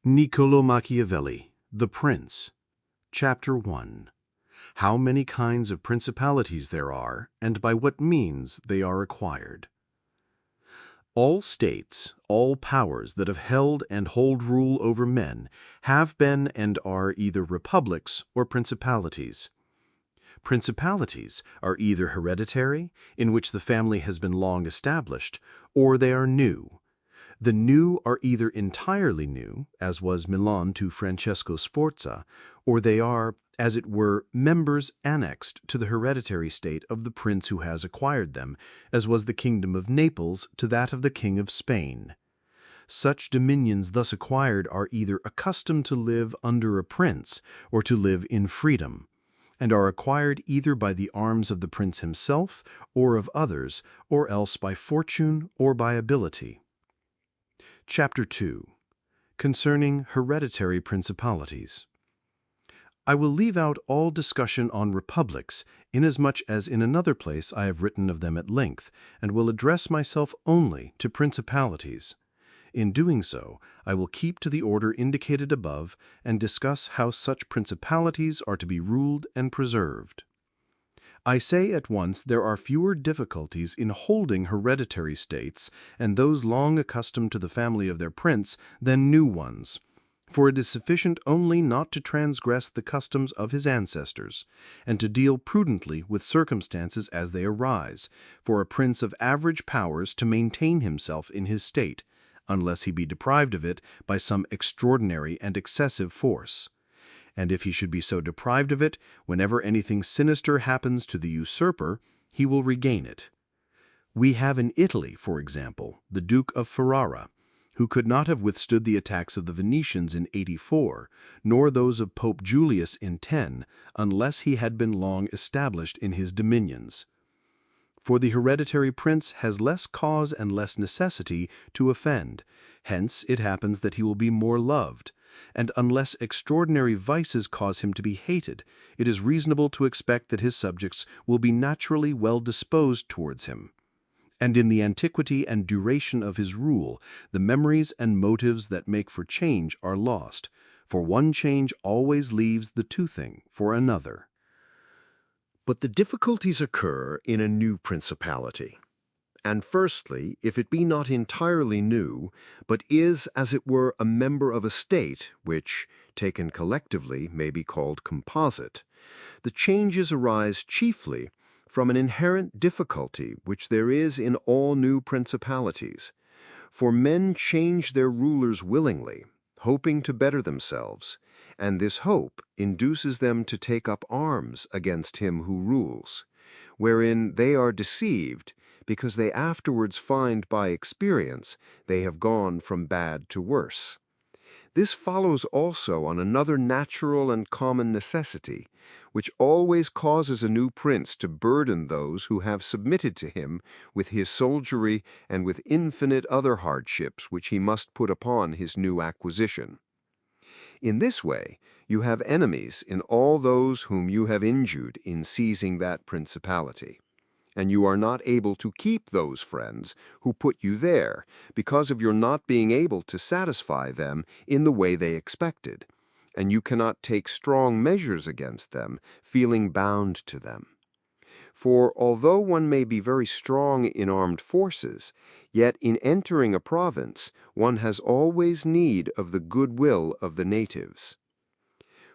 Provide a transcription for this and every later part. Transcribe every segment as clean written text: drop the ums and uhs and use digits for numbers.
Niccolò Machiavelli The Prince. Chapter 1. How many kinds of principalities there are, and by what means they are acquired. All states, all powers that have held and hold rule over men, have been and are either republics or principalities. Principalities are either hereditary, in which the family has been long established, or they are new. The new are either entirely new, as was Milan to Francesco Sforza, or they are, as it were, members annexed to the hereditary state of the prince who has acquired them, as was the kingdom of Naples to that of the King of Spain. Such dominions thus acquired are either accustomed to live under a prince or to live in freedom, and are acquired either by the arms of the prince himself or of others, or else by fortune or by ability. Chapter 2. Concerning Hereditary Principalities. I will leave out all discussion on republics, inasmuch as in another place I have written of them at length, and will address myself only to principalities. In doing so, I will keep to the order indicated above, and discuss how such principalities are to be ruled and preserved. I say at once there are fewer difficulties in holding hereditary states, and those long accustomed to the family of their prince, than new ones. For it is sufficient only not to transgress the customs of his ancestors, and to deal prudently with circumstances as they arise, for a prince of average powers to maintain himself in his state, unless he be deprived of it by some extraordinary and excessive force. And if he should be so deprived of it, whenever anything sinister happens to the usurper, he will regain it. We have in Italy, for example, the Duke of Ferrara, who could not have withstood the attacks of the Venetians in 84, nor those of Pope Julius in 10, unless he had been long established in his dominions. For the hereditary prince has less cause and less necessity to offend, hence it happens that he will be more loved. And unless extraordinary vices cause him to be hated, it is reasonable to expect that his subjects will be naturally well disposed towards him. And in the antiquity and duration of his rule, the memories and motives that make for change are lost, for one change always leaves the toothing for another. But the difficulties occur in a new principality. And firstly, if it be not entirely new, but is, as it were, a member of a state, which, taken collectively, may be called composite, the changes arise chiefly from an inherent difficulty which there is in all new principalities. For men change their rulers willingly, hoping to better themselves, and this hope induces them to take up arms against him who rules, wherein they are deceived, because they afterwards find by experience they have gone from bad to worse. This follows also on another natural and common necessity, which always causes a new prince to burden those who have submitted to him with his soldiery and with infinite other hardships which he must put upon his new acquisition. In this way, you have enemies in all those whom you have injured in seizing that principality. And you are not able to keep those friends who put you there because of your not being able to satisfy them in the way they expected, and you cannot take strong measures against them, feeling bound to them. For although one may be very strong in armed forces, yet in entering a province one has always need of the goodwill of the natives.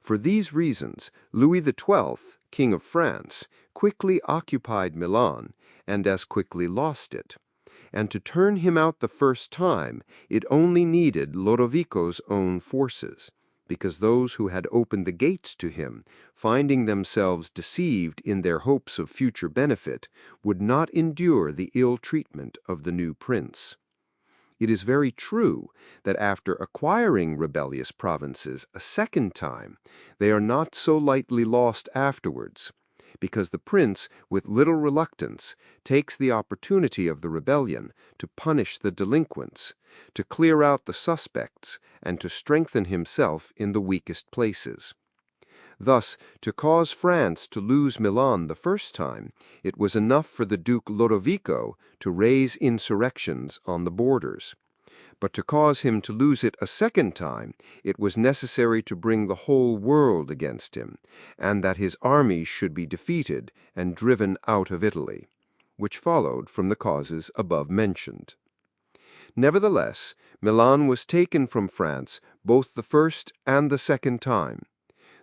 For these reasons, Louis XII, King of France, quickly occupied Milan, and as quickly lost it. And to turn him out the first time, it only needed Lodovico's own forces, because those who had opened the gates to him, finding themselves deceived in their hopes of future benefit, would not endure the ill treatment of the new prince. It is very true that after acquiring rebellious provinces a second time, they are not so lightly lost afterwards, because the prince, with little reluctance, takes the opportunity of the rebellion to punish the delinquents, to clear out the suspects, and to strengthen himself in the weakest places. Thus, to cause France to lose Milan the first time, it was enough for the Duke Lodovico to raise insurrections on the borders. But to cause him to lose it a second time, it was necessary to bring the whole world against him, and that his armies should be defeated and driven out of Italy, which followed from the causes above mentioned. Nevertheless, Milan was taken from France both the first and the second time.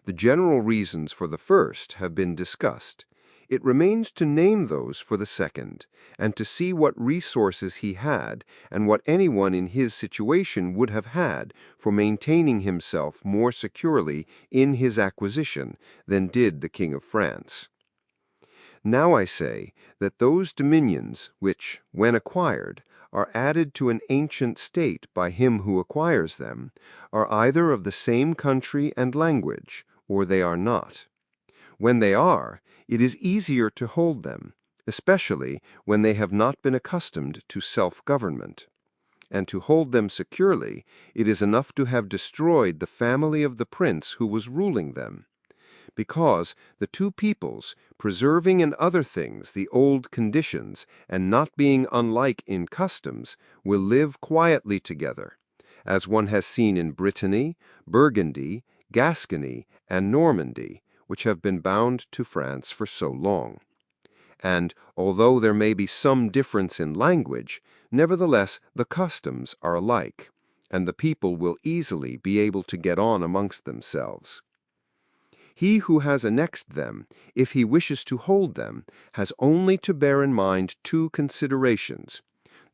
The general reasons for the first have been discussed. It remains to name those for the second, and to see what resources he had, and what anyone in his situation would have had for maintaining himself more securely in his acquisition than did the King of France. Now I say that those dominions which, when acquired, are added to an ancient state by him who acquires them, are either of the same country and language, or they are not. When they are, it is easier to hold them, especially when they have not been accustomed to self-government. And to hold them securely, it is enough to have destroyed the family of the prince who was ruling them. Because the two peoples, preserving in other things the old conditions and not being unlike in customs, will live quietly together, as one has seen in Brittany, Burgundy, Gascony, and Normandy, which have been bound to France for so long. And although there may be some difference in language, nevertheless the customs are alike, and the people will easily be able to get on amongst themselves. He who has annexed them, if he wishes to hold them, has only to bear in mind two considerations.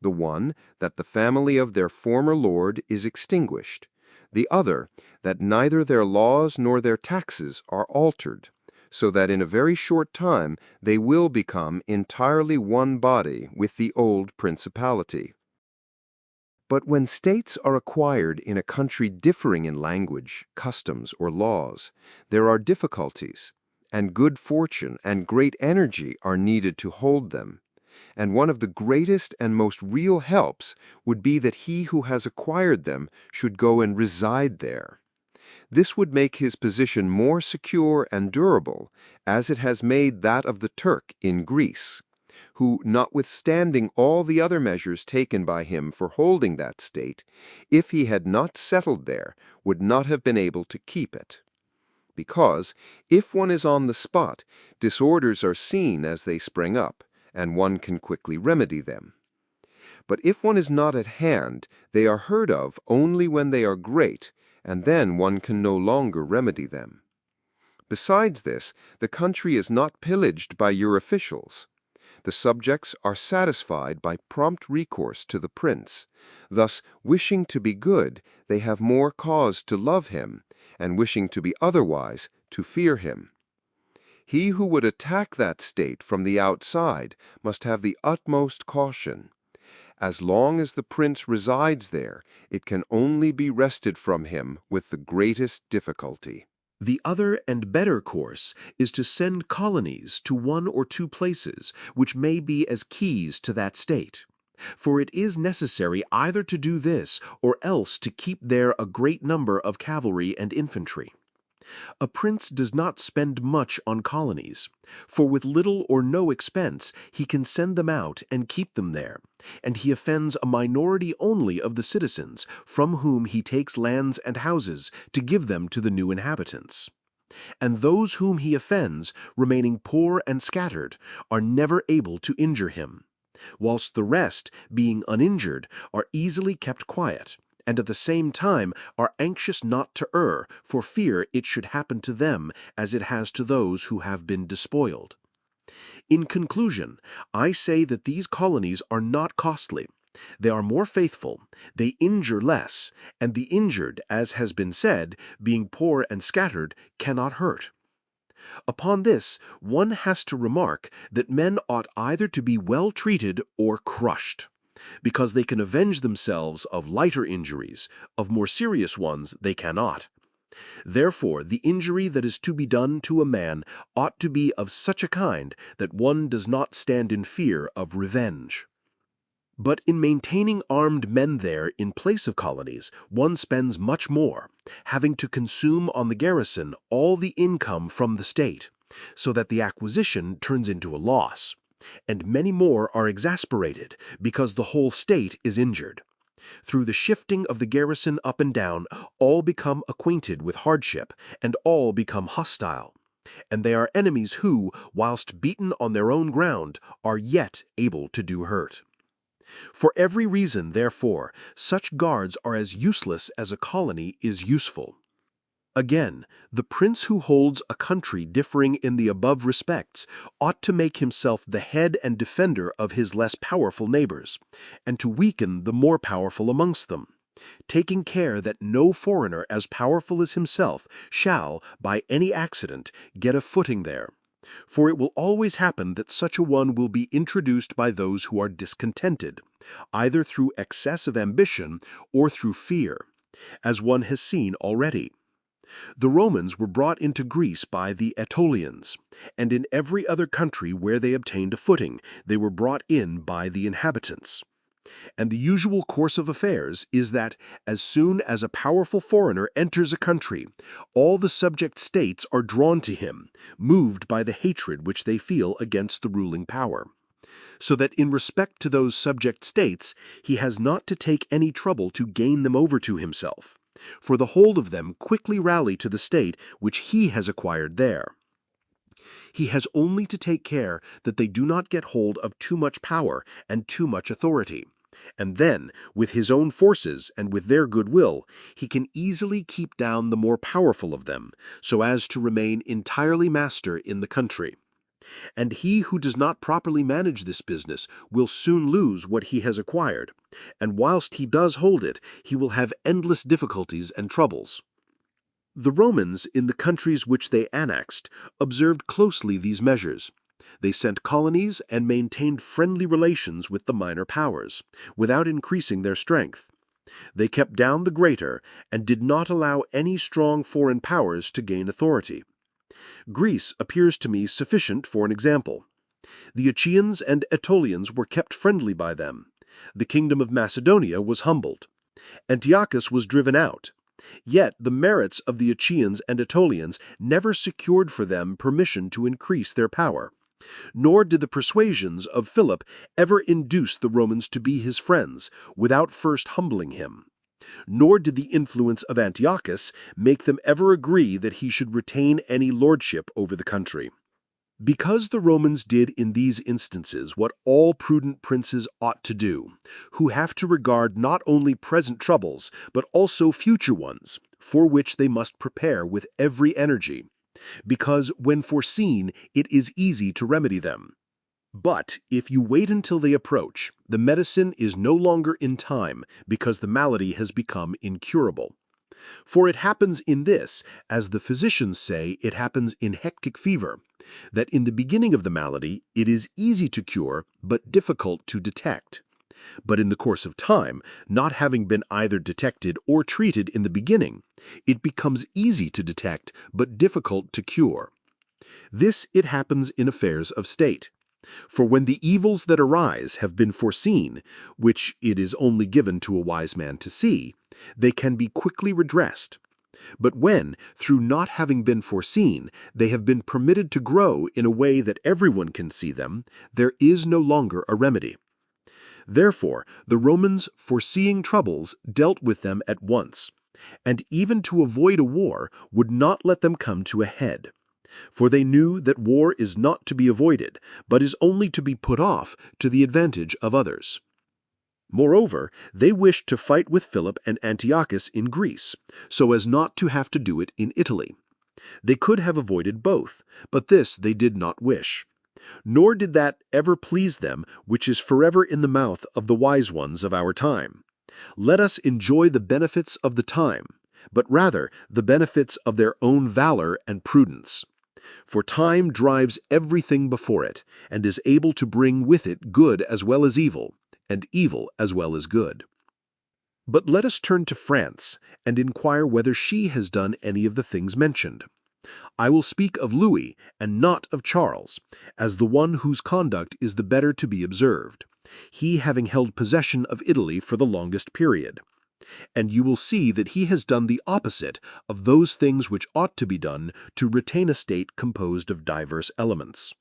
The one, that the family of their former lord is extinguished. The other, that neither their laws nor their taxes are altered, so that in a very short time they will become entirely one body with the old principality. But when states are acquired in a country differing in language, customs, or laws, there are difficulties, and good fortune and great energy are needed to hold them. And one of the greatest and most real helps would be that he who has acquired them should go and reside there. This would make his position more secure and durable, as it has made that of the Turk in Greece, who, notwithstanding all the other measures taken by him for holding that state, if he had not settled there, would not have been able to keep it. Because, if one is on the spot, disorders are seen as they spring up, and one can quickly remedy them. But if one is not at hand, they are heard of only when they are great, and then one can no longer remedy them. Besides this, the country is not pillaged by your officials. The subjects are satisfied by prompt recourse to the prince. Thus, wishing to be good, they have more cause to love him, and wishing to be otherwise, to fear him. He who would attack that state from the outside must have the utmost caution. As long as the prince resides there, it can only be wrested from him with the greatest difficulty. The other and better course is to send colonies to one or two places which may be as keys to that state. For it is necessary either to do this or else to keep there a great number of cavalry and infantry. A prince does not spend much on colonies, for with little or no expense he can send them out and keep them there, and he offends a minority only of the citizens, from whom he takes lands and houses to give them to the new inhabitants. And those whom he offends, remaining poor and scattered, are never able to injure him, whilst the rest, being uninjured, are easily kept quiet, and at the same time are anxious not to err, for fear it should happen to them as it has to those who have been despoiled. In conclusion, I say that these colonies are not costly. They are more faithful, they injure less, and the injured, as has been said, being poor and scattered, cannot hurt. Upon this, one has to remark that men ought either to be well treated or crushed, because they can avenge themselves of lighter injuries, of more serious ones they cannot. Therefore, the injury that is to be done to a man ought to be of such a kind that one does not stand in fear of revenge. But in maintaining armed men there in place of colonies, one spends much more, having to consume on the garrison all the income from the state, so that the acquisition turns into a loss, and many more are exasperated because the whole state is injured. Through the shifting of the garrison up and down, all become acquainted with hardship, and all become hostile. And they are enemies who, whilst beaten on their own ground, are yet able to do hurt. For every reason, therefore, such guards are as useless as a colony is useful. Again, the prince who holds a country differing in the above respects ought to make himself the head and defender of his less powerful neighbors, and to weaken the more powerful amongst them, taking care that no foreigner as powerful as himself shall, by any accident, get a footing there. For it will always happen that such a one will be introduced by those who are discontented, either through excess of ambition or through fear, as one has seen already. The Romans were brought into Greece by the Aetolians, and in every other country where they obtained a footing, they were brought in by the inhabitants. And the usual course of affairs is that, as soon as a powerful foreigner enters a country, all the subject states are drawn to him, moved by the hatred which they feel against the ruling power. So that in respect to those subject states, he has not to take any trouble to gain them over to himself, for the whole of them quickly rally to the state which he has acquired there. He has only to take care that they do not get hold of too much power and too much authority, and then, with his own forces and with their goodwill, he can easily keep down the more powerful of them, so as to remain entirely master in the country. And he who does not properly manage this business will soon lose what he has acquired, and whilst he does hold it, he will have endless difficulties and troubles. The Romans, in the countries which they annexed, observed closely these measures. They sent colonies and maintained friendly relations with the minor powers, without increasing their strength. They kept down the greater, and did not allow any strong foreign powers to gain authority. Greece appears to me sufficient for an example. The Achaeans and Aetolians were kept friendly by them. The kingdom of Macedonia was humbled. Antiochus was driven out. Yet the merits of the Achaeans and Aetolians never secured for them permission to increase their power, nor did the persuasions of Philip ever induce the Romans to be his friends, without first humbling him. Nor did the influence of Antiochus make them ever agree that he should retain any lordship over the country. Because the Romans did in these instances what all prudent princes ought to do, who have to regard not only present troubles, but also future ones, for which they must prepare with every energy, because when foreseen it is easy to remedy them. But if you wait until they approach, the medicine is no longer in time, because the malady has become incurable. For it happens in this, as the physicians say it happens in hectic fever, that in the beginning of the malady it is easy to cure, but difficult to detect. But in the course of time, not having been either detected or treated in the beginning, it becomes easy to detect, but difficult to cure. This it happens in affairs of state. For when the evils that arise have been foreseen, which it is only given to a wise man to see, they can be quickly redressed. But when, through not having been foreseen, they have been permitted to grow in a way that everyone can see them, there is no longer a remedy. Therefore, the Romans, foreseeing troubles, dealt with them at once, and even to avoid a war, would not let them come to a head. For they knew that war is not to be avoided, but is only to be put off to the advantage of others. Moreover, they wished to fight with Philip and Antiochus in Greece, so as not to have to do it in Italy. They could have avoided both, but this they did not wish. Nor did that ever please them which is forever in the mouth of the wise ones of our time. Let us enjoy the benefits of the time, but rather the benefits of their own valor and prudence. For time drives everything before it, and is able to bring with it good as well as evil, and evil as well as good. But let us turn to France, and inquire whether she has done any of the things mentioned. I will speak of Louis, and not of Charles, as the one whose conduct is the better to be observed, he having held possession of Italy for the longest period. And you will see that he has done the opposite of those things which ought to be done to retain a state composed of diverse elements.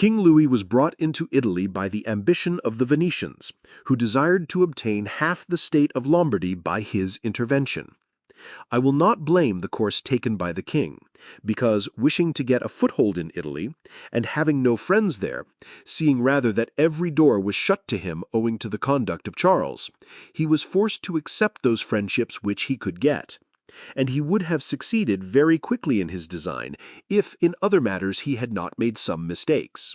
King Louis was brought into Italy by the ambition of the Venetians, who desired to obtain half the state of Lombardy by his intervention. I will not blame the course taken by the king, because, wishing to get a foothold in Italy, and having no friends there, seeing rather that every door was shut to him owing to the conduct of Charles, he was forced to accept those friendships which he could get. And he would have succeeded very quickly in his design if in other matters he had not made some mistakes.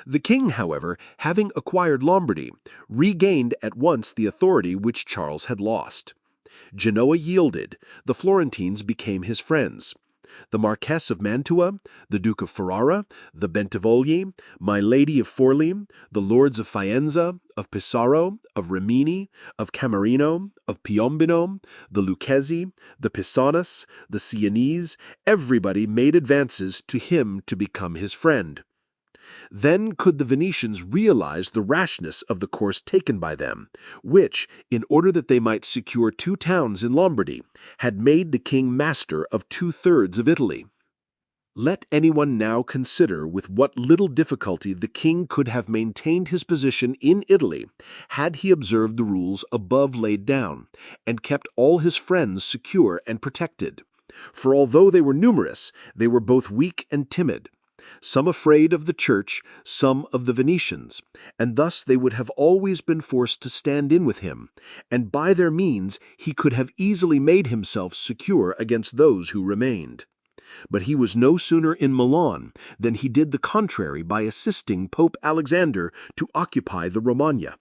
The king, however, having acquired Lombardy, regained at once the authority which Charles had lost. Genoa yielded, the Florentines became his friends. The Marquess of Mantua, the Duke of Ferrara, the Bentivogli, my Lady of Forli, the Lords of Faenza, of Pesaro, of Rimini, of Camerino, of Piombino, the Lucchesi, the Pisanas, the Sienese, everybody made advances to him to become his friend. Then could the Venetians realize the rashness of the course taken by them, which, in order that they might secure 2 towns in Lombardy, had made the king master of 2/3 of Italy. Let anyone now consider with what little difficulty the king could have maintained his position in Italy had he observed the rules above laid down, and kept all his friends secure and protected. For although they were numerous, they were both weak and timid, some afraid of the church, some of the Venetians, and thus they would have always been forced to stand in with him, and by their means he could have easily made himself secure against those who remained. But he was no sooner in Milan than he did the contrary by assisting Pope Alexander to occupy the Romagna.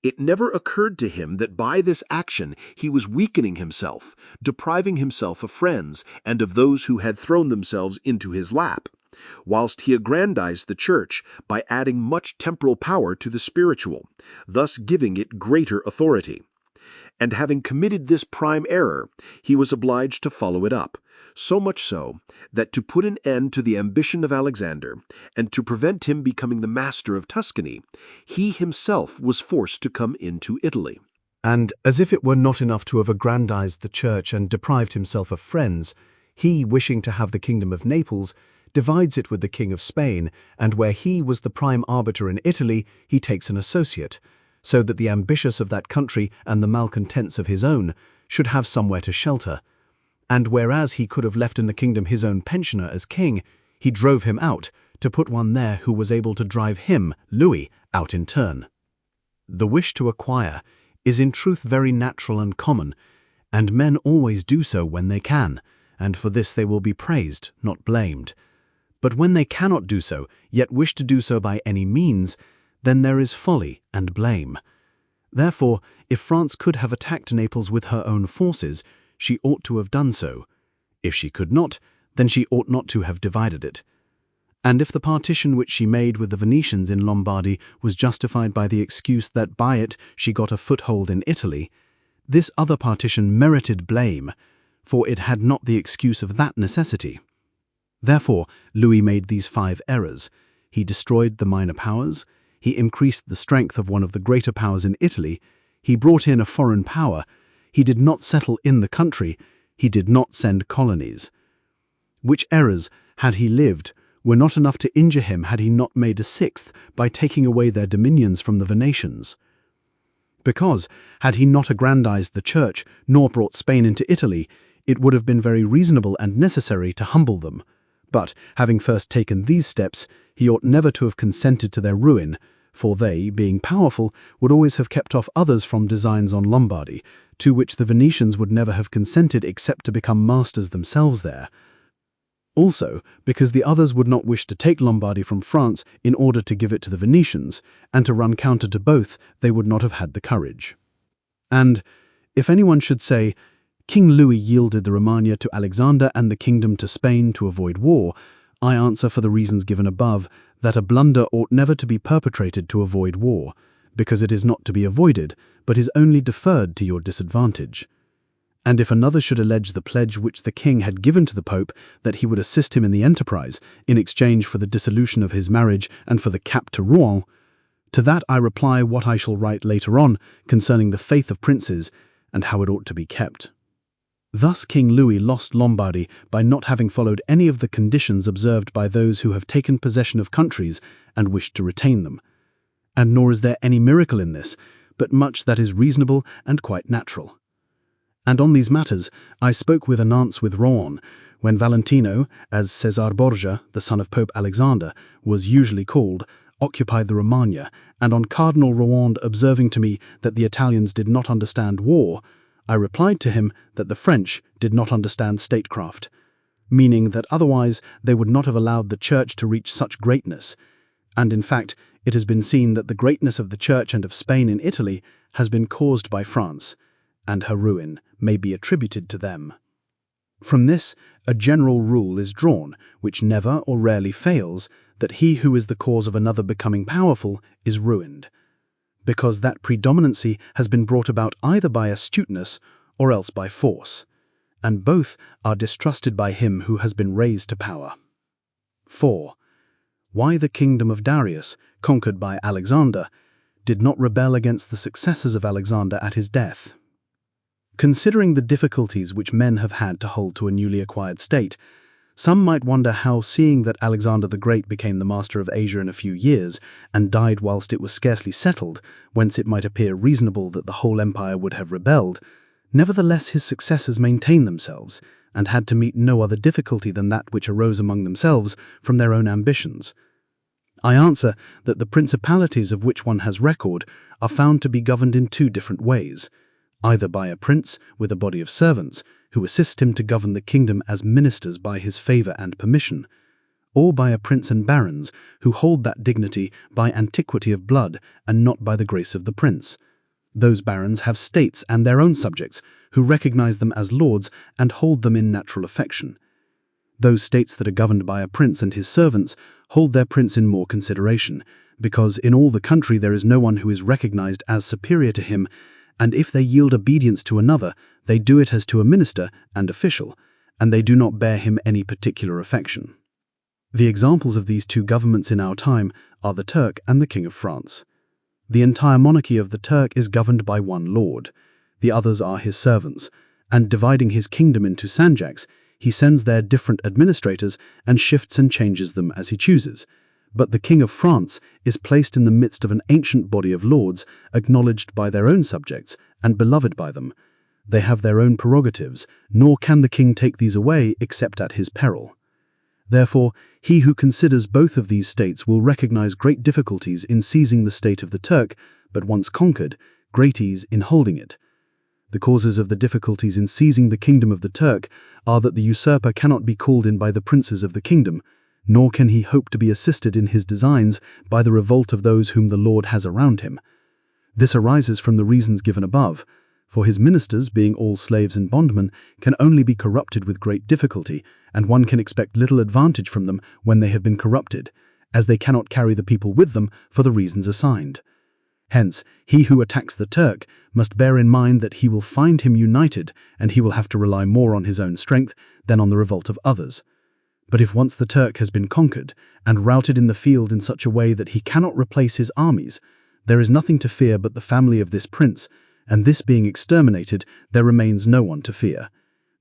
It never occurred to him that by this action he was weakening himself, depriving himself of friends and of those who had thrown themselves into his lap, whilst he aggrandized the church by adding much temporal power to the spiritual, thus giving it greater authority. And having committed this prime error, he was obliged to follow it up, so much so that to put an end to the ambition of Alexander, and to prevent him becoming the master of Tuscany, he himself was forced to come into Italy. And as if it were not enough to have aggrandized the church and deprived himself of friends, he, wishing to have the kingdom of Naples, divides it with the king of Spain, and where he was the prime arbiter in Italy, he takes an associate, so that the ambitious of that country and the malcontents of his own should have somewhere to shelter. And whereas he could have left in the kingdom his own pensioner as king, he drove him out to put one there who was able to drive him, Louis, out in turn. The wish to acquire is in truth very natural and common, and men always do so when they can, and for this they will be praised, not blamed. But when they cannot do so, yet wish to do so by any means, then there is folly and blame. Therefore, if France could have attacked Naples with her own forces, she ought to have done so. If she could not, then she ought not to have divided it. And if the partition which she made with the Venetians in Lombardy was justified by the excuse that by it she got a foothold in Italy, this other partition merited blame, for it had not the excuse of that necessity. Therefore, Louis made these 5 errors. He destroyed the minor powers, he increased the strength of one of the greater powers in Italy, he brought in a foreign power, he did not settle in the country, he did not send colonies. Which errors, had he lived, were not enough to injure him had he not made a 6th by taking away their dominions from the Venetians. Because, had he not aggrandized the church, nor brought Spain into Italy, it would have been very reasonable and necessary to humble them. But, having first taken these steps, he ought never to have consented to their ruin, for they, being powerful, would always have kept off others from designs on Lombardy, to which the Venetians would never have consented except to become masters themselves there. Also, because the others would not wish to take Lombardy from France in order to give it to the Venetians, and to run counter to both, they would not have had the courage. And, if anyone should say, King Louis yielded the Romagna to Alexander and the kingdom to Spain to avoid war, I answer for the reasons given above that a blunder ought never to be perpetrated to avoid war, because it is not to be avoided, but is only deferred to your disadvantage. And if another should allege the pledge which the king had given to the Pope that he would assist him in the enterprise, in exchange for the dissolution of his marriage and for the cap to Rouen, to that I reply what I shall write later on concerning the faith of princes and how it ought to be kept. Thus King Louis lost Lombardy by not having followed any of the conditions observed by those who have taken possession of countries and wished to retain them. And nor is there any miracle in this, but much that is reasonable and quite natural. And on these matters I spoke with Anance with Rouen, when Valentino, as Cesar Borgia, the son of Pope Alexander, was usually called, occupied the Romagna, and on Cardinal Rouen observing to me that the Italians did not understand war, I replied to him that the French did not understand statecraft, meaning that otherwise they would not have allowed the Church to reach such greatness, and in fact it has been seen that the greatness of the Church and of Spain in Italy has been caused by France, and her ruin may be attributed to them. From this, a general rule is drawn, which never or rarely fails, that he who is the cause of another becoming powerful is ruined, because that predominancy has been brought about either by astuteness or else by force, and both are distrusted by him who has been raised to power. 4. Why the kingdom of Darius, conquered by Alexander, did not rebel against the successors of Alexander at his death. Considering the difficulties which men have had to hold to a newly acquired state, some might wonder how, seeing that Alexander the Great became the master of Asia in a few years, and died whilst it was scarcely settled, whence it might appear reasonable that the whole empire would have rebelled, nevertheless his successors maintained themselves, and had to meet no other difficulty than that which arose among themselves from their own ambitions. I answer that the principalities of which one has record are found to be governed in two different ways, either by a prince with a body of servants, who assist him to govern the kingdom as ministers by his favour and permission, or by a prince and barons, who hold that dignity by antiquity of blood and not by the grace of the prince. Those barons have states and their own subjects, who recognize them as lords and hold them in natural affection. Those states that are governed by a prince and his servants hold their prince in more consideration, because in all the country there is no one who is recognized as superior to him, and if they yield obedience to another, they do it as to a minister and official, and they do not bear him any particular affection. The examples of these two governments in our time are the Turk and the King of France. The entire monarchy of the Turk is governed by one lord, the others are his servants, and dividing his kingdom into sanjaks, he sends there different administrators and shifts and changes them as he chooses. But the King of France is placed in the midst of an ancient body of lords, acknowledged by their own subjects and beloved by them. They have their own prerogatives, nor can the king take these away except at his peril. Therefore, he who considers both of these states will recognize great difficulties in seizing the state of the Turk, but once conquered, great ease in holding it. The causes of the difficulties in seizing the kingdom of the Turk are that the usurper cannot be called in by the princes of the kingdom, nor can he hope to be assisted in his designs by the revolt of those whom the Lord has around him. This arises from the reasons given above, for his ministers, being all slaves and bondmen, can only be corrupted with great difficulty, and one can expect little advantage from them when they have been corrupted, as they cannot carry the people with them for the reasons assigned. Hence, he who attacks the Turk must bear in mind that he will find him united, and he will have to rely more on his own strength than on the revolt of others. But if once the Turk has been conquered and routed in the field in such a way that he cannot replace his armies, there is nothing to fear but the family of this prince, and this being exterminated, there remains no one to fear,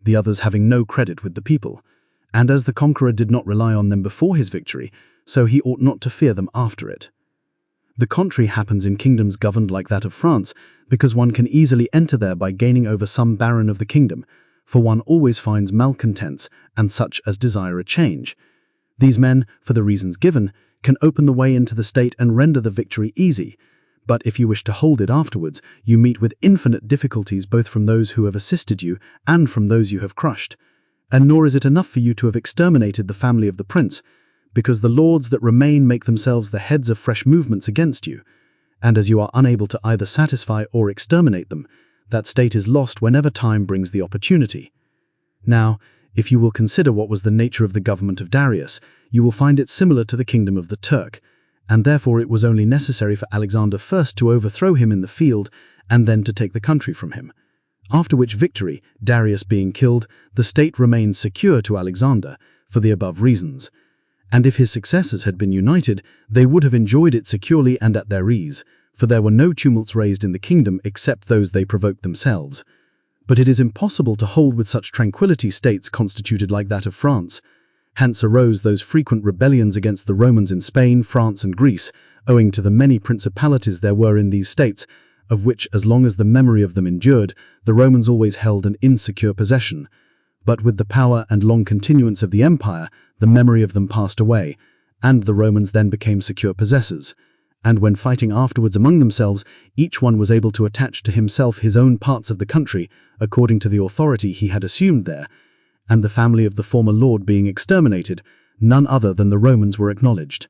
the others having no credit with the people. And as the conqueror did not rely on them before his victory, so he ought not to fear them after it. The contrary happens in kingdoms governed like that of France, because one can easily enter there by gaining over some baron of the kingdom, for one always finds malcontents and such as desire a change. These men, for the reasons given, can open the way into the state and render the victory easy. But if you wish to hold it afterwards, you meet with infinite difficulties both from those who have assisted you and from those you have crushed. And nor is it enough for you to have exterminated the family of the prince, because the lords that remain make themselves the heads of fresh movements against you, and as you are unable to either satisfy or exterminate them, that state is lost whenever time brings the opportunity. Now, if you will consider what was the nature of the government of Darius, you will find it similar to the kingdom of the Turk, and therefore it was only necessary for Alexander first to overthrow him in the field and then to take the country from him. After which victory, Darius being killed, the state remained secure to Alexander, for the above reasons. And if his successors had been united, they would have enjoyed it securely and at their ease, for there were no tumults raised in the kingdom except those they provoked themselves. But it is impossible to hold with such tranquility states constituted like that of France. Hence arose those frequent rebellions against the Romans in Spain, France, and Greece, owing to the many principalities there were in these states, of which, as long as the memory of them endured, the Romans always held an insecure possession. But with the power and long continuance of the empire, the memory of them passed away, and the Romans then became secure possessors. And when fighting afterwards among themselves, each one was able to attach to himself his own parts of the country, according to the authority he had assumed there, and the family of the former lord being exterminated, none other than the Romans were acknowledged.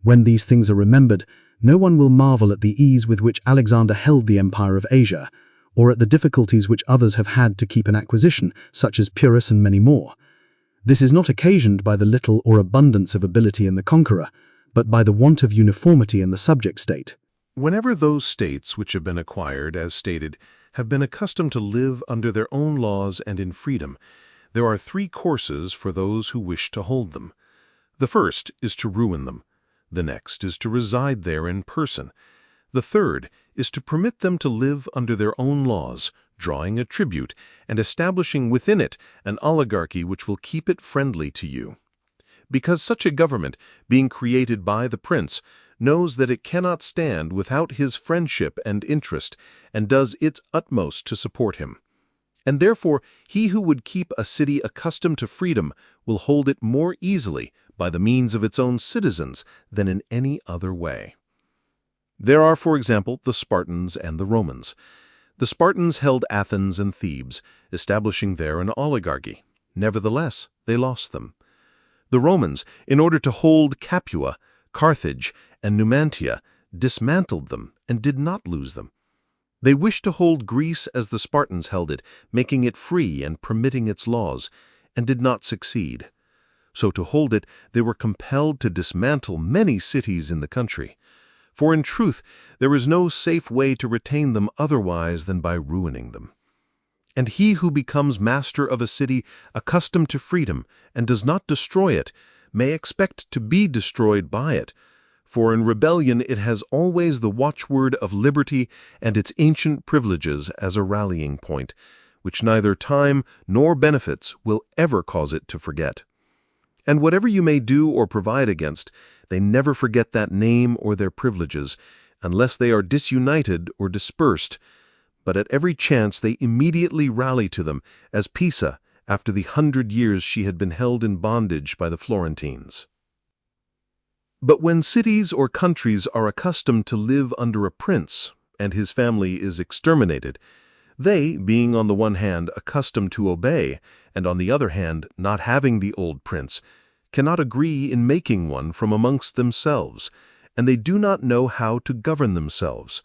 When these things are remembered, no one will marvel at the ease with which Alexander held the empire of Asia, or at the difficulties which others have had to keep an acquisition, such as Pyrrhus and many more. This is not occasioned by the little or abundance of ability in the conqueror, but by the want of uniformity in the subject state. Whenever those states which have been acquired, as stated, have been accustomed to live under their own laws and in freedom, there are three courses for those who wish to hold them. The first is to ruin them. The next is to reside there in person. The third is to permit them to live under their own laws, drawing a tribute, and establishing within it an oligarchy which will keep it friendly to you. Because such a government, being created by the prince, knows that it cannot stand without his friendship and interest, and does its utmost to support him. And therefore he who would keep a city accustomed to freedom will hold it more easily by the means of its own citizens than in any other way. There are, for example, the Spartans and the Romans. The Spartans held Athens and Thebes, establishing there an oligarchy. Nevertheless, they lost them. The Romans, in order to hold Capua, Carthage, and Numantia, dismantled them and did not lose them. They wished to hold Greece as the Spartans held it, making it free and permitting its laws, and did not succeed. So to hold it, they were compelled to dismantle many cities in the country. For in truth, there is no safe way to retain them otherwise than by ruining them. And he who becomes master of a city accustomed to freedom and does not destroy it may expect to be destroyed by it, for in rebellion it has always the watchword of liberty and its ancient privileges as a rallying point, which neither time nor benefits will ever cause it to forget. And whatever you may do or provide against, they never forget that name or their privileges, unless they are disunited or dispersed, but at every chance they immediately rally to them, as Pisa, after the 100 years she had been held in bondage by the Florentines. But when cities or countries are accustomed to live under a prince, and his family is exterminated, they, being on the one hand accustomed to obey, and on the other hand not having the old prince, cannot agree in making one from amongst themselves, and they do not know how to govern themselves.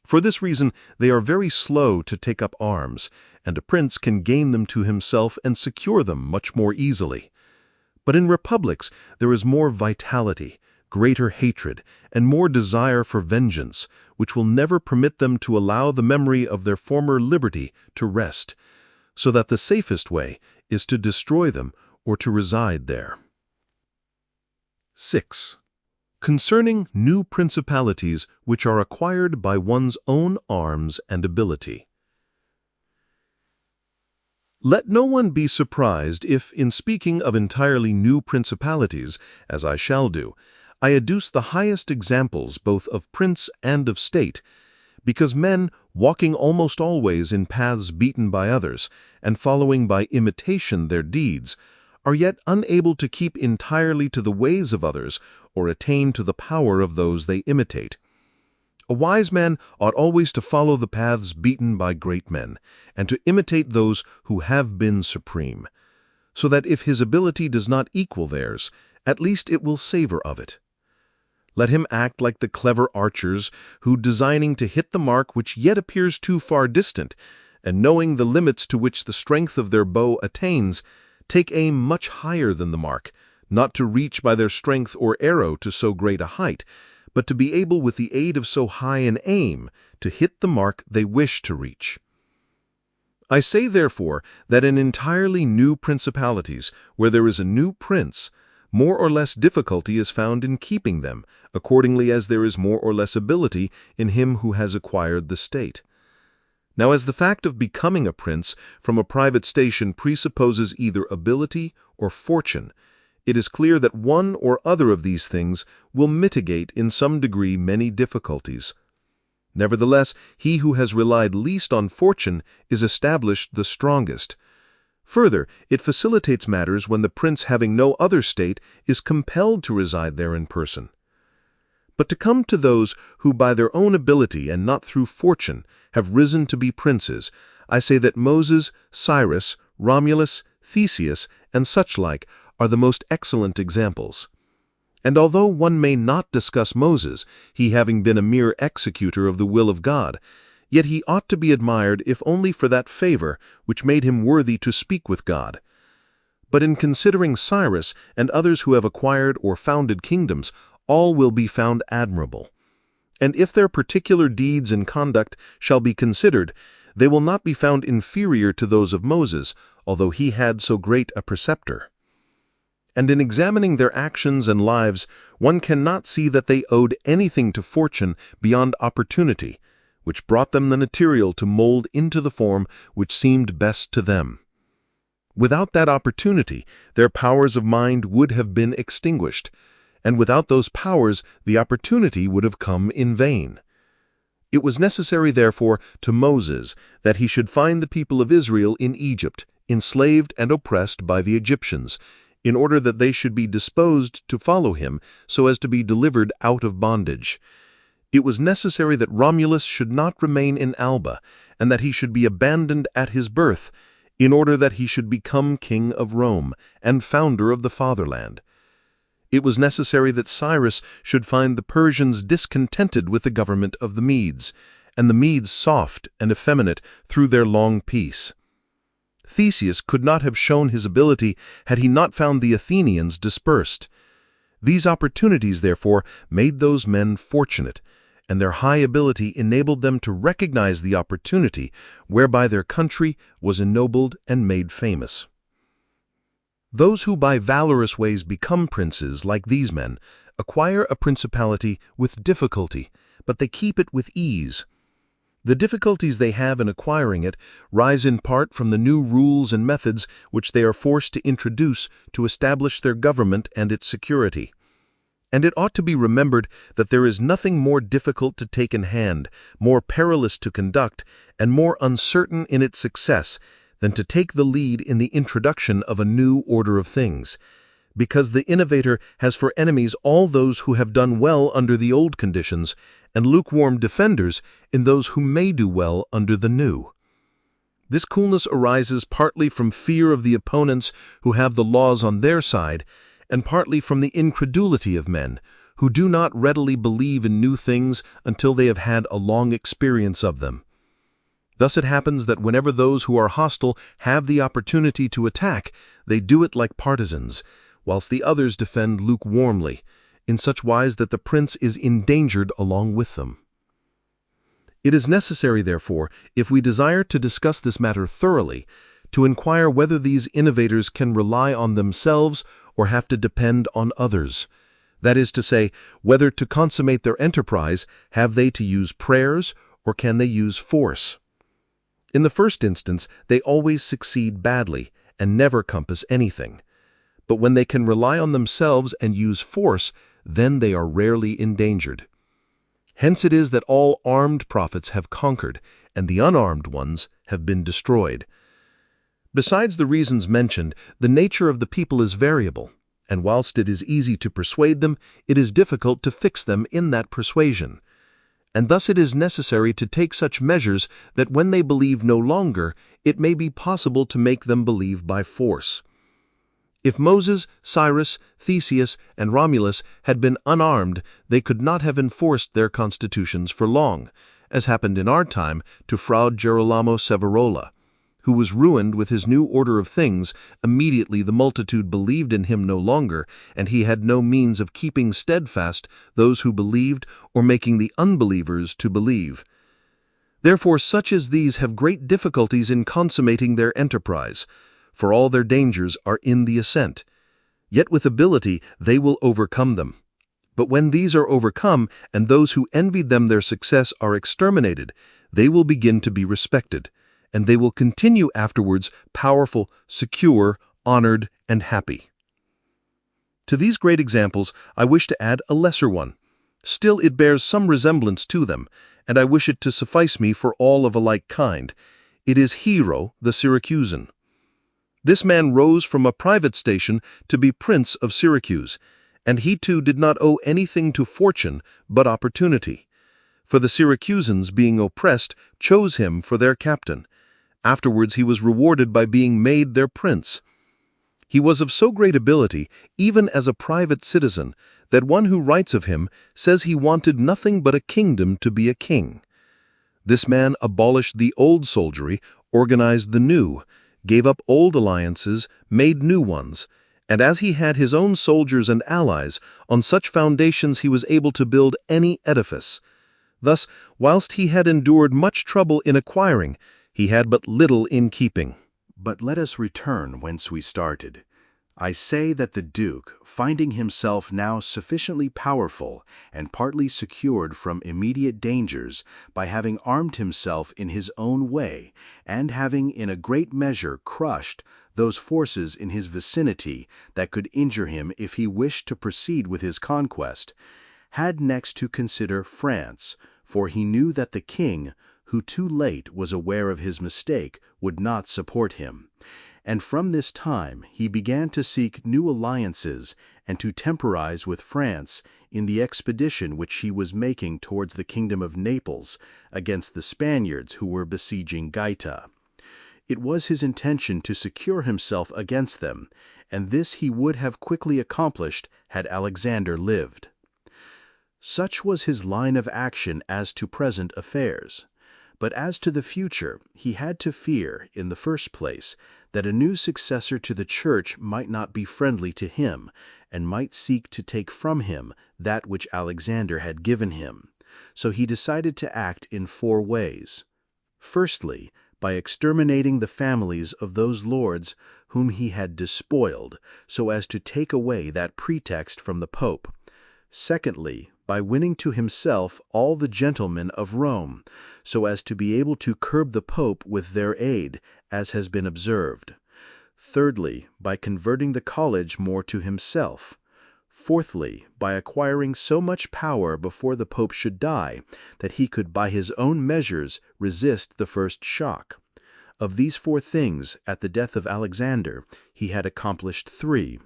For this reason they are very slow to take up arms, and a prince can gain them to himself and secure them much more easily. But in republics there is more vitality, greater hatred, and more desire for vengeance, which will never permit them to allow the memory of their former liberty to rest, so that the safest way is to destroy them or to reside there. 6. Concerning new principalities which are acquired by one's own arms and ability. Let no one be surprised if, in speaking of entirely new principalities, as I shall do, I adduce the highest examples both of prince and of state, because men, walking almost always in paths beaten by others, and following by imitation their deeds, are yet unable to keep entirely to the ways of others or attain to the power of those they imitate. A wise man ought always to follow the paths beaten by great men, and to imitate those who have been supreme, so that if his ability does not equal theirs, at least it will savor of it. Let him act like the clever archers who, designing to hit the mark which yet appears too far distant, and knowing the limits to which the strength of their bow attains, take aim much higher than the mark, not to reach by their strength or arrow to so great a height, but to be able with the aid of so high an aim to hit the mark they wish to reach. I say therefore that in entirely new principalities, where there is a new prince, more or less difficulty is found in keeping them, accordingly as there is more or less ability in him who has acquired the state. Now, as the fact of becoming a prince from a private station presupposes either ability or fortune, it is clear that one or other of these things will mitigate in some degree many difficulties. Nevertheless, he who has relied least on fortune is established the strongest. Further, it facilitates matters when the prince, having no other state, is compelled to reside there in person. But to come to those who by their own ability and not through fortune have risen to be princes, I say that Moses, Cyrus, Romulus, Theseus, and such like are the most excellent examples. And although one may not discuss Moses, he having been a mere executor of the will of God, yet he ought to be admired if only for that favor which made him worthy to speak with God. But in considering Cyrus and others who have acquired or founded kingdoms, all will be found admirable. And if their particular deeds and conduct shall be considered, they will not be found inferior to those of Moses, although he had so great a preceptor. And in examining their actions and lives, one cannot see that they owed anything to fortune beyond opportunity, which brought them the material to mold into the form which seemed best to them. Without that opportunity, their powers of mind would have been extinguished, and without those powers the opportunity would have come in vain. It was necessary, therefore, to Moses that he should find the people of Israel in Egypt, enslaved and oppressed by the Egyptians, in order that they should be disposed to follow him so as to be delivered out of bondage. It was necessary that Romulus should not remain in Alba, and that he should be abandoned at his birth, in order that he should become king of Rome and founder of the fatherland. It was necessary that Cyrus should find the Persians discontented with the government of the Medes, and the Medes soft and effeminate through their long peace. Theseus could not have shown his ability had he not found the Athenians dispersed. These opportunities, therefore, made those men fortunate, and their high ability enabled them to recognize the opportunity whereby their country was ennobled and made famous. Those who by valorous ways become princes, like these men, acquire a principality with difficulty, but they keep it with ease. The difficulties they have in acquiring it rise in part from the new rules and methods which they are forced to introduce to establish their government and its security. And it ought to be remembered that there is nothing more difficult to take in hand, more perilous to conduct, and more uncertain in its success than to take the lead in the introduction of a new order of things, because the innovator has for enemies all those who have done well under the old conditions, and lukewarm defenders in those who may do well under the new. This coolness arises partly from fear of the opponents who have the laws on their side, and partly from the incredulity of men, who do not readily believe in new things until they have had a long experience of them. Thus it happens that whenever those who are hostile have the opportunity to attack, they do it like partisans, whilst the others defend lukewarmly, in such wise that the prince is endangered along with them. It is necessary, therefore, if we desire to discuss this matter thoroughly, to inquire whether these innovators can rely on themselves or have to depend on others. That is to say, whether to consummate their enterprise, have they to use prayers or can they use force? In the first instance, they always succeed badly and never compass anything. But when they can rely on themselves and use force, then they are rarely endangered. Hence it is that all armed prophets have conquered, and the unarmed ones have been destroyed. Besides the reasons mentioned, the nature of the people is variable, and whilst it is easy to persuade them, it is difficult to fix them in that persuasion. And thus it is necessary to take such measures that when they believe no longer, it may be possible to make them believe by force. If Moses, Cyrus, Theseus, and Romulus had been unarmed, they could not have enforced their constitutions for long, as happened in our time to Fra Girolamo Savonarola, who was ruined with his new order of things immediately the multitude believed in him no longer, and he had no means of keeping steadfast those who believed or making the unbelievers to believe. Therefore such as these have great difficulties in consummating their enterprise, for all their dangers are in the ascent. Yet with ability they will overcome them. But when these are overcome, and those who envied them their success are exterminated, they will begin to be respected, and they will continue afterwards powerful, secure, honored, and happy. To these great examples, I wish to add a lesser one. Still, it bears some resemblance to them, and I wish it to suffice me for all of a like kind. It is Hero the Syracusan. This man rose from a private station to be Prince of Syracuse, and he too did not owe anything to fortune but opportunity. For the Syracusans, being oppressed, chose him for their captain. Afterwards he was rewarded by being made their prince. He was of so great ability, even as a private citizen, that one who writes of him says he wanted nothing but a kingdom to be a king. This man abolished the old soldiery, organized the new, gave up old alliances, made new ones, and as he had his own soldiers and allies, on such foundations he was able to build any edifice. Thus, whilst he had endured much trouble in acquiring, he had but little in keeping. But let us return whence we started. I say that the Duke, finding himself now sufficiently powerful and partly secured from immediate dangers by having armed himself in his own way, and having in a great measure crushed those forces in his vicinity that could injure him if he wished to proceed with his conquest, had next to consider France, for he knew that the king, who too late was aware of his mistake, would not support him. And from this time he began to seek new alliances and to temporize with France in the expedition which he was making towards the kingdom of Naples against the Spaniards who were besieging Gaeta. It was his intention to secure himself against them, and this he would have quickly accomplished had Alexander lived. Such was his line of action as to present affairs. But as to the future, he had to fear, in the first place, that a new successor to the Church might not be friendly to him, and might seek to take from him that which Alexander had given him. So he decided to act in 4 ways. Firstly, by exterminating the families of those lords whom he had despoiled, so as to take away that pretext from the Pope. Secondly, by winning to himself all the gentlemen of Rome, so as to be able to curb the Pope with their aid, as has been observed. Thirdly, by converting the college more to himself. Fourthly, by acquiring so much power before the Pope should die, that he could by his own measures resist the first shock. Of these 4 things, at the death of Alexander, he had accomplished 3.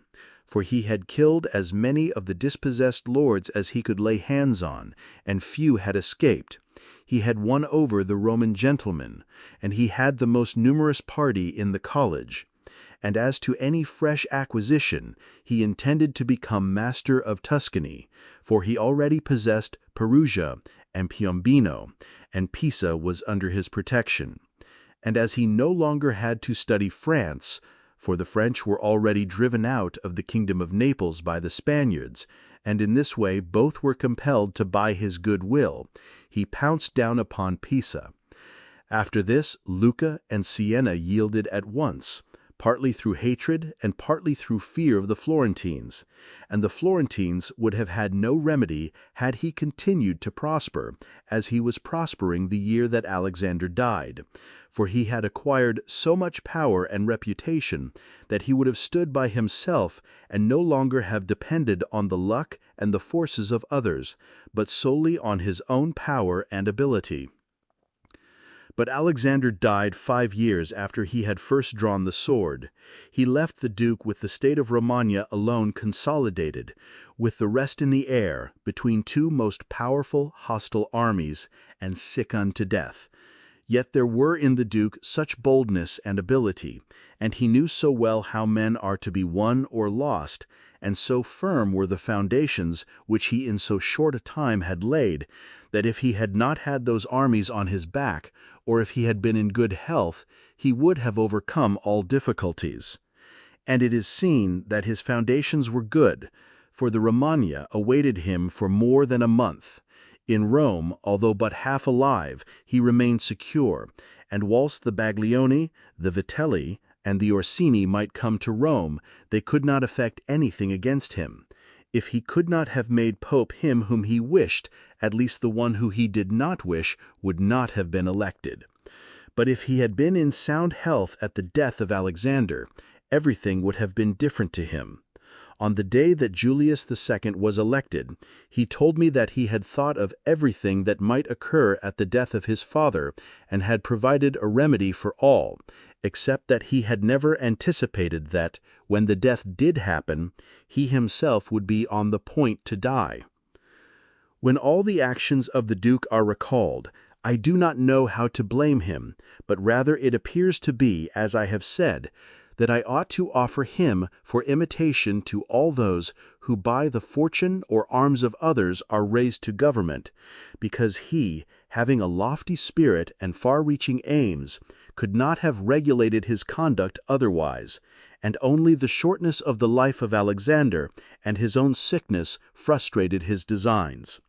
For he had killed as many of the dispossessed lords as he could lay hands on, and few had escaped. He had won over the Roman gentlemen, and he had the most numerous party in the college. And as to any fresh acquisition, he intended to become master of Tuscany, for he already possessed Perugia and Piombino, and Pisa was under his protection. And as he no longer had to study France, for the French were already driven out of the kingdom of Naples by the Spaniards, and in this way both were compelled to buy his good will, he pounced down upon Pisa. After this, Lucca and Siena yielded at once, partly through hatred and partly through fear of the Florentines, and the Florentines would have had no remedy had he continued to prosper, as he was prospering the year that Alexander died, for he had acquired so much power and reputation that he would have stood by himself and no longer have depended on the luck and the forces of others, but solely on his own power and ability. But Alexander died 5 years after he had first drawn the sword. He left the Duke with the state of Romagna alone consolidated, with the rest in the air, between 2 most powerful hostile armies, and sick unto death. Yet there were in the Duke such boldness and ability, and he knew so well how men are to be won or lost, and so firm were the foundations which he in so short a time had laid, that if he had not had those armies on his back, or if he had been in good health, he would have overcome all difficulties. And it is seen that his foundations were good, for the Romagna awaited him for more than a month. In Rome, although but half alive, he remained secure, and whilst the Baglioni, the Vitelli, and the Orsini might come to Rome, they could not effect anything against him. if he could not have made Pope him whom he wished, at least the one who he did not wish would not have been elected. But if he had been in sound health at the death of Alexander, everything would have been different to him. On the day that Julius II was elected, he told me that he had thought of everything that might occur at the death of his father and had provided a remedy for all, except that he had never anticipated that, when the death did happen, he himself would be on the point to die. When all the actions of the Duke are recalled, I do not know how to blame him, but rather it appears to be, as I have said, that I ought to offer him for imitation to all those who by the fortune or arms of others are raised to government, because he, having a lofty spirit and far-reaching aims, could not have regulated his conduct otherwise, and only the shortness of the life of Alexander and his own sickness frustrated his designs.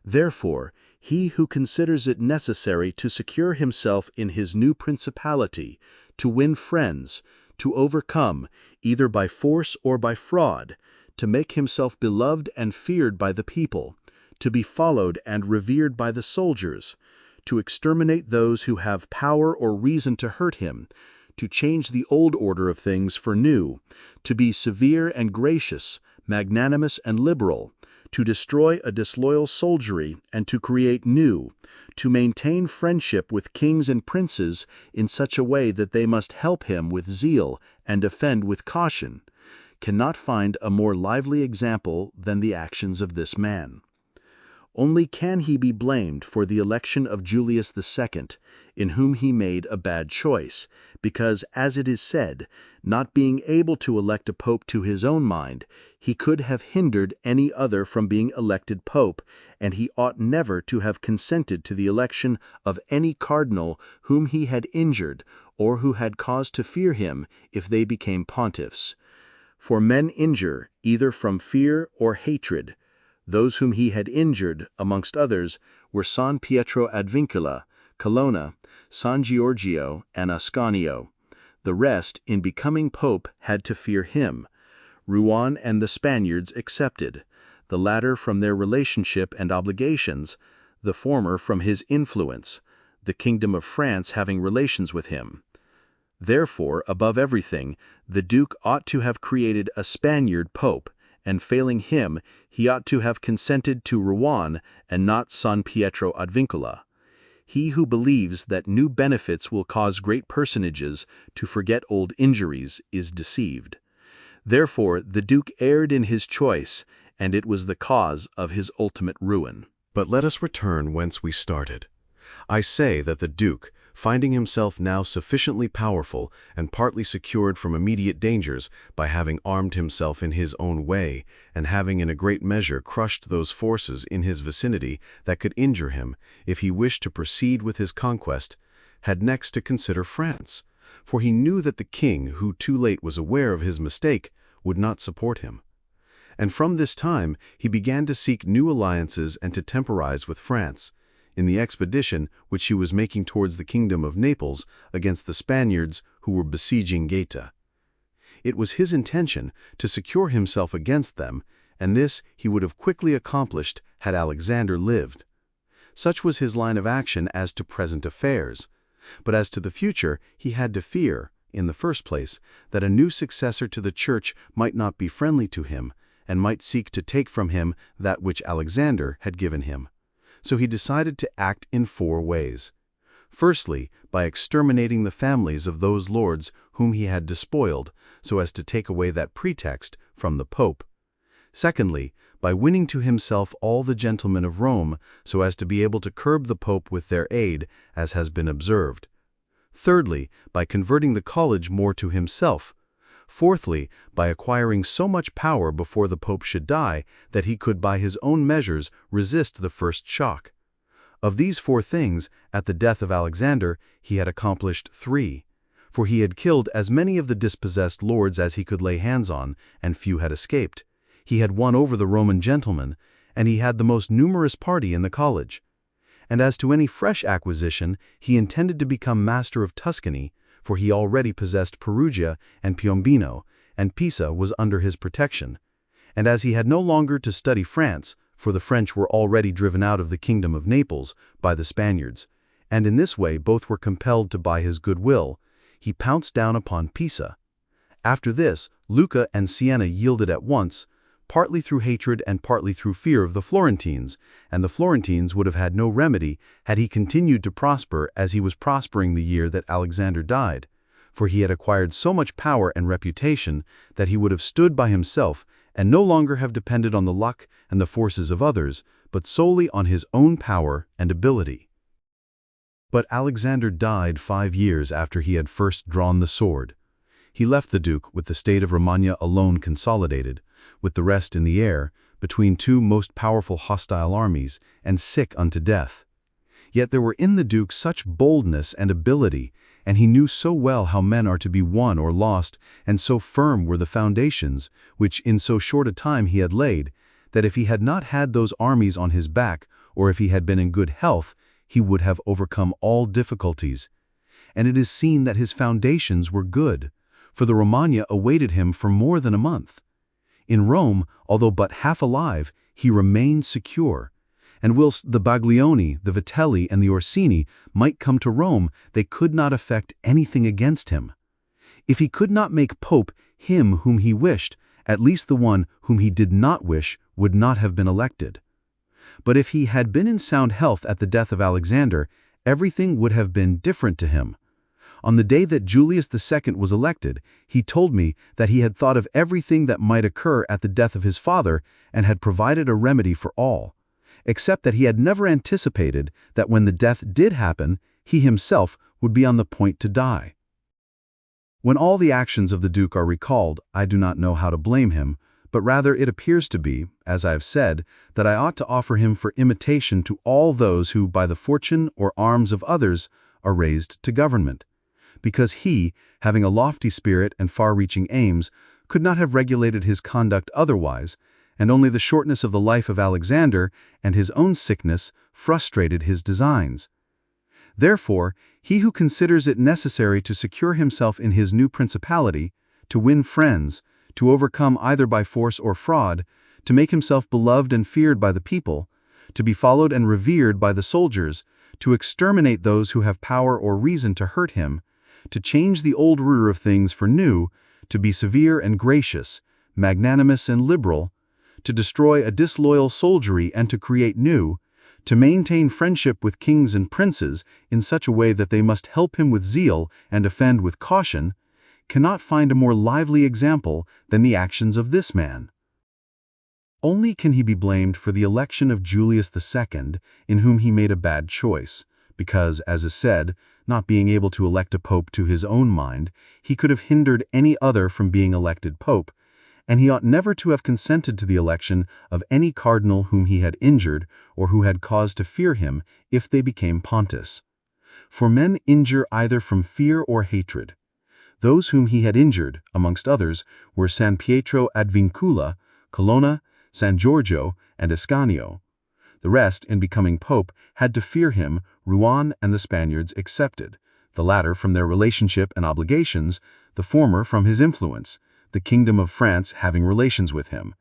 Therefore, he who considers it necessary to secure himself in his new principality, to win friends, to overcome, either by force or by fraud, to make himself beloved and feared by the people, to be followed and revered by the soldiers, to exterminate those who have power or reason to hurt him, to change the old order of things for new, to be severe and gracious, magnanimous and liberal, to destroy a disloyal soldiery and to create new, to maintain friendship with kings and princes in such a way that they must help him with zeal and defend with caution, cannot find a more lively example than the actions of this man. Only can he be blamed for the election of Julius II, in whom he made a bad choice, because, as it is said, not being able to elect a pope to his own mind, he could have hindered any other from being elected pope, and he ought never to have consented to the election of any cardinal whom he had injured or who had cause to fear him if they became pontiffs. For men injure either from fear or hatred. Those whom he had injured, amongst others, were San Pietro ad Vincula, Colonna, San Giorgio, and Ascanio. The rest, in becoming pope, had to fear him, Rouen and the Spaniards excepted, the latter from their relationship and obligations, the former from his influence, the kingdom of France having relations with him. Therefore, above everything, the Duke ought to have created a Spaniard pope, and failing him, he ought to have consented to Rouen and not San Pietro ad Vincula. He who believes that new benefits will cause great personages to forget old injuries is deceived. Therefore, the Duke erred in his choice, and it was the cause of his ultimate ruin. But let us return whence we started. I say that the Duke, finding himself now sufficiently powerful and partly secured from immediate dangers by having armed himself in his own way, and having in a great measure crushed those forces in his vicinity that could injure him if he wished to proceed with his conquest, had next to consider France, for he knew that the king, who too late was aware of his mistake, would not support him. And from this time he began to seek new alliances and to temporize with France, in the expedition which he was making towards the kingdom of Naples against the Spaniards who were besieging Gaeta. It was his intention to secure himself against them, and this he would have quickly accomplished had Alexander lived. Such was his line of action as to present affairs. But as to the future, he had to fear, in the first place, that a new successor to the Church might not be friendly to him, and might seek to take from him that which Alexander had given him. So he decided to act in 4 ways. Firstly, by exterminating the families of those lords whom he had despoiled, so as to take away that pretext from the Pope. Secondly, by winning to himself all the gentlemen of Rome, so as to be able to curb the Pope with their aid, as has been observed. Thirdly, by converting the college more to himself. Fourthly, by acquiring so much power before the Pope should die that he could by his own measures resist the first shock. Of these 4 things, at the death of Alexander, he had accomplished 3, for he had killed as many of the dispossessed lords as he could lay hands on, and few had escaped. He had won over the Roman gentlemen, and he had the most numerous party in the college. And as to any fresh acquisition, he intended to become master of Tuscany, for he already possessed Perugia and Piombino, and Pisa was under his protection. and as he had no longer to study France, for the French were already driven out of the kingdom of Naples by the Spaniards, and in this way both were compelled to buy his goodwill, he pounced down upon Pisa. After this, Lucca and Siena yielded at once, partly through hatred and partly through fear of the Florentines, and the Florentines would have had no remedy had he continued to prosper as he was prospering the year that Alexander died, for he had acquired so much power and reputation that he would have stood by himself and no longer have depended on the luck and the forces of others, but solely on his own power and ability. But Alexander died 5 years after he had first drawn the sword. He left the Duke with the state of Romagna alone consolidated, with the rest in the air, between two most powerful hostile armies, and sick unto death. Yet there were in the Duke such boldness and ability, and he knew so well how men are to be won or lost, and so firm were the foundations, which in so short a time he had laid, that if he had not had those armies on his back, or if he had been in good health, he would have overcome all difficulties. And it is seen that his foundations were good, for the Romagna awaited him for more than a month. In Rome, although but half alive, he remained secure, and whilst the Baglioni, the Vitelli, and the Orsini might come to Rome, they could not effect anything against him. If he could not make Pope him whom he wished, at least the one whom he did not wish would not have been elected. But if he had been in sound health at the death of Alexander, everything would have been different to him. On the day that Julius II was elected, he told me that he had thought of everything that might occur at the death of his father and had provided a remedy for all, except that he had never anticipated that when the death did happen, he himself would be on the point to die. When all the actions of the Duke are recalled, I do not know how to blame him, but rather it appears to be, as I have said, that I ought to offer him for imitation to all those who by the fortune or arms of others are raised to government, because he, having a lofty spirit and far-reaching aims, could not have regulated his conduct otherwise, and only the shortness of the life of Alexander and his own sickness frustrated his designs. Therefore, he who considers it necessary to secure himself in his new principality, to win friends, to overcome either by force or fraud, to make himself beloved and feared by the people, to be followed and revered by the soldiers, to exterminate those who have power or reason to hurt him, to change the old order of things for new, to be severe and gracious, magnanimous and liberal, to destroy a disloyal soldiery and to create new, to maintain friendship with kings and princes in such a way that they must help him with zeal and offend with caution, cannot find a more lively example than the actions of this man. Only can he be blamed for the election of Julius II, in whom he made a bad choice, because, as is said, not being able to elect a pope to his own mind, he could have hindered any other from being elected pope, and he ought never to have consented to the election of any cardinal whom he had injured or who had cause to fear him if they became pontiffs. For men injure either from fear or hatred. Those whom he had injured, amongst others, were San Pietro ad Vincula, Colonna, San Giorgio, and Ascanio. The rest, in becoming pope, had to fear him, Rouen and the Spaniards excepted, the latter from their relationship and obligations, the former from his influence, the kingdom of France having relations with him.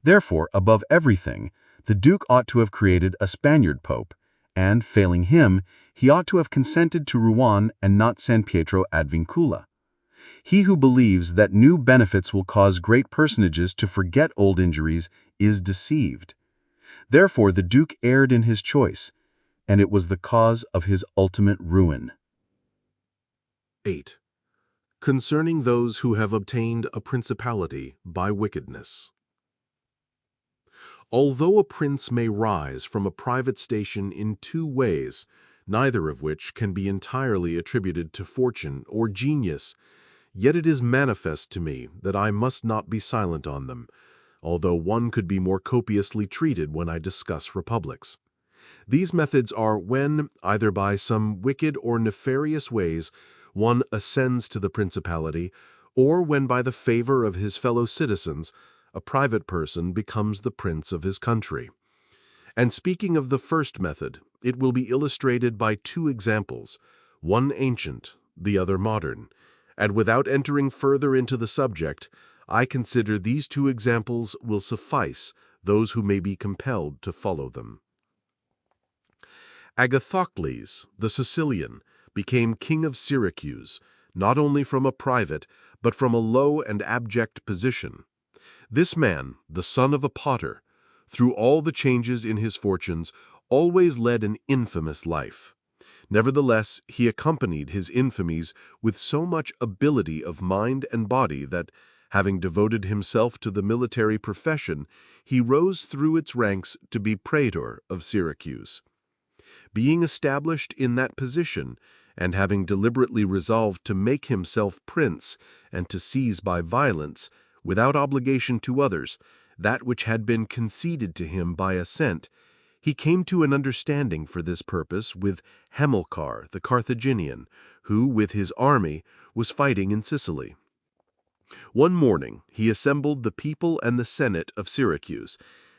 Therefore, above everything, the Duke ought to have created a Spaniard pope, and, failing him, he ought to have consented to Rouen and not San Pietro ad Vincula. He who believes that new benefits will cause great personages to forget old injuries is deceived. Therefore the Duke erred in his choice, and it was the cause of his ultimate ruin. 8. Concerning those who have obtained a principality by wickedness. Although a prince may rise from a private station in 2 ways, neither of which can be entirely attributed to fortune or genius, yet it is manifest to me that I must not be silent on them, although one could be more copiously treated when I discuss republics. These methods are when, either by some wicked or nefarious ways, one ascends to the principality, or when by the favor of his fellow citizens, a private person becomes the prince of his country. And speaking of the first method, it will be illustrated by 2 examples, one ancient, the other modern, and without entering further into the subject, I consider these two examples will suffice those who may be compelled to follow them. Agathocles, the Sicilian, became king of Syracuse, not only from a private, but from a low and abject position. This man, the son of a potter, through all the changes in his fortunes, always led an infamous life. Nevertheless, he accompanied his infamies with so much ability of mind and body that, having devoted himself to the military profession, he rose through its ranks to be praetor of Syracuse. Being established in that position, and having deliberately resolved to make himself prince and to seize by violence, without obligation to others, that which had been conceded to him by assent, he came to an understanding for this purpose with Hamilcar the Carthaginian, who, with his army, was fighting in Sicily. One morning he assembled the people and the Senate of Syracuse,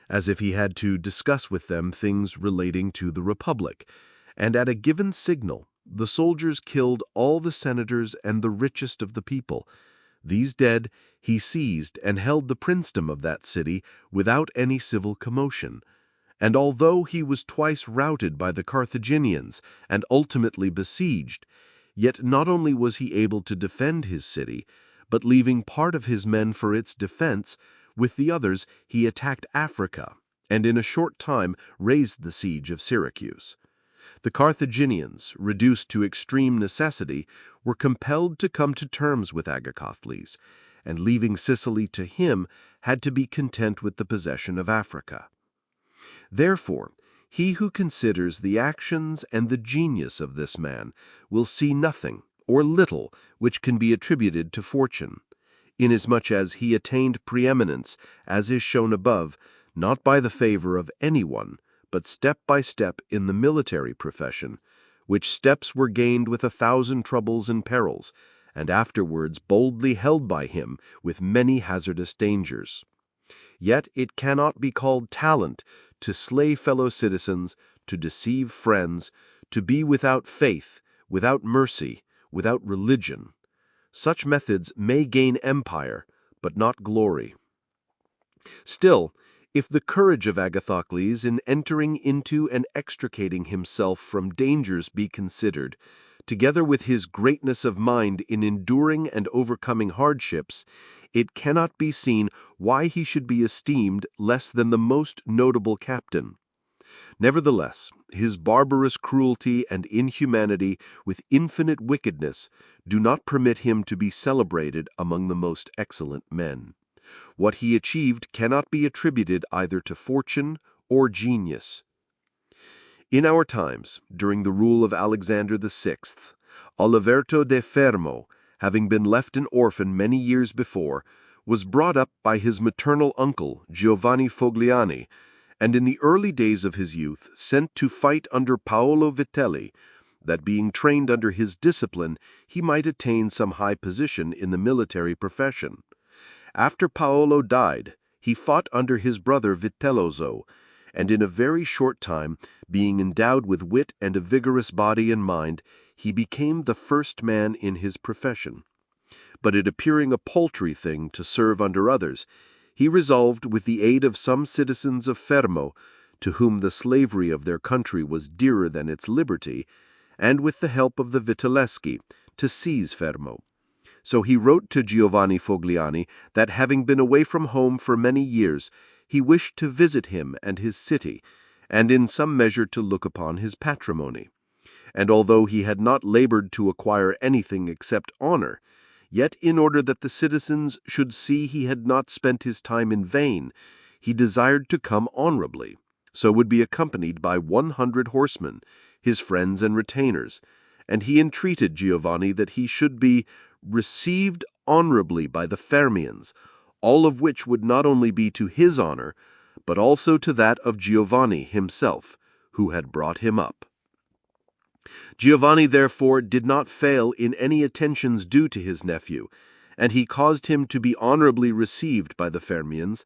as if he had to discuss with them things relating to the Republic, and at a given signal the soldiers killed all the senators and the richest of the people. These dead, he seized and held the princedom of that city without any civil commotion. And although he was twice routed by the Carthaginians and ultimately besieged, yet not only was he able to defend his city, but leaving part of his men for its defense, with the others he attacked Africa, and in a short time raised the siege of Syracuse. The Carthaginians, reduced to extreme necessity, were compelled to come to terms with Agathocles, and leaving Sicily to him, had to be content with the possession of Africa. Therefore, he who considers the actions and the genius of this man will see nothing or little which can be attributed to fortune, inasmuch as he attained preeminence, as is shown above, not by the favor of anyone, but step by step in the military profession, which steps were gained with 1,000 troubles and perils, and afterwards boldly held by him with many hazardous dangers. Yet it cannot be called talent to slay fellow citizens, to deceive friends, to be without faith, without mercy, without religion. Such methods may gain empire, but not glory. Still, if the courage of Agathocles in entering into and extricating himself from dangers be considered, together with his greatness of mind in enduring and overcoming hardships, it cannot be seen why he should be esteemed less than the most notable captain. Nevertheless, his barbarous cruelty and inhumanity with infinite wickedness do not permit him to be celebrated among the most excellent men. What he achieved cannot be attributed either to fortune or genius. In our times, during the rule of Alexander VI, Oliverto de Fermo, having been left an orphan many years before, was brought up by his maternal uncle, Giovanni Fogliani, and in the early days of his youth sent to fight under Paolo Vitelli, that being trained under his discipline, he might attain some high position in the military profession. After Paolo died, he fought under his brother Vitellozzo, and in a very short time, being endowed with wit and a vigorous body and mind, he became the first man in his profession. But it appearing a paltry thing to serve under others, he resolved, with the aid of some citizens of Fermo, to whom the slavery of their country was dearer than its liberty, and with the help of the Vitelleschi, to seize Fermo. So he wrote to Giovanni Fogliani that, having been away from home for many years, he wished to visit him and his city, and in some measure to look upon his patrimony. And although he had not labored to acquire anything except honor, yet in order that the citizens should see he had not spent his time in vain, he desired to come honorably, so would be accompanied by 100 horsemen, his friends and retainers, and he entreated Giovanni that he should be received honorably by the Fermians, all of which would not only be to his honor, but also to that of Giovanni himself, who had brought him up. Giovanni, therefore, did not fail in any attentions due to his nephew, and he caused him to be honorably received by the Fermians,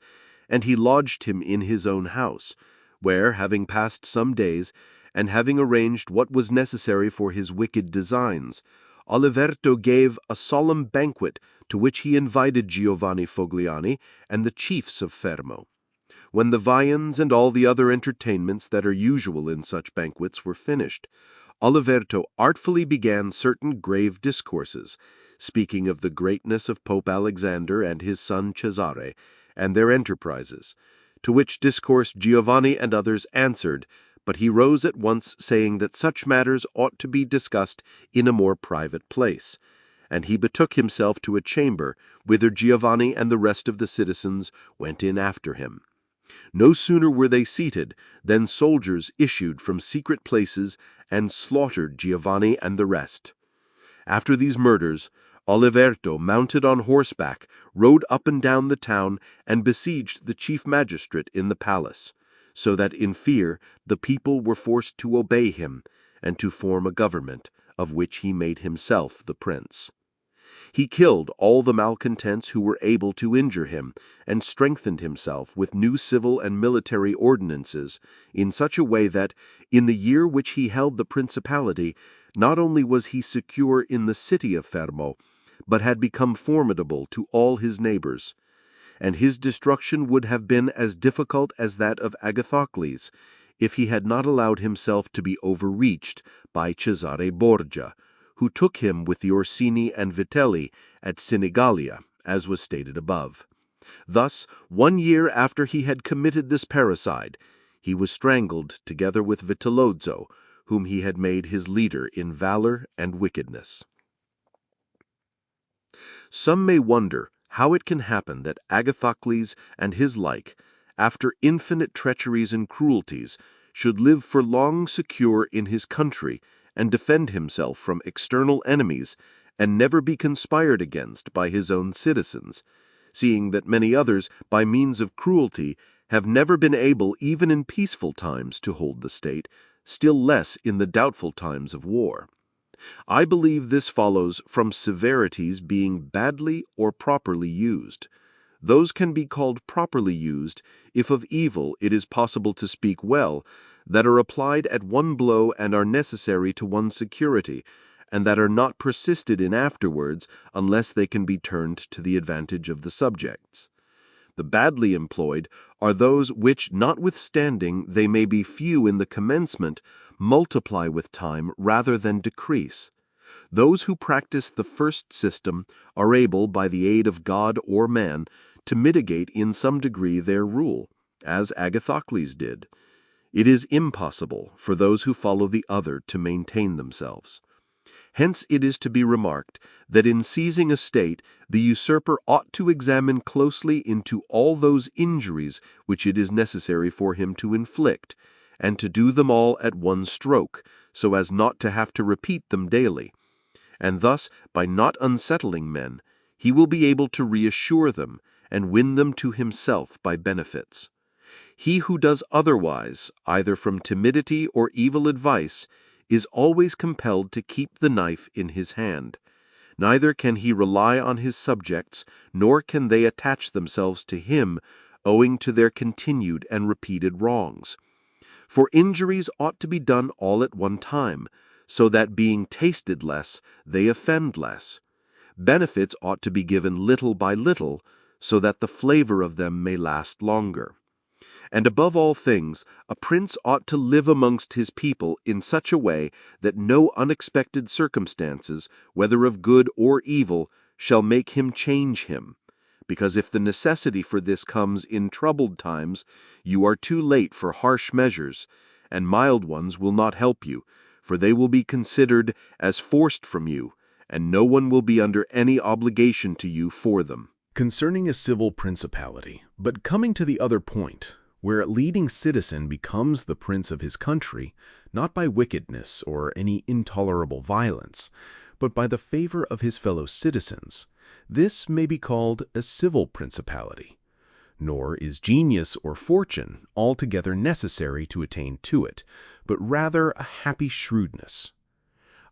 and he lodged him in his own house, where, having passed some days, and having arranged what was necessary for his wicked designs, Oliverto gave a solemn banquet to which he invited Giovanni Fogliani and the chiefs of Fermo. When the viands and all the other entertainments that are usual in such banquets were finished, Oliverto artfully began certain grave discourses, speaking of the greatness of Pope Alexander and his son Cesare, and their enterprises, to which discourse Giovanni and others answered, but he rose at once, saying that such matters ought to be discussed in a more private place, and he betook himself to a chamber, whither Giovanni and the rest of the citizens went in after him. No sooner were they seated than soldiers issued from secret places and slaughtered Giovanni and the rest. After these murders, Oliverto, mounted on horseback, rode up and down the town and besieged the chief magistrate in the palace, so that in fear the people were forced to obey him and to form a government, of which he made himself the prince. He killed all the malcontents who were able to injure him, and strengthened himself with new civil and military ordinances in such a way that, in the year which he held the principality, not only was he secure in the city of Fermo, but had become formidable to all his neighbors. And his destruction would have been as difficult as that of Agathocles, if he had not allowed himself to be overreached by Cesare Borgia, who took him with the Orsini and Vitelli at Sinigalia, as was stated above. Thus, 1 year after he had committed this parricide, he was strangled together with Vitellozzo, whom he had made his leader in valor and wickedness. Some may wonder how it can happen that Agathocles and his like, after infinite treacheries and cruelties, should live for long secure in his country and defend himself from external enemies, and never be conspired against by his own citizens, seeing that many others, by means of cruelty, have never been able even in peaceful times to hold the state, still less in the doubtful times of war. I believe this follows from severities being badly or properly used. Those can be called properly used if of evil it is possible to speak well, that are applied at one blow and are necessary to one's security, and that are not persisted in afterwards unless they can be turned to the advantage of the subjects. The badly employed are those which, notwithstanding they may be few in the commencement, multiply with time rather than decrease. Those who practice the first system are able, by the aid of God or man, to mitigate in some degree their rule, as Agathocles did. It is impossible for those who follow the other to maintain themselves. Hence it is to be remarked that in seizing a state, the usurper ought to examine closely into all those injuries which it is necessary for him to inflict, and to do them all at one stroke, so as not to have to repeat them daily. And thus, by not unsettling men, he will be able to reassure them, and win them to himself by benefits. He who does otherwise, either from timidity or evil advice, is always compelled to keep the knife in his hand. Neither can he rely on his subjects, nor can they attach themselves to him, owing to their continued and repeated wrongs. For injuries ought to be done all at one time, so that being tasted less, they offend less. Benefits ought to be given little by little, so that the flavor of them may last longer. And above all things, a prince ought to live amongst his people in such a way that no unexpected circumstances, whether of good or evil, shall make him change him. Because if the necessity for this comes in troubled times, you are too late for harsh measures, and mild ones will not help you, for they will be considered as forced from you, and no one will be under any obligation to you for them. Concerning a civil principality, but coming to the other point, where a leading citizen becomes the prince of his country, not by wickedness or any intolerable violence, but by the favor of his fellow citizens, this may be called a civil principality. Nor is genius or fortune altogether necessary to attain to it, but rather a happy shrewdness.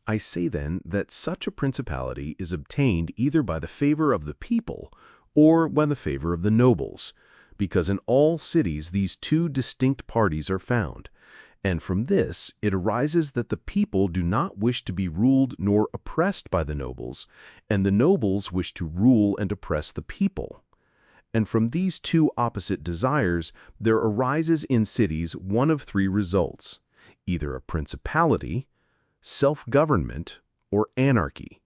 I say then that such a principality is obtained either by the favor of the people or by the favor of the nobles, because in all cities these two distinct parties are found, And from this, it arises that the people do not wish to be ruled nor oppressed by the nobles, and the nobles wish to rule and oppress the people. And from these two opposite desires, there arises in cities one of three results, either a principality, self-government, or anarchy.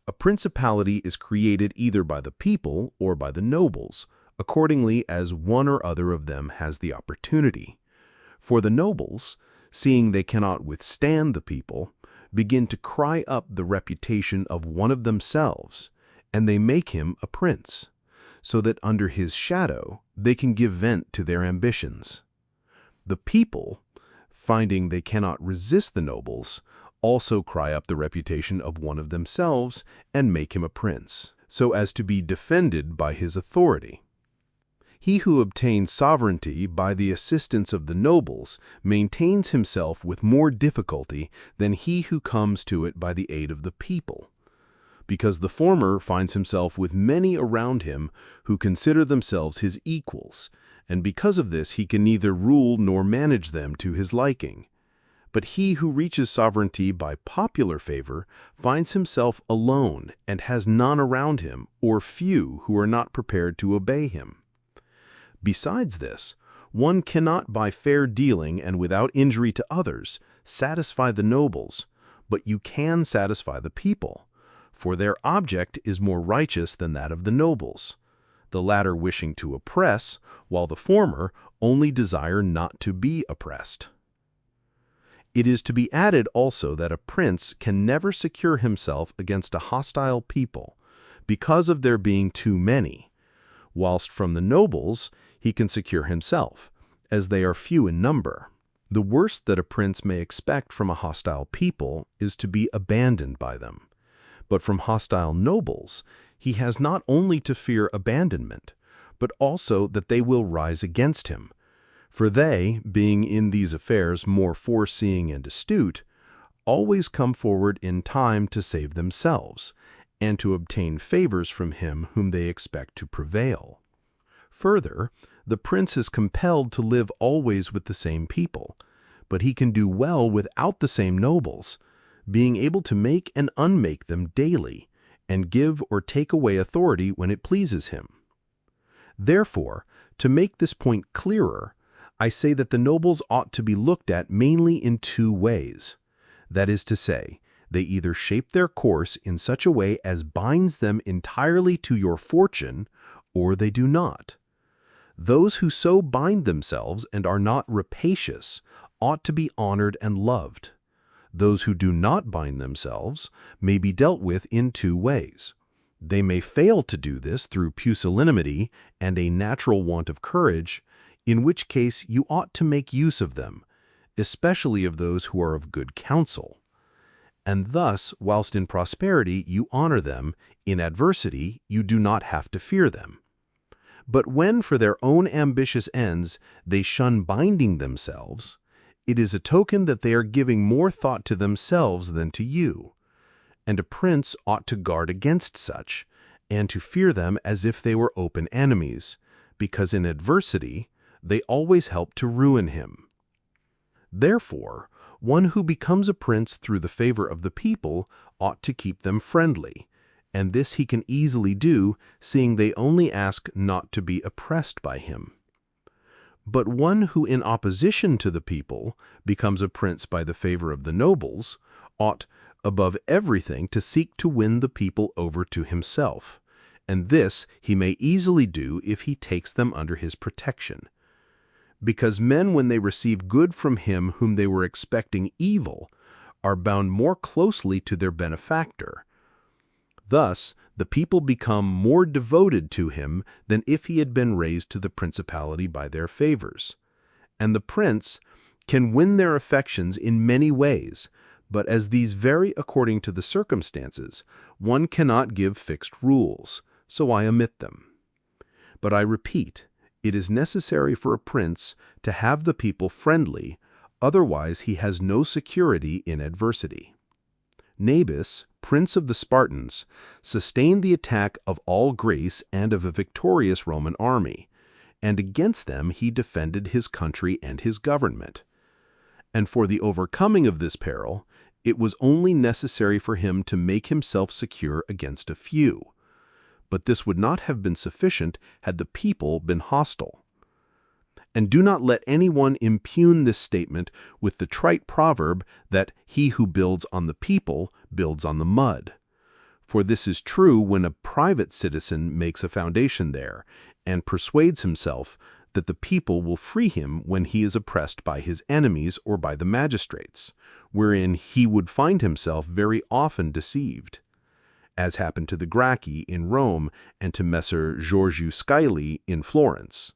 A principality is created either by the people or by the nobles, accordingly as one or other of them has the opportunity. For the nobles, seeing they cannot withstand the people, begin to cry up the reputation of one of themselves, and they make him a prince, so that under his shadow they can give vent to their ambitions. The people, finding they cannot resist the nobles, also cry up the reputation of one of themselves and make him a prince, so as to be defended by his authority. He who obtains sovereignty by the assistance of the nobles maintains himself with more difficulty than he who comes to it by the aid of the people, because the former finds himself with many around him who consider themselves his equals, and because of this he can neither rule nor manage them to his liking. But he who reaches sovereignty by popular favor finds himself alone and has none around him, or few who are not prepared to obey him. Besides this, one cannot by fair dealing and without injury to others satisfy the nobles, but you can satisfy the people, for their object is more righteous than that of the nobles, the latter wishing to oppress, while the former only desire not to be oppressed. It is to be added also that a prince can never secure himself against a hostile people, because of there being too many, whilst from the nobles he can secure himself, as they are few in number. The worst that a prince may expect from a hostile people is to be abandoned by them. But from hostile nobles, he has not only to fear abandonment, but also that they will rise against him. For they, being in these affairs more foreseeing and astute, always come forward in time to save themselves, and to obtain favors from him whom they expect to prevail. Further, the prince is compelled to live always with the same people, but he can do well without the same nobles, being able to make and unmake them daily, and give or take away authority when it pleases him. Therefore, to make this point clearer, I say that the nobles ought to be looked at mainly in two ways. That is to say, they either shape their course in such a way as binds them entirely to your fortune, or they do not. Those who so bind themselves and are not rapacious ought to be honored and loved. Those who do not bind themselves may be dealt with in two ways. They may fail to do this through pusillanimity and a natural want of courage, in which case you ought to make use of them, especially of those who are of good counsel. And thus, whilst in prosperity you honor them, in adversity you do not have to fear them. But when for their own ambitious ends they shun binding themselves, it is a token that they are giving more thought to themselves than to you. And a prince ought to guard against such, and to fear them as if they were open enemies, because in adversity they always help to ruin him. Therefore, one who becomes a prince through the favor of the people ought to keep them friendly, and this he can easily do, seeing they only ask not to be oppressed by him. But one who in opposition to the people becomes a prince by the favor of the nobles ought, above everything, to seek to win the people over to himself, and this he may easily do if he takes them under his protection. Because men, when they receive good from him whom they were expecting evil, are bound more closely to their benefactor. Thus, the people become more devoted to him than if he had been raised to the principality by their favors. And the prince can win their affections in many ways, but as these vary according to the circumstances, one cannot give fixed rules, so I omit them. But I repeat, it is necessary for a prince to have the people friendly, otherwise he has no security in adversity. Nabis, prince of the Spartans, sustained the attack of all Greece and of a victorious Roman army, and against them he defended his country and his government. And for the overcoming of this peril, it was only necessary for him to make himself secure against a few. But this would not have been sufficient had the people been hostile. And do not let anyone impugn this statement with the trite proverb that he who builds on the people builds on the mud. For this is true when a private citizen makes a foundation there and persuades himself that the people will free him when he is oppressed by his enemies or by the magistrates, wherein he would find himself very often deceived, as happened to the Gracchi in Rome and to Messer Giorgio Scaili in Florence.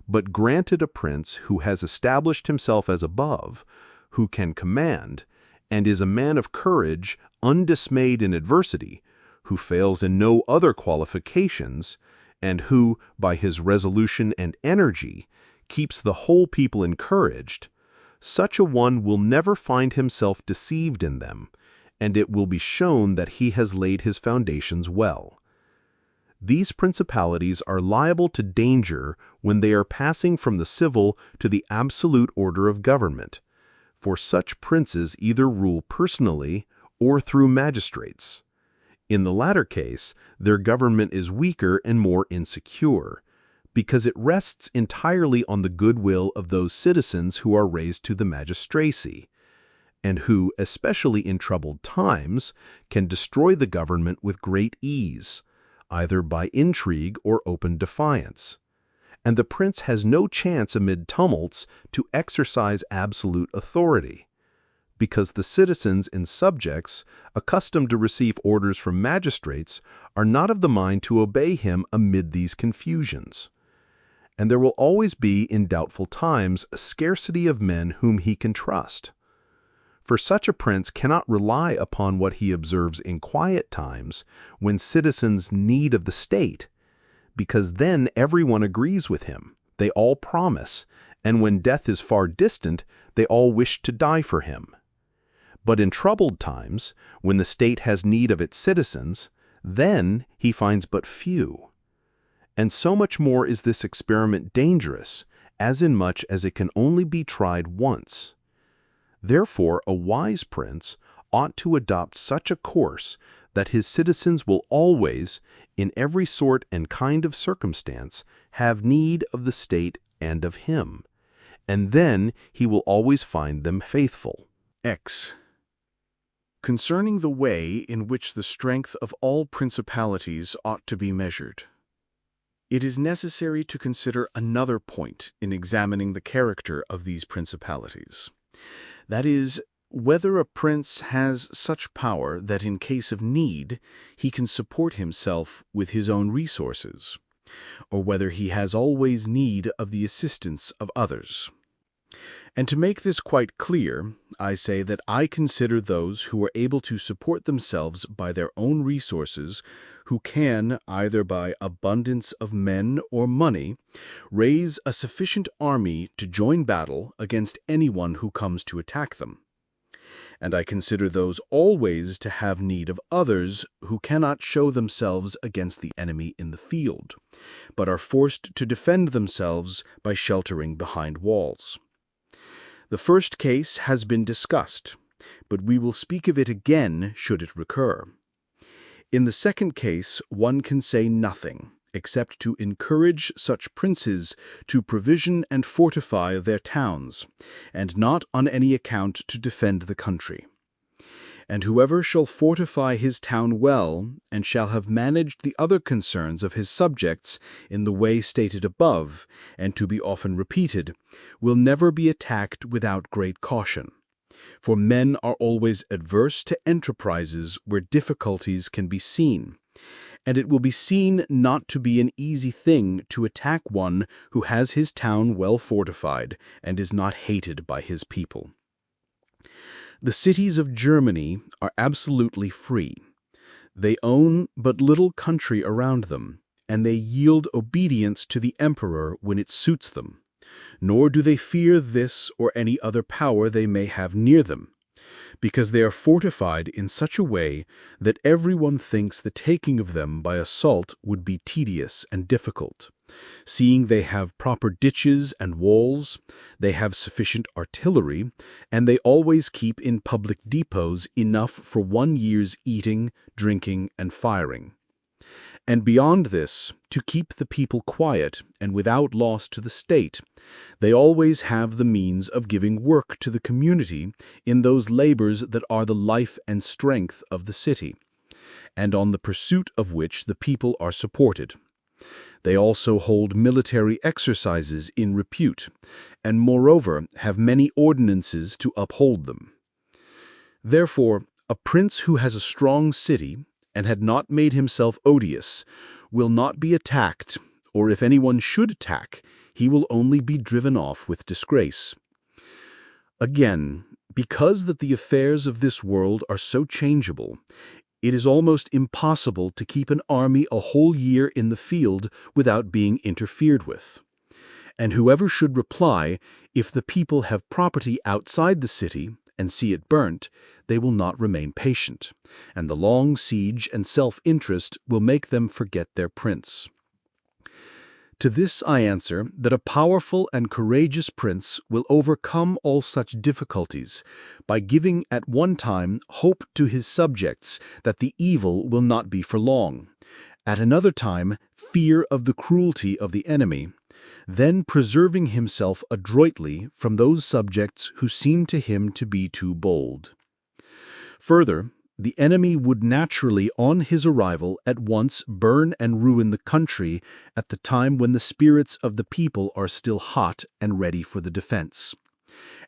But granted a prince who has established himself as above, who can command, and is a man of courage, undismayed in adversity, who fails in no other qualifications, and who, by his resolution and energy, keeps the whole people encouraged, such a one will never find himself deceived in them, and it will be shown that he has laid his foundations well. These principalities are liable to danger when they are passing from the civil to the absolute order of government, for such princes either rule personally or through magistrates. In the latter case, their government is weaker and more insecure, because it rests entirely on the goodwill of those citizens who are raised to the magistracy, and who, especially in troubled times, can destroy the government with great ease, either by intrigue or open defiance. And the prince has no chance amid tumults to exercise absolute authority, because the citizens and subjects, accustomed to receive orders from magistrates, are not of the mind to obey him amid these confusions. And there will always be, in doubtful times, a scarcity of men whom he can trust. For such a prince cannot rely upon what he observes in quiet times, when citizens need of the state, because then everyone agrees with him, they all promise, and when death is far distant, they all wish to die for him. But in troubled times, when the state has need of its citizens, then he finds but few. And so much more is this experiment dangerous, as inasmuch as it can only be tried once. Therefore, a wise prince ought to adopt such a course that his citizens will always, in every sort and kind of circumstance, have need of the state and of him, and then he will always find them faithful. X. Concerning the way in which the strength of all principalities ought to be measured. It is necessary to consider another point in examining the character of these principalities. That is, whether a prince has such power that in case of need he can support himself with his own resources, or whether he has always need of the assistance of others. And to make this quite clear, I say that I consider those who are able to support themselves by their own resources, who can, either by abundance of men or money, raise a sufficient army to join battle against anyone who comes to attack them. And I consider those always to have need of others who cannot show themselves against the enemy in the field, but are forced to defend themselves by sheltering behind walls. The first case has been discussed, but we will speak of it again should it recur. In the second case, one can say nothing, except to encourage such princes to provision and fortify their towns, and not on any account to defend the country. And whoever shall fortify his town well, and shall have managed the other concerns of his subjects in the way stated above, and to be often repeated, will never be attacked without great caution. For men are always adverse to enterprises where difficulties can be seen, and it will be seen not to be an easy thing to attack one who has his town well fortified and is not hated by his people. The cities of Germany are absolutely free. They own but little country around them, and they yield obedience to the emperor when it suits them, nor do they fear this or any other power they may have near them, because they are fortified in such a way that everyone thinks the taking of them by assault would be tedious and difficult, seeing they have proper ditches and walls, they have sufficient artillery, and they always keep in public depots enough for 1 year's eating, drinking, and firing. And beyond this, to keep the people quiet and without loss to the state, they always have the means of giving work to the community in those labors that are the life and strength of the city, and on the pursuit of which the people are supported. They also hold military exercises in repute, and moreover have many ordinances to uphold them. Therefore, a prince who has a strong city and had not made himself odious will not be attacked, or if anyone should attack, he will only be driven off with disgrace. Again, because that the affairs of this world are so changeable, it is almost impossible to keep an army a whole year in the field without being interfered with. And whoever should reply, if the people have property outside the city and see it burnt, they will not remain patient, and the long siege and self-interest will make them forget their prince. To this I answer that a powerful and courageous prince will overcome all such difficulties by giving at one time hope to his subjects that the evil will not be for long, at another time fear of the cruelty of the enemy, then preserving himself adroitly from those subjects who seem to him to be too bold. Further, the enemy would naturally, on his arrival, at once burn and ruin the country at the time when the spirits of the people are still hot and ready for the defense.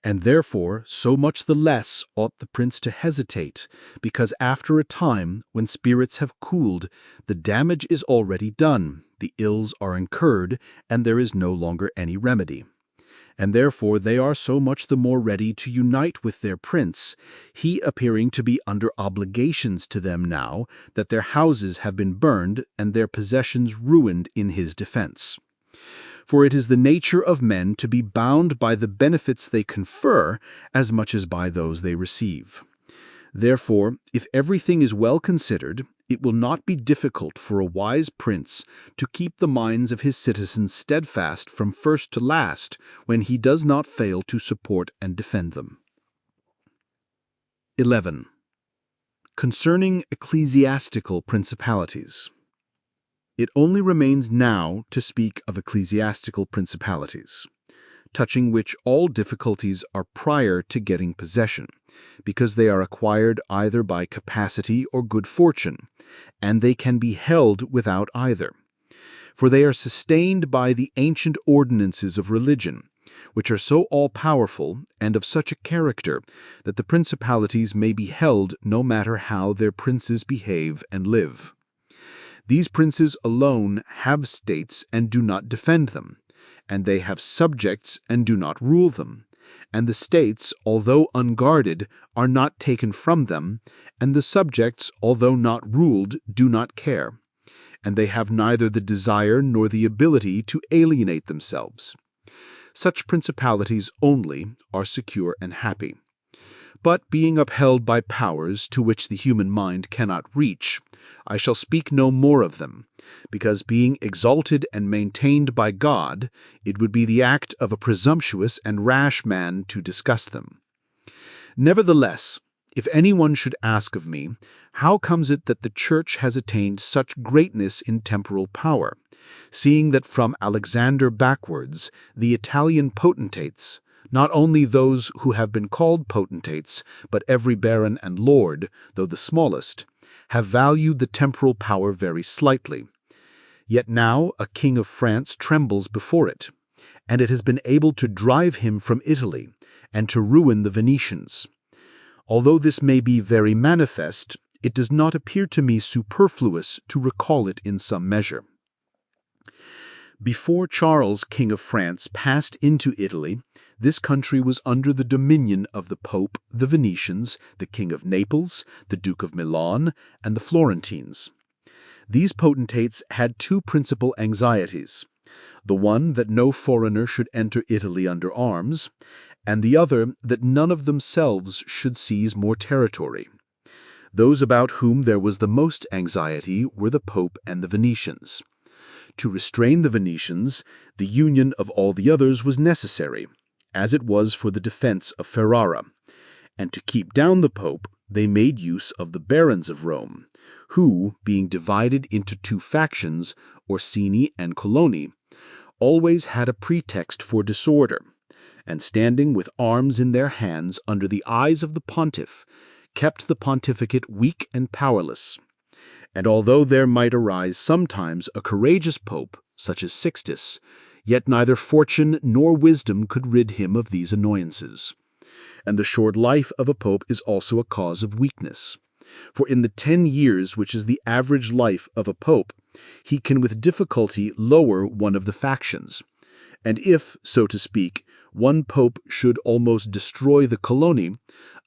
And therefore, so much the less ought the prince to hesitate, because after a time, when spirits have cooled, the damage is already done, the ills are incurred, and there is no longer any remedy. And therefore they are so much the more ready to unite with their prince, he appearing to be under obligations to them now that their houses have been burned and their possessions ruined in his defense. For it is the nature of men to be bound by the benefits they confer as much as by those they receive. Therefore, if everything is well considered, it will not be difficult for a wise prince to keep the minds of his citizens steadfast from first to last when he does not fail to support and defend them. 11. Concerning ecclesiastical principalities. It only remains now to speak of ecclesiastical principalities, touching which all difficulties are prior to getting possession, because they are acquired either by capacity or good fortune, and they can be held without either. For they are sustained by the ancient ordinances of religion, which are so all-powerful and of such a character that the principalities may be held no matter how their princes behave and live. These princes alone have states and do not defend them, and they have subjects and do not rule them, and the states, although unguarded, are not taken from them, and the subjects, although not ruled, do not care, and they have neither the desire nor the ability to alienate themselves. Such principalities only are secure and happy. But being upheld by powers to which the human mind cannot reach, I shall speak no more of them, because being exalted and maintained by God, it would be the act of a presumptuous and rash man to discuss them. Nevertheless, if anyone should ask of me, how comes it that the Church has attained such greatness in temporal power, seeing that from Alexander backwards, the Italian potentates, not only those who have been called potentates, but every baron and lord, though the smallest, have valued the temporal power very slightly. Yet now a king of France trembles before it, and it has been able to drive him from Italy, and to ruin the Venetians. Although this may be very manifest, it does not appear to me superfluous to recall it in some measure. Before Charles, King of France, passed into Italy, this country was under the dominion of the Pope, the Venetians, the King of Naples, the Duke of Milan, and the Florentines. These potentates had two principal anxieties: the one that no foreigner should enter Italy under arms, and the other that none of themselves should seize more territory. Those about whom there was the most anxiety were the Pope and the Venetians. To restrain the Venetians, the union of all the others was necessary, as it was for the defense of Ferrara. And to keep down the Pope, they made use of the barons of Rome, who, being divided into two factions, Orsini and Coloni, always had a pretext for disorder, and standing with arms in their hands under the eyes of the pontiff, kept the pontificate weak and powerless. And although there might arise sometimes a courageous pope, such as Sixtus, yet neither fortune nor wisdom could rid him of these annoyances. And the short life of a pope is also a cause of weakness. For in the 10 years which is the average life of a pope, he can with difficulty lower one of the factions. And if, so to speak, one pope should almost destroy the Coloni,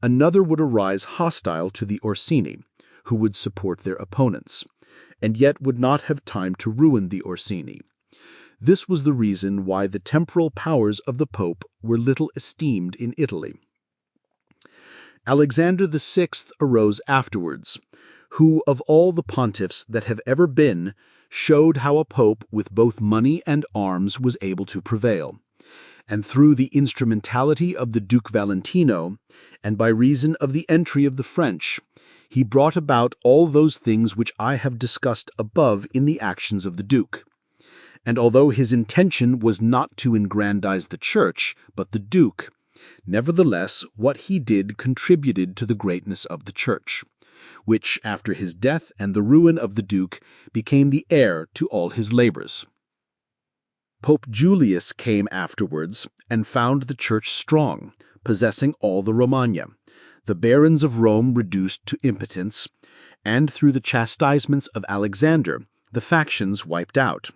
another would arise hostile to the Orsini, who would support their opponents, and yet would not have time to ruin the Orsini. This was the reason why the temporal powers of the Pope were little esteemed in Italy. Alexander VI arose afterwards, who of all the pontiffs that have ever been, showed how a pope with both money and arms was able to prevail. And through the instrumentality of the Duke Valentino, and by reason of the entry of the French, he brought about all those things which I have discussed above in the actions of the Duke. And although his intention was not to aggrandize the Church, but the Duke, nevertheless what he did contributed to the greatness of the Church, which, after his death and the ruin of the Duke, became the heir to all his labors. Pope Julius came afterwards and found the Church strong, possessing all the Romagna, the barons of Rome reduced to impotence, and through the chastisements of Alexander, the factions wiped out.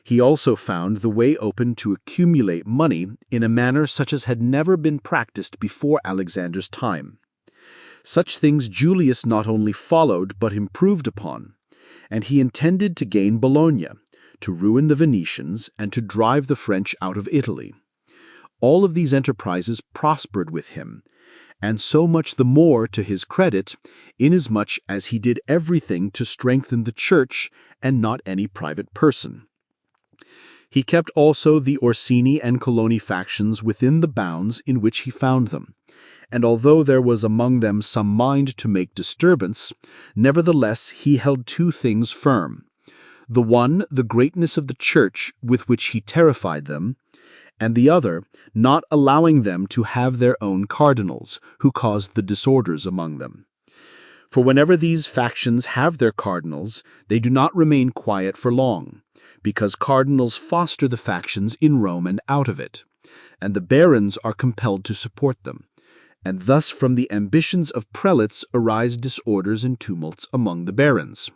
He also found the way open to accumulate money in a manner such as had never been practiced before Alexander's time. Such things Julius not only followed but improved upon, and he intended to gain Bologna, to ruin the Venetians, and to drive the French out of Italy. All of these enterprises prospered with him, and so much the more to his credit, inasmuch as he did everything to strengthen the Church and not any private person. He kept also the Orsini and Coloni factions within the bounds in which he found them, and although there was among them some mind to make disturbance, nevertheless he held two things firm: the one, the greatness of the Church with which he terrified them, and the other, not allowing them to have their own cardinals, who caused the disorders among them. For whenever these factions have their cardinals, they do not remain quiet for long, because cardinals foster the factions in Rome and out of it, and the barons are compelled to support them, and thus from the ambitions of prelates arise disorders and tumults among the barons.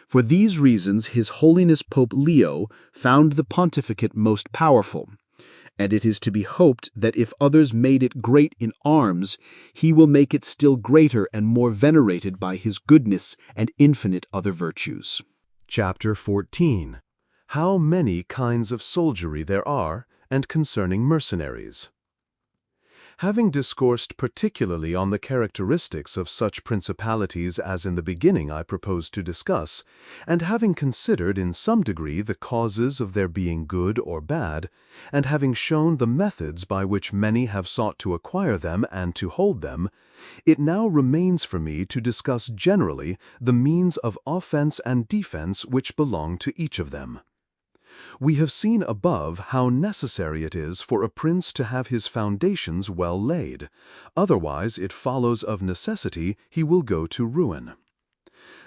For these reasons His Holiness Pope Leo found the pontificate most powerful, and it is to be hoped that if others made it great in arms, he will make it still greater and more venerated by his goodness and infinite other virtues. Chapter 14. How many kinds of soldiery there are, and concerning mercenaries. Having discoursed particularly on the characteristics of such principalities as in the beginning I proposed to discuss, and having considered in some degree the causes of their being good or bad, and having shown the methods by which many have sought to acquire them and to hold them, it now remains for me to discuss generally the means of offense and defense which belong to each of them. We have seen above how necessary it is for a prince to have his foundations well laid, otherwise it follows of necessity he will go to ruin.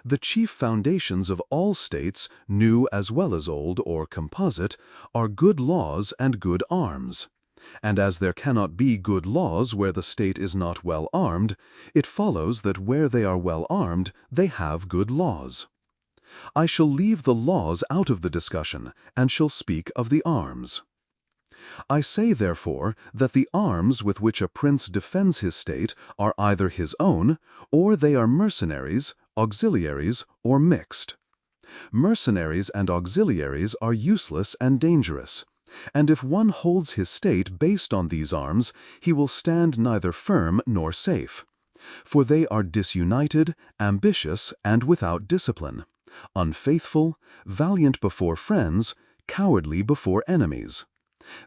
The chief foundations of all states, new as well as old or composite, are good laws and good arms. And as there cannot be good laws where the state is not well armed, it follows that where they are well armed, they have good laws. I shall leave the laws out of the discussion, and shall speak of the arms. I say, therefore, that the arms with which a prince defends his state are either his own, or they are mercenaries, auxiliaries, or mixed. Mercenaries and auxiliaries are useless and dangerous, and if one holds his state based on these arms, he will stand neither firm nor safe. For they are disunited, ambitious, and without discipline, unfaithful, valiant before friends, cowardly before enemies.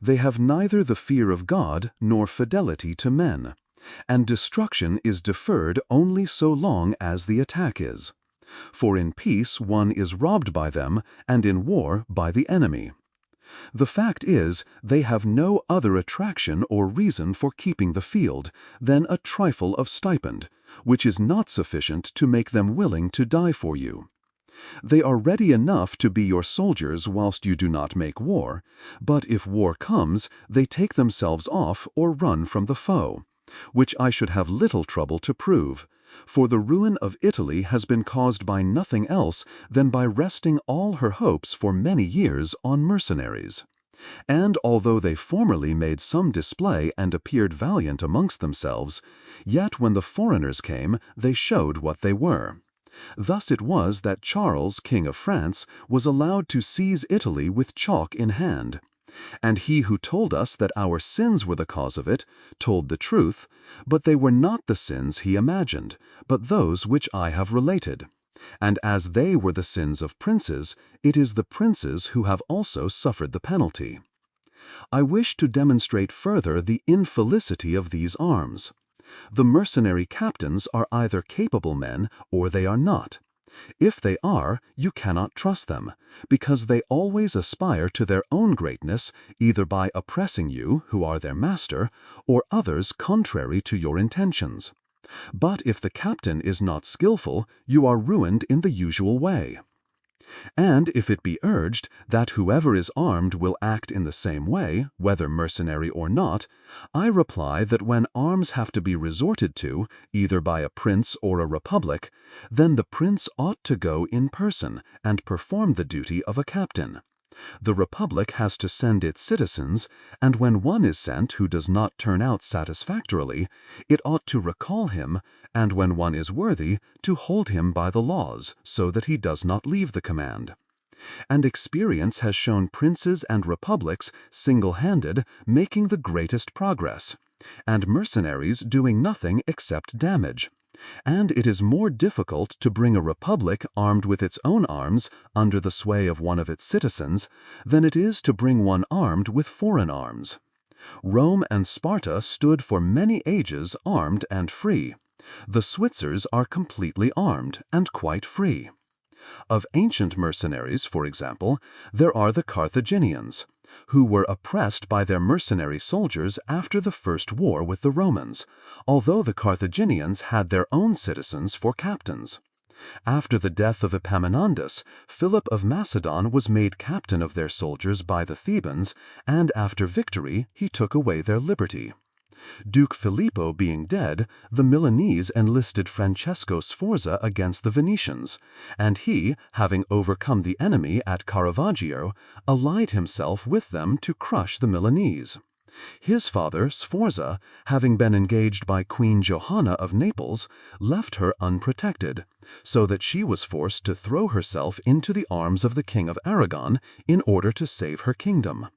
They have neither the fear of God nor fidelity to men, and destruction is deferred only so long as the attack is. For in peace one is robbed by them, and in war by the enemy. The fact is, they have no other attraction or reason for keeping the field than a trifle of stipend, which is not sufficient to make them willing to die for you. They are ready enough to be your soldiers whilst you do not make war, but if war comes, they take themselves off or run from the foe, which I should have little trouble to prove, for the ruin of Italy has been caused by nothing else than by resting all her hopes for many years on mercenaries. And although they formerly made some display and appeared valiant amongst themselves, yet when the foreigners came, they showed what they were. Thus it was that Charles, King of France, was allowed to seize Italy with chalk in hand. And he who told us that our sins were the cause of it, told the truth, but they were not the sins he imagined, but those which I have related. And as they were the sins of princes, it is the princes who have also suffered the penalty. I wish to demonstrate further the infelicity of these arms. The mercenary captains are either capable men or they are not. If they are, you cannot trust them, because they always aspire to their own greatness, either by oppressing you, who are their master, or others contrary to your intentions. But if the captain is not skillful, you are ruined in the usual way. And if it be urged that whoever is armed will act in the same way, whether mercenary or not, I reply that when arms have to be resorted to, either by a prince or a republic, then the prince ought to go in person and perform the duty of a captain. The republic has to send its citizens, and when one is sent who does not turn out satisfactorily, it ought to recall him, and when one is worthy, to hold him by the laws, so that he does not leave the command. And experience has shown princes and republics single-handed making the greatest progress, and mercenaries doing nothing except damage. And it is more difficult to bring a republic armed with its own arms under the sway of one of its citizens than it is to bring one armed with foreign arms. Rome and Sparta stood for many ages armed and free. The Switzers are completely armed and quite free. Of ancient mercenaries, for example, there are the Carthaginians, who were oppressed by their mercenary soldiers after the first war with the Romans, although the Carthaginians had their own citizens for captains. After the death of Epaminondas, Philip of Macedon was made captain of their soldiers by the Thebans, and after victory he took away their liberty. Duke Filippo being dead, the Milanese enlisted Francesco Sforza against the Venetians, and he, having overcome the enemy at Caravaggio, allied himself with them to crush the Milanese. His father, Sforza, having been engaged by Queen Johanna of Naples, left her unprotected, so that she was forced to throw herself into the arms of the King of Aragon in order to save her kingdom.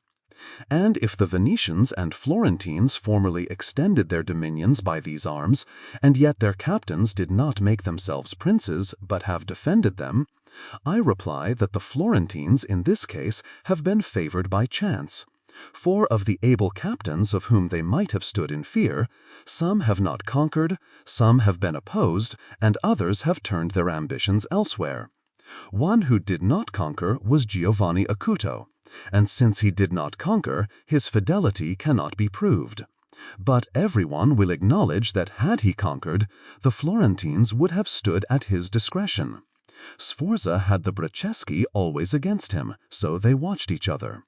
And if the Venetians and Florentines formerly extended their dominions by these arms, and yet their captains did not make themselves princes, but have defended them, I reply that the Florentines in this case have been favored by chance. For of the able captains of whom they might have stood in fear, some have not conquered, some have been opposed, and others have turned their ambitions elsewhere. One who did not conquer was Giovanni Acuto, and since he did not conquer, his fidelity cannot be proved. But everyone will acknowledge that had he conquered, the Florentines would have stood at his discretion. Sforza had the Bracceschi always against him, so they watched each other.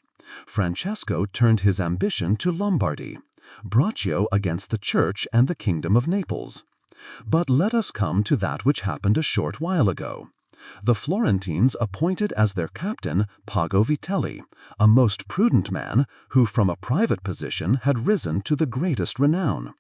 Francesco turned his ambition to Lombardy, Braccio against the Church and the Kingdom of Naples. But let us come to that which happened a short while ago. The Florentines appointed as their captain Pago Vitelli, a most prudent man who from a private position had risen to the greatest renown.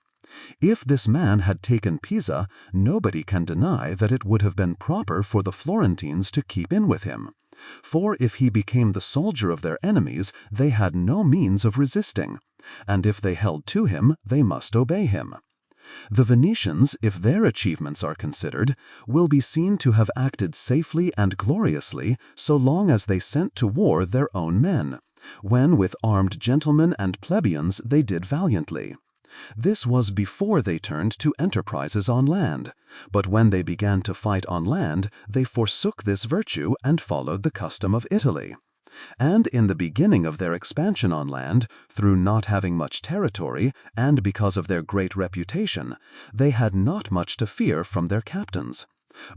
If this man had taken Pisa, nobody can deny that it would have been proper for the Florentines to keep in with him. For if he became the soldier of their enemies, they had no means of resisting, and if they held to him, they must obey him. The Venetians, if their achievements are considered, will be seen to have acted safely and gloriously so long as they sent to war their own men, when with armed gentlemen and plebeians they did valiantly. This was before they turned to enterprises on land, but when they began to fight on land, they forsook this virtue and followed the custom of Italy. And in the beginning of their expansion on land, through not having much territory, and because of their great reputation, they had not much to fear from their captains.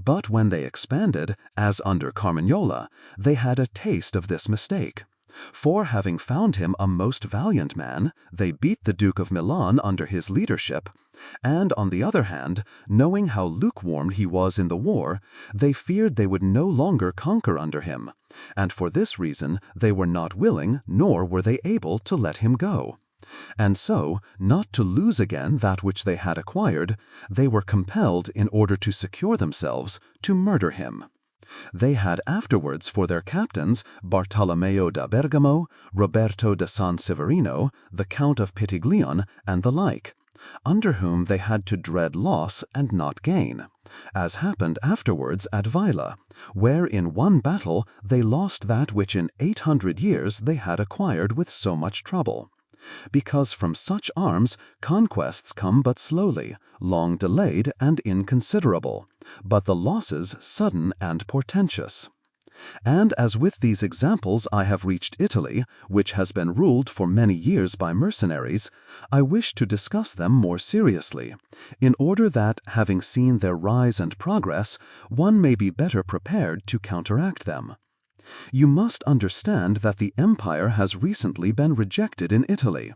But when they expanded, as under Carmignola, they had a taste of this mistake. For having found him a most valiant man, they beat the Duke of Milan under his leadership, and on the other hand, knowing how lukewarm he was in the war, they feared they would no longer conquer under him, and for this reason they were not willing, nor were they able to let him go. And so, not to lose again that which they had acquired, they were compelled, in order to secure themselves, to murder him. They had afterwards for their captains Bartolomeo da Bergamo, Roberto da San Severino, the Count of Pitiglion, and the like, under whom they had to dread loss and not gain, as happened afterwards at Vaila, where in one battle they lost that which in 800 years they had acquired with so much trouble. Because from such arms conquests come but slowly, long delayed and inconsiderable, but the losses sudden and portentous. And as with these examples I have reached Italy, which has been ruled for many years by mercenaries, I wish to discuss them more seriously, in order that, having seen their rise and progress, one may be better prepared to counteract them. You must understand that the empire has recently been rejected in Italy,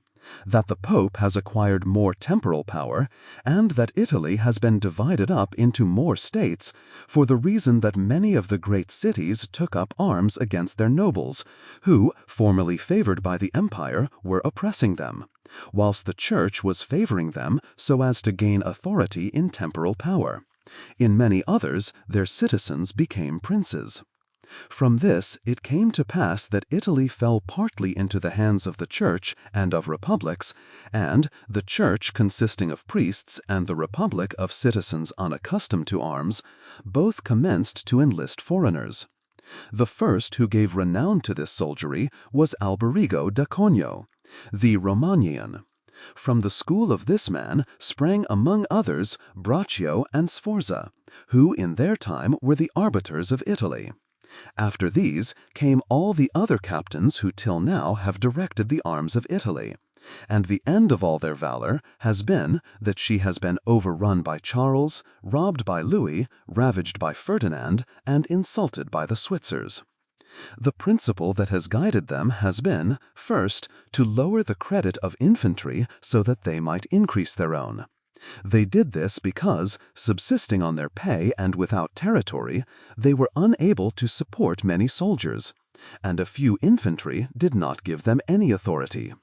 that the Pope has acquired more temporal power, and that Italy has been divided up into more states, for the reason that many of the great cities took up arms against their nobles, who, formerly favored by the empire, were oppressing them, whilst the Church was favoring them so as to gain authority in temporal power. In many others, their citizens became princes. From this it came to pass that Italy fell partly into the hands of the Church and of republics, and the Church consisting of priests and the republic of citizens unaccustomed to arms, both commenced to enlist foreigners. The first who gave renown to this soldiery was Alberigo da Cogno, the Romagnian. From the school of this man sprang among others Braccio and Sforza, who in their time were the arbiters of Italy. After these came all the other captains who till now have directed the arms of Italy, and the end of all their valor has been that she has been overrun by Charles, robbed by Louis, ravaged by Ferdinand, and insulted by the Switzers. The principle that has guided them has been, first, to lower the credit of infantry so that they might increase their own. They did this because, subsisting on their pay and without territory, they were unable to support many soldiers, and a few infantry did not give them any authority.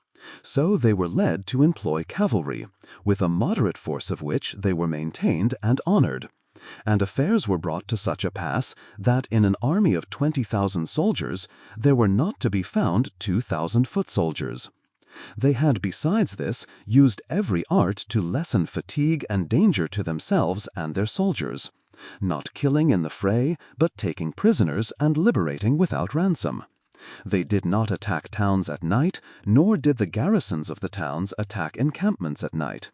So they were led to employ cavalry, with a moderate force of which they were maintained and honored. And affairs were brought to such a pass that in an army of 20,000 soldiers there were not to be found 2,000 foot soldiers. They had besides this used every art to lessen fatigue and danger to themselves and their soldiers, not killing in the fray, but taking prisoners and liberating without ransom. They did not attack towns at night, nor did the garrisons of the towns attack encampments at night.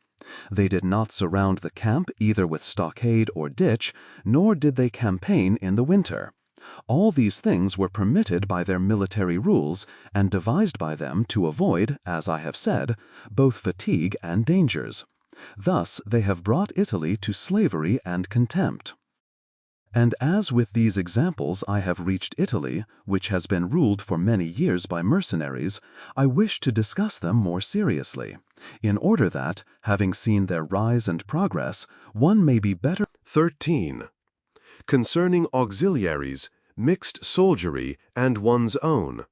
They did not surround the camp either with stockade or ditch, nor did they campaign in the winter. All these things were permitted by their military rules and devised by them to avoid, as I have said, both fatigue and dangers. Thus they have brought Italy to slavery and contempt. And as with these examples I have reached Italy, which has been ruled for many years by mercenaries, I wish to discuss them more seriously, in order that, having seen their rise and progress, one may be better. 13. Concerning auxiliaries, mixed soldiery, and one's own.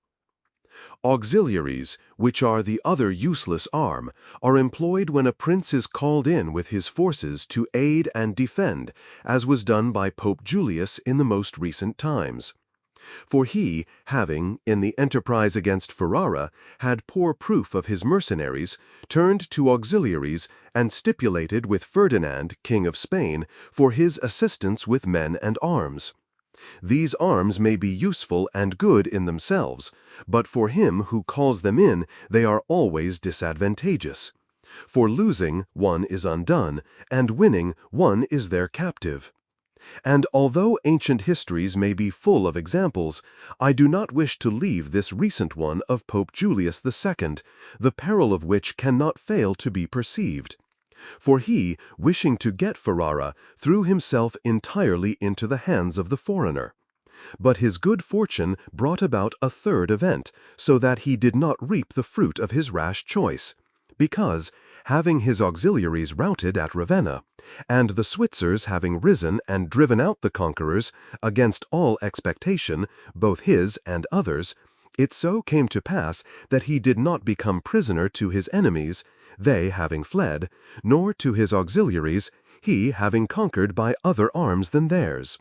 Auxiliaries, which are the other useless arm, are employed when a prince is called in with his forces to aid and defend, as was done by Pope Julius in the most recent times. For he, having, in the enterprise against Ferrara, had poor proof of his mercenaries, turned to auxiliaries and stipulated with Ferdinand, King of Spain, for his assistance with men and arms. These arms may be useful and good in themselves, but for him who calls them in, they are always disadvantageous. For losing, one is undone, and winning, one is their captive. And although ancient histories may be full of examples, I do not wish to leave this recent one of Pope Julius II, the peril of which cannot fail to be perceived. For he, wishing to get Ferrara, threw himself entirely into the hands of the foreigner. But his good fortune brought about a third event, so that he did not reap the fruit of his rash choice. Because, having his auxiliaries routed at Ravenna, and the Switzers having risen and driven out the conquerors, against all expectation, both his and others, it so came to pass that he did not become prisoner to his enemies, they having fled, nor to his auxiliaries, he having conquered by other arms than theirs.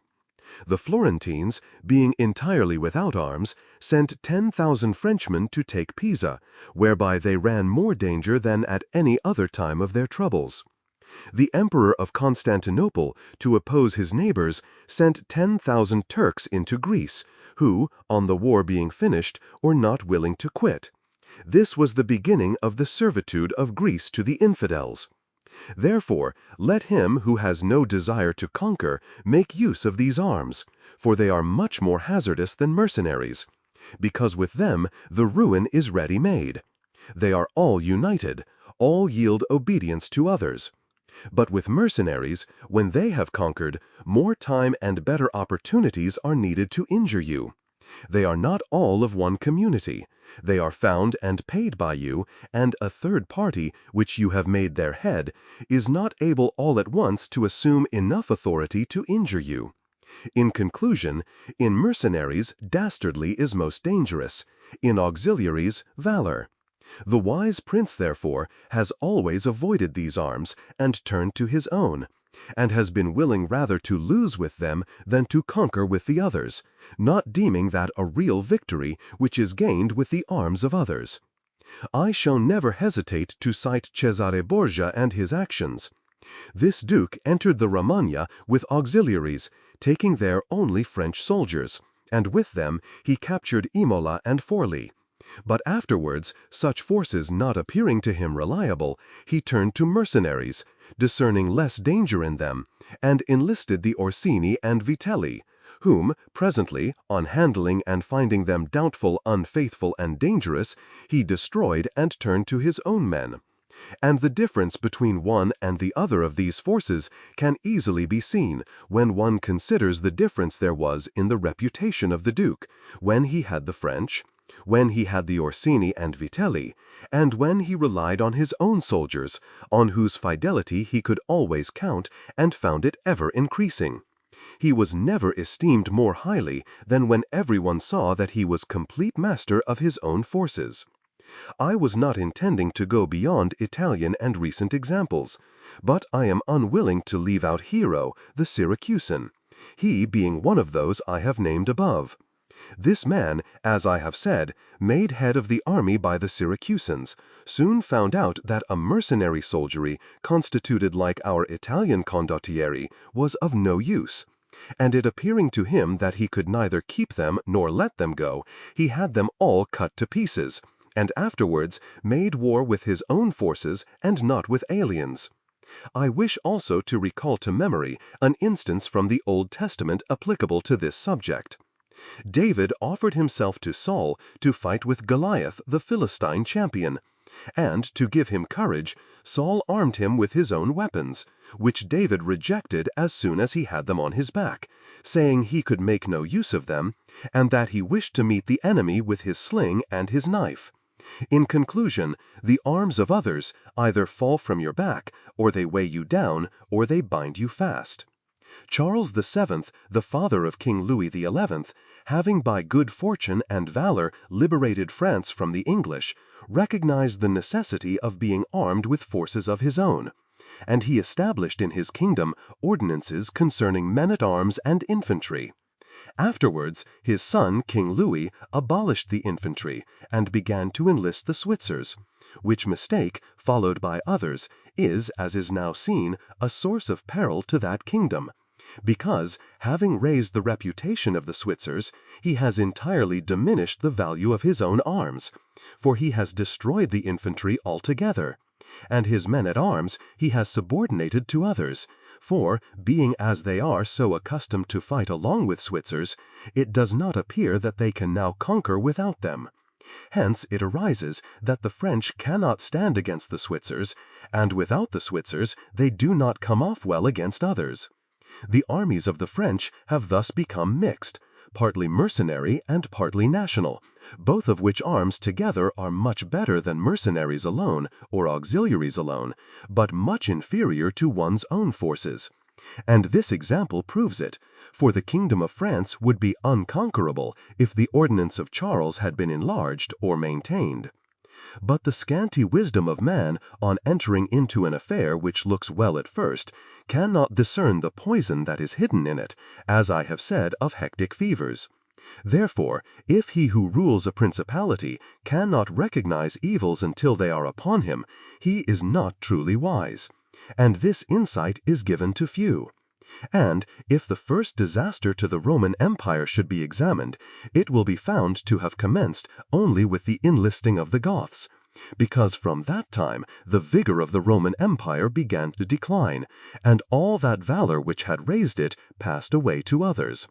The Florentines, being entirely without arms, sent 10,000 Frenchmen to take Pisa, whereby they ran more danger than at any other time of their troubles. The Emperor of Constantinople, to oppose his neighbors, sent 10,000 Turks into Greece, who, on the war being finished, were not willing to quit. This was the beginning of the servitude of Greece to the infidels. Therefore, let him who has no desire to conquer make use of these arms, for they are much more hazardous than mercenaries, because with them the ruin is ready-made. They are all united, all yield obedience to others. But with mercenaries, when they have conquered, more time and better opportunities are needed to injure you. They are not all of one community. They are found and paid by you, and a third party, which you have made their head, is not able all at once to assume enough authority to injure you. In conclusion, in mercenaries, dastardly is most dangerous, in auxiliaries, valor. The wise prince, therefore, has always avoided these arms, and turned to his own, and has been willing rather to lose with them than to conquer with the others, not deeming that a real victory which is gained with the arms of others. I shall never hesitate to cite Cesare Borgia and his actions. This duke entered the Romagna with auxiliaries, taking there only French soldiers, and with them he captured Imola and Forli. But afterwards, such forces not appearing to him reliable, he turned to mercenaries, discerning less danger in them, and enlisted the Orsini and Vitelli, whom, presently, on handling and finding them doubtful, unfaithful, and dangerous, he destroyed and turned to his own men. And the difference between one and the other of these forces can easily be seen when one considers the difference there was in the reputation of the Duke, when he had the French, when he had the Orsini and Vitelli, and when he relied on his own soldiers, on whose fidelity he could always count and found it ever increasing. He was never esteemed more highly than when everyone saw that he was complete master of his own forces. I was not intending to go beyond Italian and recent examples, but I am unwilling to leave out Hero, the Syracusan, he being one of those I have named above. This man, as I have said, made head of the army by the Syracusans, soon found out that a mercenary soldiery, constituted like our Italian condottieri, was of no use, and it appearing to him that he could neither keep them nor let them go, he had them all cut to pieces, and afterwards made war with his own forces and not with aliens. I wish also to recall to memory an instance from the Old Testament applicable to this subject. David offered himself to Saul to fight with Goliath, the Philistine champion, and to give him courage, Saul armed him with his own weapons, which David rejected as soon as he had them on his back, saying he could make no use of them, and that he wished to meet the enemy with his sling and his knife. In conclusion, the arms of others either fall from your back, or they weigh you down, or they bind you fast. Charles VII, the father of King Louis XI, having by good fortune and valor liberated France from the English, recognized the necessity of being armed with forces of his own, and he established in his kingdom ordinances concerning men-at-arms and infantry. Afterwards, his son, King Louis, abolished the infantry and began to enlist the Switzers, which mistake, followed by others, is, as is now seen, a source of peril to that kingdom, because, having raised the reputation of the Switzers, he has entirely diminished the value of his own arms, for he has destroyed the infantry altogether, and his men-at-arms he has subordinated to others, for, being as they are so accustomed to fight along with Switzers, it does not appear that they can now conquer without them. Hence it arises that the French cannot stand against the Switzers, and without the Switzers they do not come off well against others. The armies of the French have thus become mixed, partly mercenary and partly national, both of which arms together are much better than mercenaries alone or auxiliaries alone, but much inferior to one's own forces. And this example proves it, for the kingdom of France would be unconquerable if the ordinance of Charles had been enlarged or maintained. But the scanty wisdom of man, on entering into an affair which looks well at first, cannot discern the poison that is hidden in it, as I have said of hectic fevers. Therefore, if he who rules a principality cannot recognize evils until they are upon him, he is not truly wise. And this insight is given to few. And, if the first disaster to the Roman Empire should be examined, it will be found to have commenced only with the enlisting of the Goths, because from that time the vigor of the Roman Empire began to decline, and all that valor which had raised it passed away to others.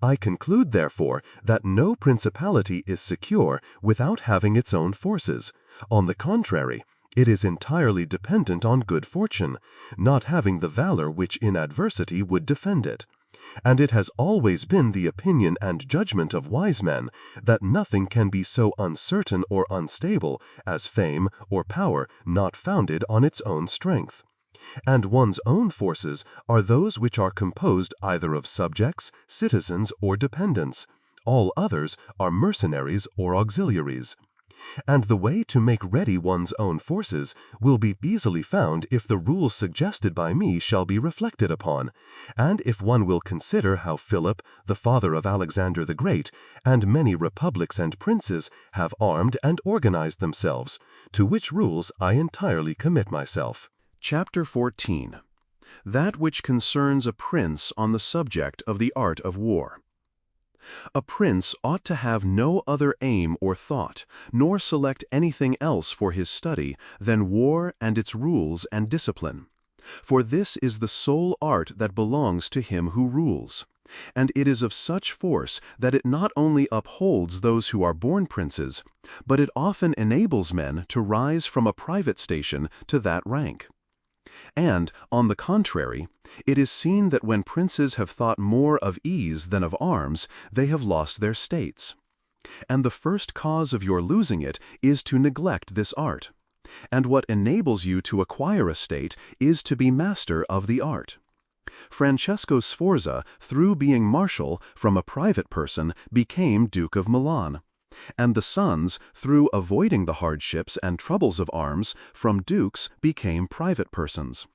I conclude, therefore, that no principality is secure without having its own forces. On the contrary, it is entirely dependent on good fortune, not having the valor which in adversity would defend it. And it has always been the opinion and judgment of wise men that nothing can be so uncertain or unstable as fame or power not founded on its own strength. And one's own forces are those which are composed either of subjects, citizens, or dependents. All others are mercenaries or auxiliaries. And the way to make ready one's own forces will be easily found if the rules suggested by me shall be reflected upon, and if one will consider how Philip, the father of Alexander the Great, and many republics and princes have armed and organized themselves, to which rules I entirely commit myself. Chapter 14. That which concerns a prince on the subject of the art of war. A prince ought to have no other aim or thought, nor select anything else for his study than war and its rules and discipline. For this is the sole art that belongs to him who rules. And it is of such force that it not only upholds those who are born princes, but it often enables men to rise from a private station to that rank. And, on the contrary, it is seen that when princes have thought more of ease than of arms, they have lost their states. And the first cause of your losing it is to neglect this art. And what enables you to acquire a state is to be master of the art. Francesco Sforza, through being marshal from a private person, became Duke of Milan. And the sons, through avoiding the hardships and troubles of arms, from dukes became private persons.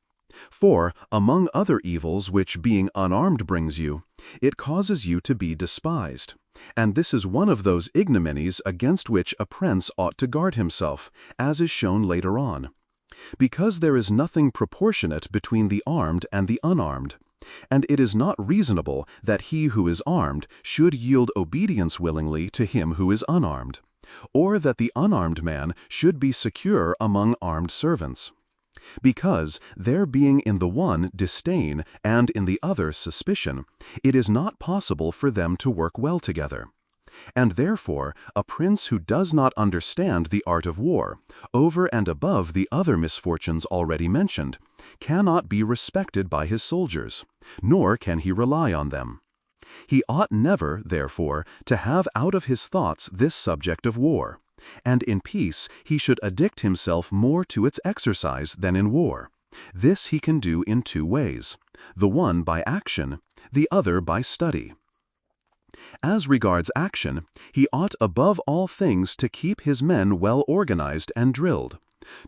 For, among other evils which being unarmed brings you, it causes you to be despised. And this is one of those ignominies against which a prince ought to guard himself, as is shown later on. Because there is nothing proportionate between the armed and the unarmed. And it is not reasonable that he who is armed should yield obedience willingly to him who is unarmed, or that the unarmed man should be secure among armed servants. Because, there being in the one disdain and in the other suspicion, it is not possible for them to work well together. And therefore, a prince who does not understand the art of war, over and above the other misfortunes already mentioned, cannot be respected by his soldiers, nor can he rely on them. He ought never, therefore, to have out of his thoughts this subject of war, and in peace he should addict himself more to its exercise than in war. This he can do in two ways, the one by action, the other by study. As regards action, he ought above all things to keep his men well organized and drilled,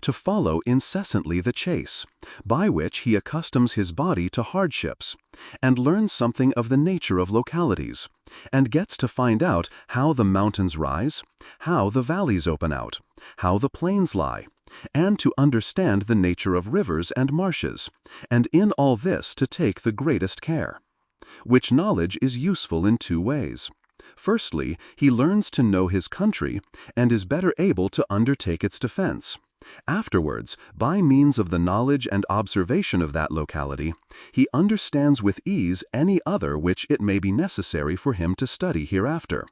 to follow incessantly the chase, by which he accustoms his body to hardships, and learns something of the nature of localities, and gets to find out how the mountains rise, how the valleys open out, how the plains lie, and to understand the nature of rivers and marshes, and in all this to take the greatest care. Which knowledge is useful in two ways. Firstly, he learns to know his country, and is better able to undertake its defense. Afterwards, by means of the knowledge and observation of that locality, he understands with ease any other which it may be necessary for him to study hereafter.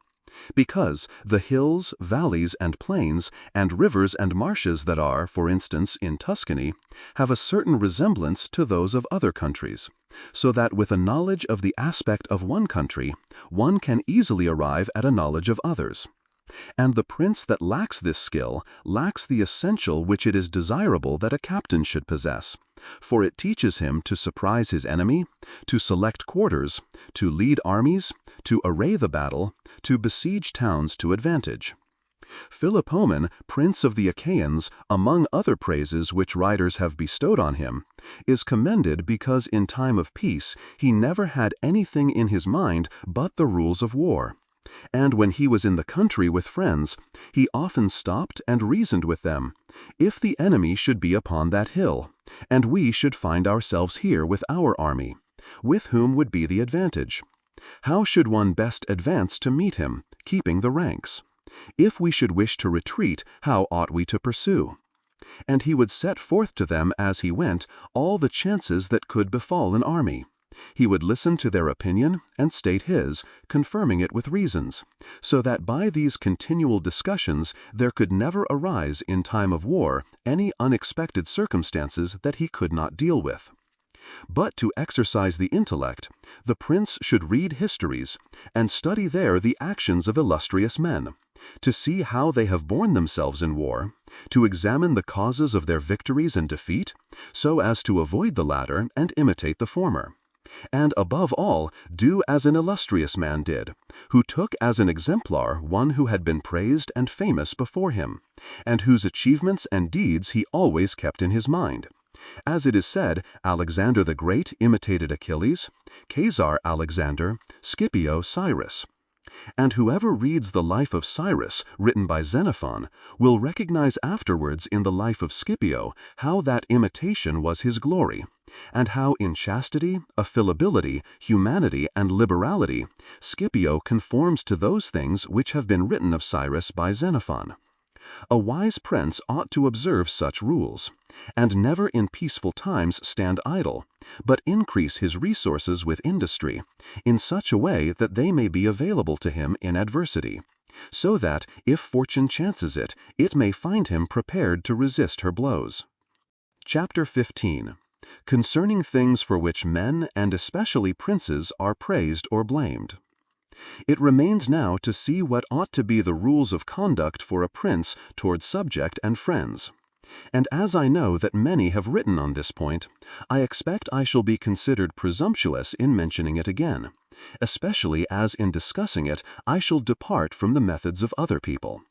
Because the hills, valleys, and plains, and rivers and marshes that are, for instance, in Tuscany, have a certain resemblance to those of other countries, so that with a knowledge of the aspect of one country, one can easily arrive at a knowledge of others. And the prince that lacks this skill lacks the essential which it is desirable that a captain should possess, for it teaches him to surprise his enemy, to select quarters, to lead armies, to array the battle, to besiege towns to advantage. Philopoemen, prince of the Achaeans, among other praises which writers have bestowed on him, is commended because in time of peace he never had anything in his mind but the rules of war. And when he was in the country with friends, he often stopped and reasoned with them, if the enemy should be upon that hill, and we should find ourselves here with our army, with whom would be the advantage? How should one best advance to meet him, keeping the ranks? If we should wish to retreat, how ought we to pursue? And he would set forth to them as he went all the chances that could befall an army. He would listen to their opinion and state his, confirming it with reasons, so that by these continual discussions there could never arise in time of war any unexpected circumstances that he could not deal with. But to exercise the intellect, the prince should read histories, and study there the actions of illustrious men, to see how they have borne themselves in war, to examine the causes of their victories and defeat, so as to avoid the latter and imitate the former. And above all, do as an illustrious man did, who took as an exemplar one who had been praised and famous before him, and whose achievements and deeds he always kept in his mind. As it is said, Alexander the Great imitated Achilles, Caesar Alexander, Scipio Cyrus. And whoever reads the life of Cyrus, written by Xenophon, will recognize afterwards in the life of Scipio how that imitation was his glory, and how in chastity, affability, humanity, and liberality, Scipio conforms to those things which have been written of Cyrus by Xenophon. A wise prince ought to observe such rules, and never in peaceful times stand idle, but increase his resources with industry, in such a way that they may be available to him in adversity, so that, if fortune chances it, it may find him prepared to resist her blows. Chapter 15. Concerning things for which men, and especially princes, are praised or blamed. It remains now to see what ought to be the rules of conduct for a prince toward subject and friends. And as I know that many have written on this point, I expect I shall be considered presumptuous in mentioning it again, especially as in discussing it I shall depart from the methods of other people.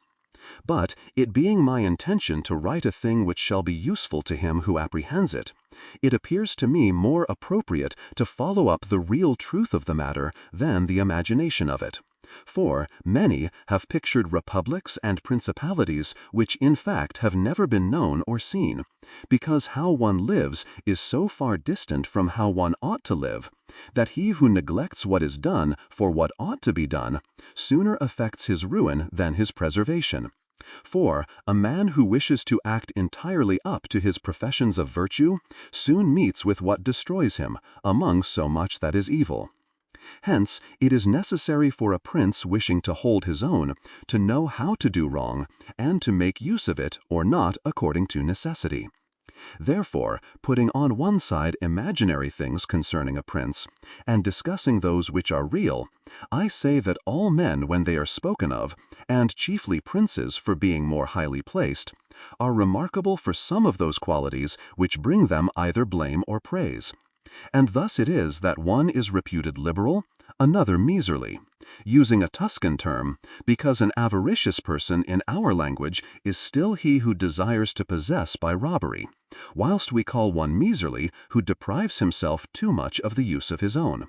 But, it being my intention to write a thing which shall be useful to him who apprehends it, it appears to me more appropriate to follow up the real truth of the matter than the imagination of it. For many have pictured republics and principalities which in fact have never been known or seen, because how one lives is so far distant from how one ought to live, that he who neglects what is done for what ought to be done sooner affects his ruin than his preservation. For a man who wishes to act entirely up to his professions of virtue soon meets with what destroys him among so much that is evil. Hence, it is necessary for a prince wishing to hold his own to know how to do wrong, and to make use of it or not according to necessity. Therefore, putting on one side imaginary things concerning a prince, and discussing those which are real, I say that all men when they are spoken of, and chiefly princes for being more highly placed, are remarkable for some of those qualities which bring them either blame or praise. And thus it is that one is reputed liberal, another miserly. Using a Tuscan term, because an avaricious person in our language is still he who desires to possess by robbery, whilst we call one miserly who deprives himself too much of the use of his own.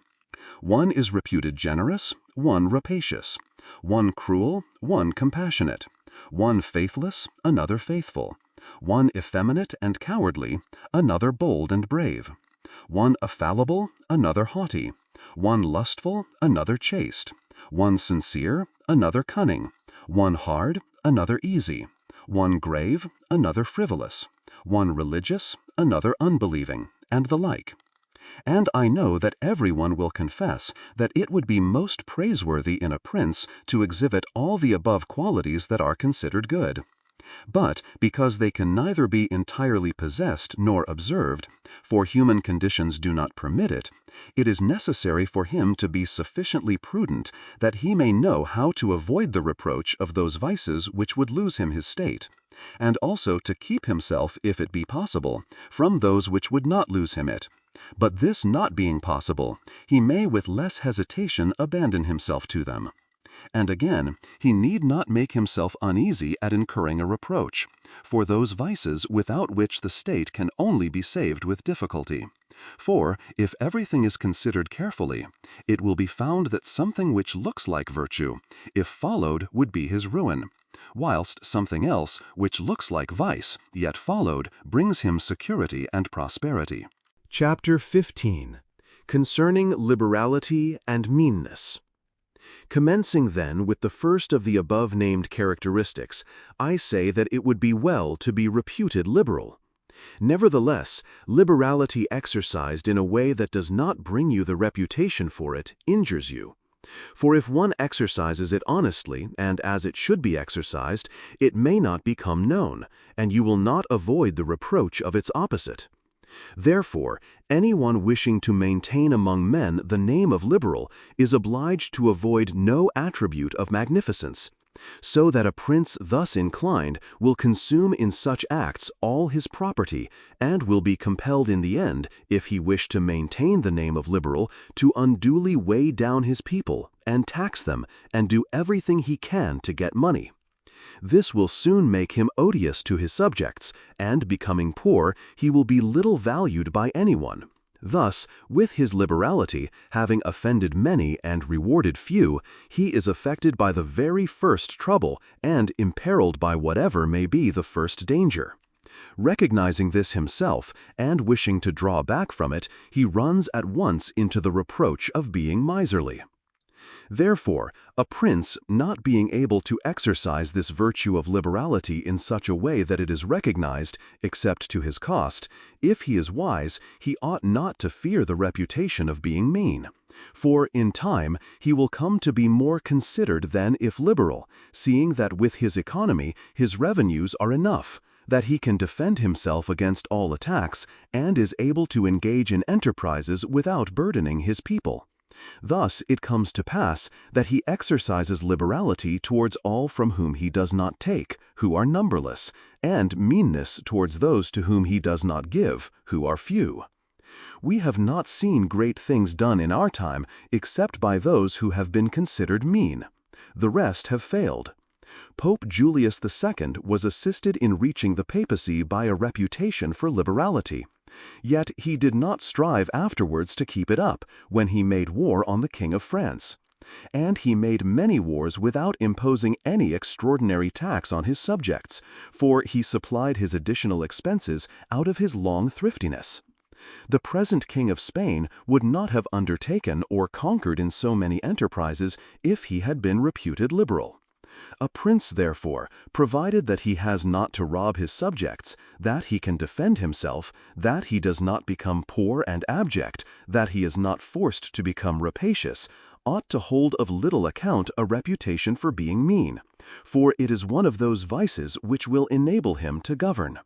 One is reputed generous, one rapacious. One cruel, one compassionate. One faithless, another faithful. One effeminate and cowardly, another bold and brave. One affallible, another haughty. One lustful, another chaste. One sincere, another cunning. One hard, another easy. One grave, another frivolous. One religious, another unbelieving, and the like. And I know that everyone will confess that it would be most praiseworthy in a prince to exhibit all the above qualities that are considered good. But because they can neither be entirely possessed nor observed, for human conditions do not permit it, it is necessary for him to be sufficiently prudent that he may know how to avoid the reproach of those vices which would lose him his state, and also to keep himself, if it be possible, from those which would not lose him it. But this not being possible, he may with less hesitation abandon himself to them. And again, he need not make himself uneasy at incurring a reproach, for those vices without which the state can only be saved with difficulty. For, if everything is considered carefully, it will be found that something which looks like virtue, if followed, would be his ruin, whilst something else, which looks like vice, yet followed, brings him security and prosperity. Chapter 15. Concerning Liberality and Meanness. Commencing then with the first of the above-named characteristics, I say that it would be well to be reputed liberal. Nevertheless, liberality exercised in a way that does not bring you the reputation for it injures you. For if one exercises it honestly, and as it should be exercised, it may not become known, and you will not avoid the reproach of its opposite. Therefore, anyone wishing to maintain among men the name of liberal is obliged to avoid no attribute of magnificence, so that a prince thus inclined will consume in such acts all his property, and will be compelled in the end, if he wish to maintain the name of liberal, to unduly weigh down his people, and tax them, and do everything he can to get money. This will soon make him odious to his subjects, and becoming poor, he will be little valued by anyone. Thus, with his liberality, having offended many and rewarded few, he is affected by the very first trouble, and imperiled by whatever may be the first danger. Recognizing this himself, and wishing to draw back from it, he runs at once into the reproach of being miserly. Therefore, a prince, not being able to exercise this virtue of liberality in such a way that it is recognized, except to his cost, if he is wise, he ought not to fear the reputation of being mean. For, in time, he will come to be more considered than if liberal, seeing that with his economy his revenues are enough, that he can defend himself against all attacks, and is able to engage in enterprises without burdening his people. Thus it comes to pass that he exercises liberality towards all from whom he does not take, who are numberless, and meanness towards those to whom he does not give, who are few. We have not seen great things done in our time except by those who have been considered mean. The rest have failed. Pope Julius II was assisted in reaching the papacy by a reputation for liberality. Yet he did not strive afterwards to keep it up when he made war on the King of France. And he made many wars without imposing any extraordinary tax on his subjects, for he supplied his additional expenses out of his long thriftiness. The present King of Spain would not have undertaken or conquered in so many enterprises if he had been reputed liberal. A prince, therefore, provided that he has not to rob his subjects, that he can defend himself, that he does not become poor and abject, that he is not forced to become rapacious, ought to hold of little account a reputation for being mean, for it is one of those vices which will enable him to govern.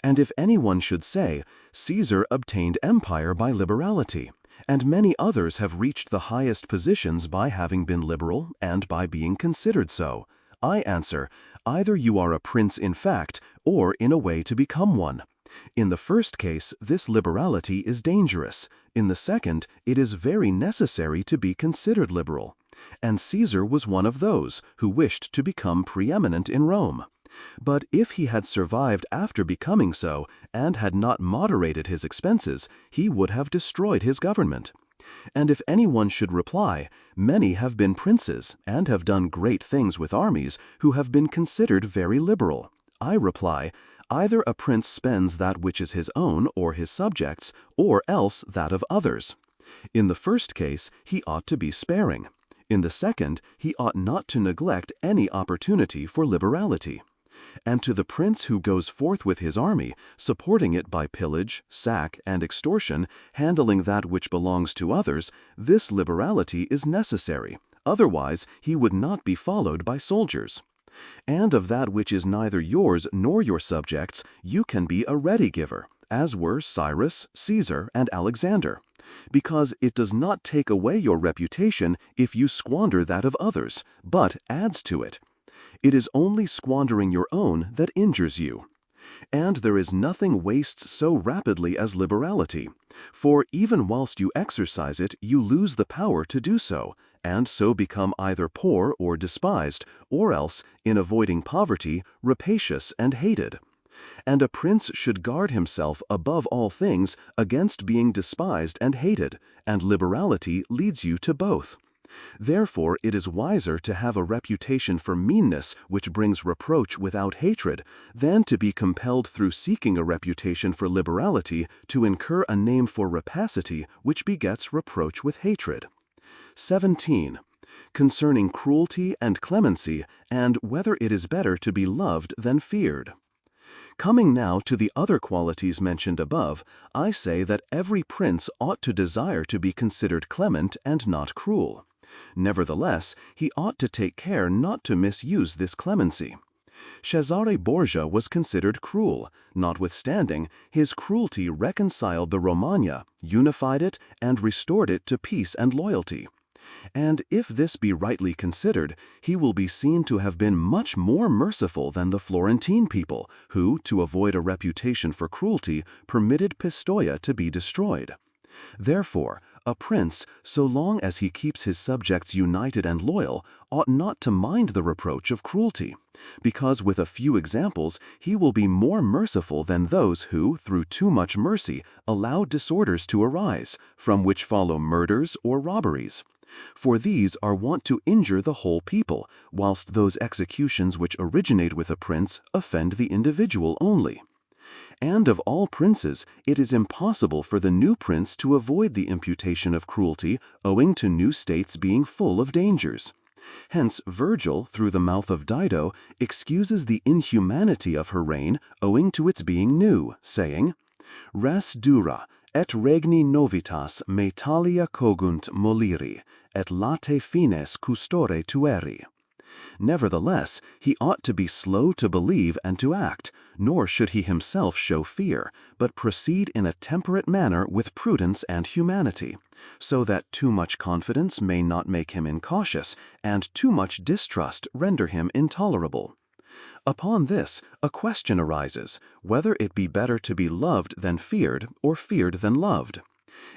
And if anyone should say, Caesar obtained empire by liberality, and many others have reached the highest positions by having been liberal and by being considered so, I answer, either you are a prince in fact, or in a way to become one. In the first case, this liberality is dangerous. In the second, it is very necessary to be considered liberal. And Caesar was one of those who wished to become preeminent in Rome. But if he had survived after becoming so, and had not moderated his expenses, he would have destroyed his government. And if anyone should reply, many have been princes, and have done great things with armies, who have been considered very liberal, I reply, either a prince spends that which is his own or his subjects, or else that of others. In the first case, he ought to be sparing. In the second, he ought not to neglect any opportunity for liberality. And to the prince who goes forth with his army, supporting it by pillage, sack, and extortion, handling that which belongs to others, this liberality is necessary. Otherwise, he would not be followed by soldiers. And of that which is neither yours nor your subjects, you can be a ready giver, as were Cyrus, Caesar, and Alexander, because it does not take away your reputation if you squander that of others, but adds to it. It is only squandering your own that injures you. And there is nothing wastes so rapidly as liberality, for even whilst you exercise it, you lose the power to do so, and so become either poor or despised, or else, in avoiding poverty, rapacious and hated. And a prince should guard himself above all things against being despised and hated, and liberality leads you to both. Therefore it is wiser to have a reputation for meanness which brings reproach without hatred, than to be compelled through seeking a reputation for liberality to incur a name for rapacity which begets reproach with hatred. 17. Concerning cruelty and clemency, and whether it is better to be loved than feared. Coming now to the other qualities mentioned above, I say that every prince ought to desire to be considered clement and not cruel. Nevertheless, he ought to take care not to misuse this clemency. Cesare Borgia was considered cruel. Notwithstanding, his cruelty reconciled the Romagna, unified it, and restored it to peace and loyalty. And if this be rightly considered, he will be seen to have been much more merciful than the Florentine people, who, to avoid a reputation for cruelty, permitted Pistoia to be destroyed. Therefore, a prince, so long as he keeps his subjects united and loyal, ought not to mind the reproach of cruelty, because with a few examples he will be more merciful than those who, through too much mercy, allow disorders to arise, from which follow murders or robberies. For these are wont to injure the whole people, whilst those executions which originate with a prince offend the individual only. And of all princes, it is impossible for the new prince to avoid the imputation of cruelty, owing to new states being full of dangers. Hence Virgil, through the mouth of Dido, excuses the inhumanity of her reign, owing to its being new, saying, Res dura, et regni novitas me talia cogunt moliri, et late fines custore tueri. Nevertheless, he ought to be slow to believe and to act, nor should he himself show fear, but proceed in a temperate manner with prudence and humanity, so that too much confidence may not make him incautious, and too much distrust render him intolerable. Upon this, a question arises, whether it be better to be loved than feared, or feared than loved.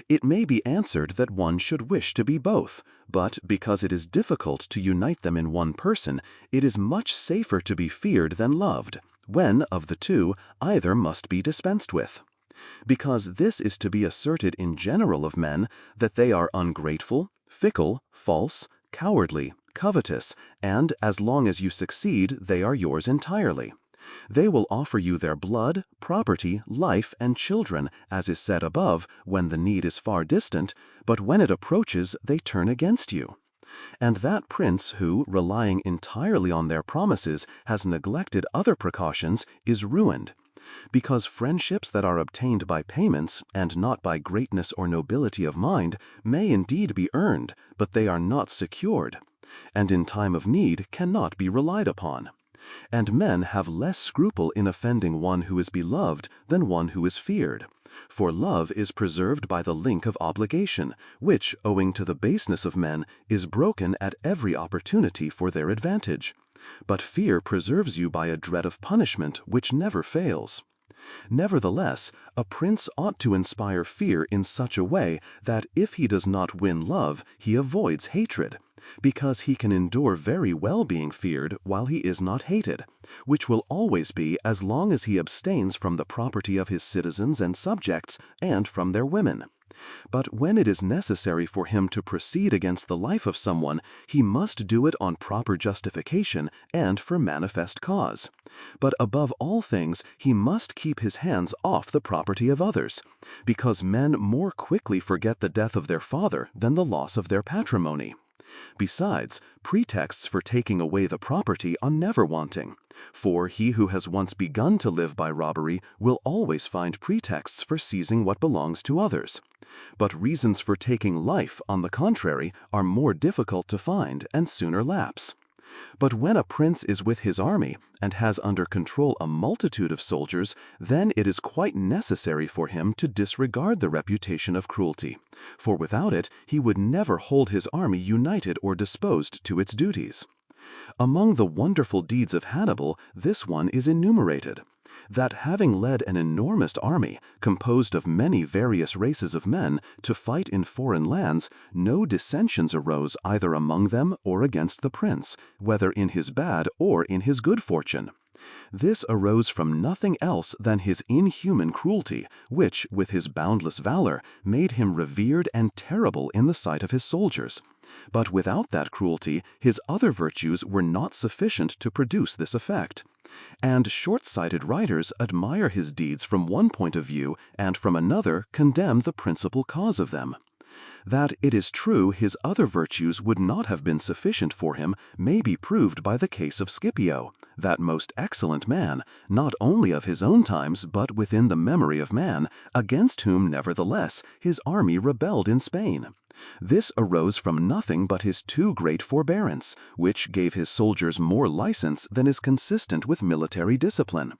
It may be answered that one should wish to be both, but because it is difficult to unite them in one person, it is much safer to be feared than loved, when, of the two, either must be dispensed with. Because this is to be asserted in general of men, that they are ungrateful, fickle, false, cowardly, covetous, and as long as you succeed, they are yours entirely. They will offer you their blood, property, life, and children, as is said above, when the need is far distant, but when it approaches, they turn against you. And that prince who, relying entirely on their promises, has neglected other precautions, is ruined. Because friendships that are obtained by payments, and not by greatness or nobility of mind, may indeed be earned, but they are not secured, and in time of need cannot be relied upon. And men have less scruple in offending one who is beloved than one who is feared. For love is preserved by the link of obligation, which, owing to the baseness of men, is broken at every opportunity for their advantage. But fear preserves you by a dread of punishment which never fails. Nevertheless, a prince ought to inspire fear in such a way that if he does not win love, he avoids hatred, because he can endure very well being feared while he is not hated, which will always be as long as he abstains from the property of his citizens and subjects and from their women. But when it is necessary for him to proceed against the life of someone, he must do it on proper justification and for manifest cause. But above all things, he must keep his hands off the property of others, because men more quickly forget the death of their father than the loss of their patrimony. Besides, pretexts for taking away the property are never wanting, for he who has once begun to live by robbery will always find pretexts for seizing what belongs to others. But reasons for taking life, on the contrary, are more difficult to find and sooner lapse. But when a prince is with his army and has under control a multitude of soldiers, then it is quite necessary for him to disregard the reputation of cruelty, for without it he would never hold his army united or disposed to its duties. Among the wonderful deeds of Hannibal, this one is enumerated, that having led an enormous army, composed of many various races of men, to fight in foreign lands, no dissensions arose either among them or against the prince, whether in his bad or in his good fortune. This arose from nothing else than his inhuman cruelty, which, with his boundless valor, made him revered and terrible in the sight of his soldiers. But without that cruelty, his other virtues were not sufficient to produce this effect. And short-sighted writers admire his deeds from one point of view and from another condemn the principal cause of them. That it is true his other virtues would not have been sufficient for him may be proved by the case of Scipio, that most excellent man, not only of his own times but within the memory of man, against whom nevertheless his army rebelled in Spain. This arose from nothing but his too great forbearance, which gave his soldiers more license than is consistent with military discipline.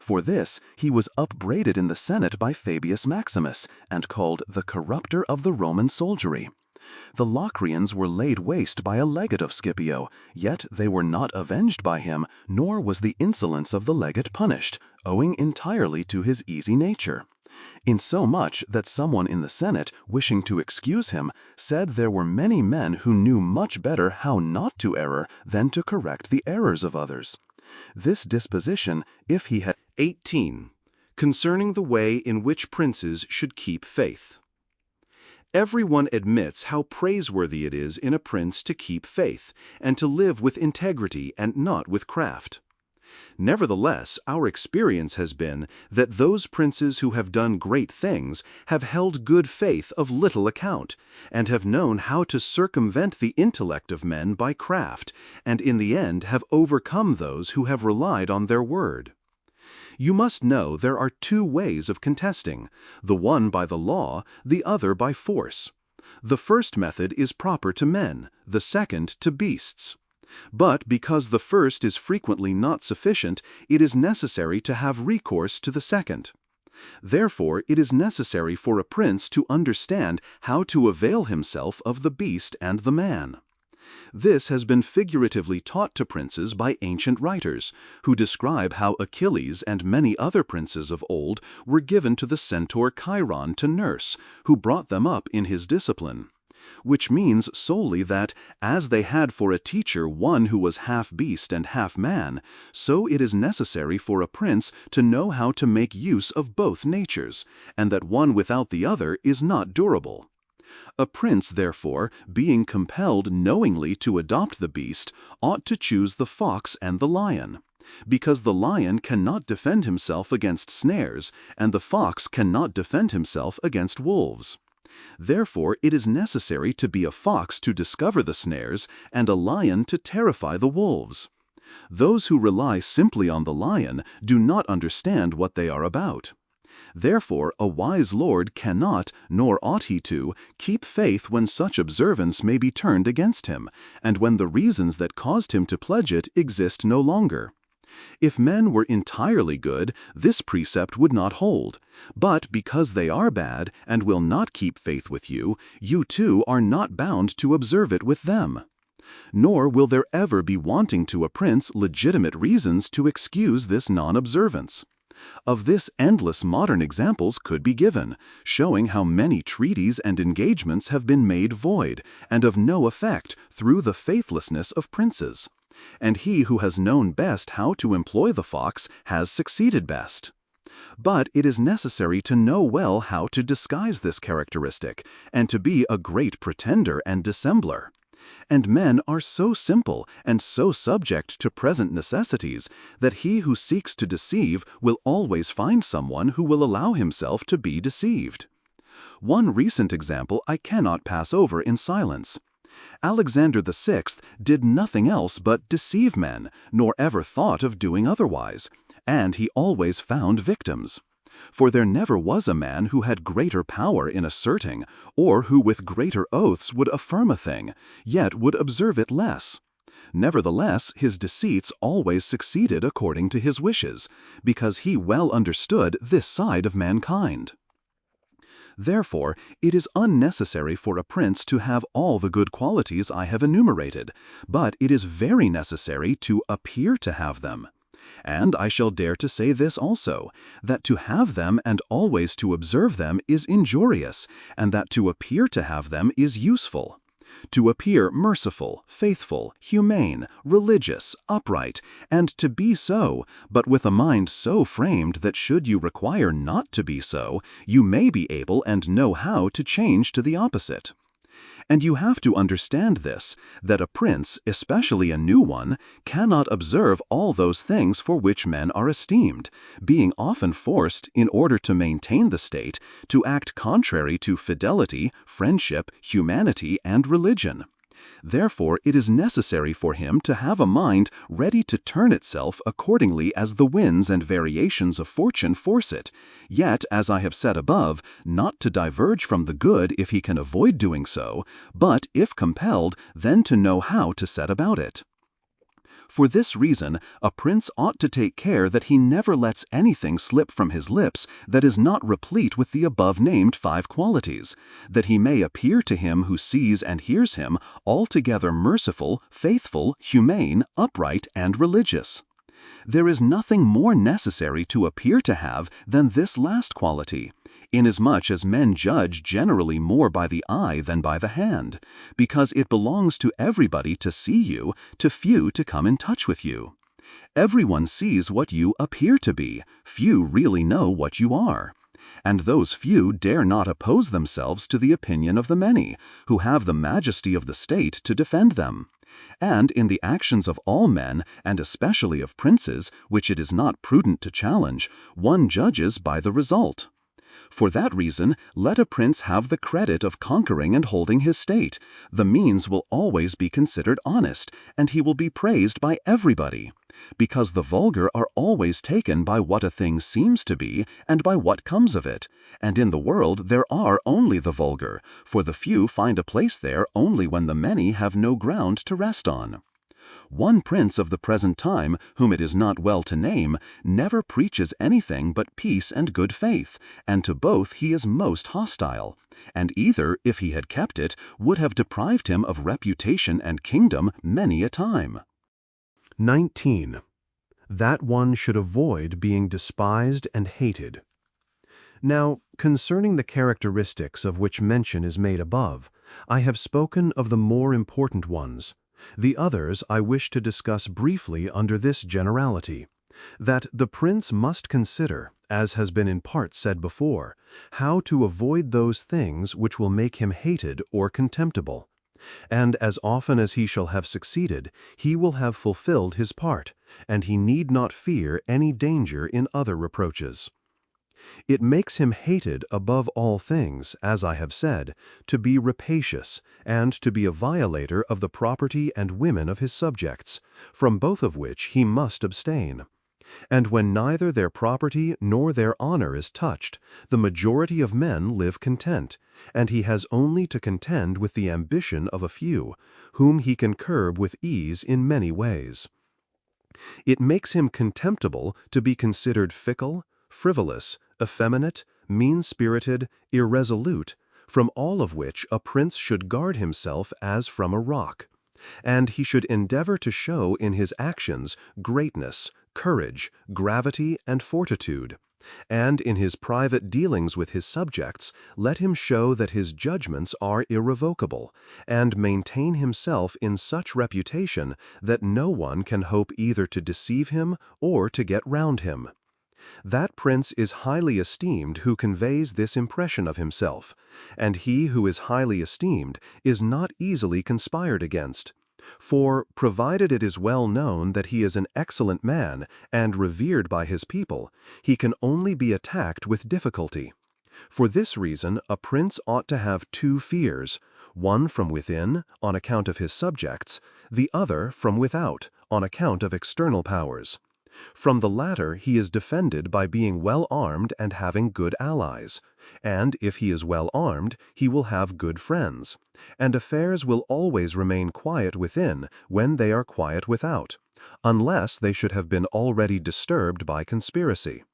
For this he was upbraided in the Senate by Fabius Maximus, and called the corrupter of the Roman soldiery. The Locrians were laid waste by a legate of Scipio, yet they were not avenged by him, nor was the insolence of the legate punished, owing entirely to his easy nature. Insomuch that someone in the Senate, wishing to excuse him, said there were many men who knew much better how not to err than to correct the errors of others. This disposition, if he had 18. Concerning the way in which princes should keep faith. Everyone admits how praiseworthy it is in a prince to keep faith, and to live with integrity and not with craft. Nevertheless, our experience has been that those princes who have done great things have held good faith of little account, and have known how to circumvent the intellect of men by craft, and in the end have overcome those who have relied on their word. You must know there are two ways of contesting, the one by the law, the other by force. The first method is proper to men, the second to beasts. But because the first is frequently not sufficient, it is necessary to have recourse to the second. Therefore, it is necessary for a prince to understand how to avail himself of the beast and the man. This has been figuratively taught to princes by ancient writers, who describe how Achilles and many other princes of old were given to the centaur Chiron to nurse, who brought them up in his discipline. Which means solely that, as they had for a teacher one who was half beast and half man, so it is necessary for a prince to know how to make use of both natures, and that one without the other is not durable. A prince, therefore, being compelled knowingly to adopt the beast, ought to choose the fox and the lion, because the lion cannot defend himself against snares, and the fox cannot defend himself against wolves. Therefore, it is necessary to be a fox to discover the snares, and a lion to terrify the wolves. Those who rely simply on the lion do not understand what they are about. Therefore, a wise lord cannot, nor ought he to, keep faith when such observance may be turned against him, and when the reasons that caused him to pledge it exist no longer. If men were entirely good, this precept would not hold. But because they are bad, and will not keep faith with you, you too are not bound to observe it with them. Nor will there ever be wanting to a prince legitimate reasons to excuse this non-observance. Of this endless modern examples could be given, showing how many treaties and engagements have been made void and of no effect through the faithlessness of princes. And he who has known best how to employ the fox has succeeded best. But it is necessary to know well how to disguise this characteristic, and to be a great pretender and dissembler. And men are so simple and so subject to present necessities that he who seeks to deceive will always find someone who will allow himself to be deceived. One recent example I cannot pass over in silence. Alexander VI did nothing else but deceive men, nor ever thought of doing otherwise, and he always found victims. For there never was a man who had greater power in asserting, or who with greater oaths would affirm a thing, yet would observe it less. Nevertheless, his deceits always succeeded according to his wishes, because he well understood this side of mankind. Therefore, it is unnecessary for a prince to have all the good qualities I have enumerated, but it is very necessary to appear to have them. And I shall dare to say this also, that to have them and always to observe them is injurious, and that to appear to have them is useful. To appear merciful, faithful, humane, religious, upright, and to be so, but with a mind so framed that should you require not to be so, you may be able and know how to change to the opposite. And you have to understand this, that a prince, especially a new one, cannot observe all those things for which men are esteemed, being often forced, in order to maintain the state, to act contrary to fidelity, friendship, humanity, and religion. Therefore, it is necessary for him to have a mind ready to turn itself accordingly as the winds and variations of fortune force it, yet, as I have said above, not to diverge from the good if he can avoid doing so, but, if compelled, then to know how to set about it. For this reason, a prince ought to take care that he never lets anything slip from his lips that is not replete with the above-named 5 qualities, that he may appear to him who sees and hears him altogether merciful, faithful, humane, upright, and religious. There is nothing more necessary to appear to have than this last quality, inasmuch as men judge generally more by the eye than by the hand, because it belongs to everybody to see you, to few to come in touch with you. Everyone sees what you appear to be, few really know what you are. And those few dare not oppose themselves to the opinion of the many, who have the majesty of the state to defend them. And in the actions of all men, and especially of princes, which it is not prudent to challenge, one judges by the result. For that reason, let a prince have the credit of conquering and holding his state. The means will always be considered honest, and he will be praised by everybody. Because the vulgar are always taken by what a thing seems to be, and by what comes of it. And in the world there are only the vulgar, for the few find a place there only when the many have no ground to rest on. One prince of the present time, whom it is not well to name, never preaches anything but peace and good faith, and to both he is most hostile, and either, if he had kept it, would have deprived him of reputation and kingdom many a time. 19. That one should avoid being despised and hated. Now, concerning the characteristics of which mention is made above, I have spoken of the more important ones. The others I wish to discuss briefly under this generality, that the prince must consider, as has been in part said before, how to avoid those things which will make him hated or contemptible. And as often as he shall have succeeded, he will have fulfilled his part, and he need not fear any danger in other reproaches. It makes him hated above all things, as I have said, to be rapacious, and to be a violator of the property and women of his subjects, from both of which he must abstain. And when neither their property nor their honor is touched, the majority of men live content, and he has only to contend with the ambition of a few, whom he can curb with ease in many ways. It makes him contemptible to be considered fickle, frivolous, effeminate, mean-spirited, irresolute, from all of which a prince should guard himself as from a rock, and he should endeavor to show in his actions greatness, courage, gravity, and fortitude. And in his private dealings with his subjects, let him show that his judgments are irrevocable, and maintain himself in such reputation that no one can hope either to deceive him or to get round him. That prince is highly esteemed who conveys this impression of himself, and he who is highly esteemed is not easily conspired against. For, provided it is well known that he is an excellent man and revered by his people, he can only be attacked with difficulty. For this reason, a prince ought to have two fears, one from within, on account of his subjects, the other from without, on account of external powers. From the latter he is defended by being well armed and having good allies, and if he is well armed, he will have good friends, and affairs will always remain quiet within when they are quiet without, unless they should have been already disturbed by conspiracy.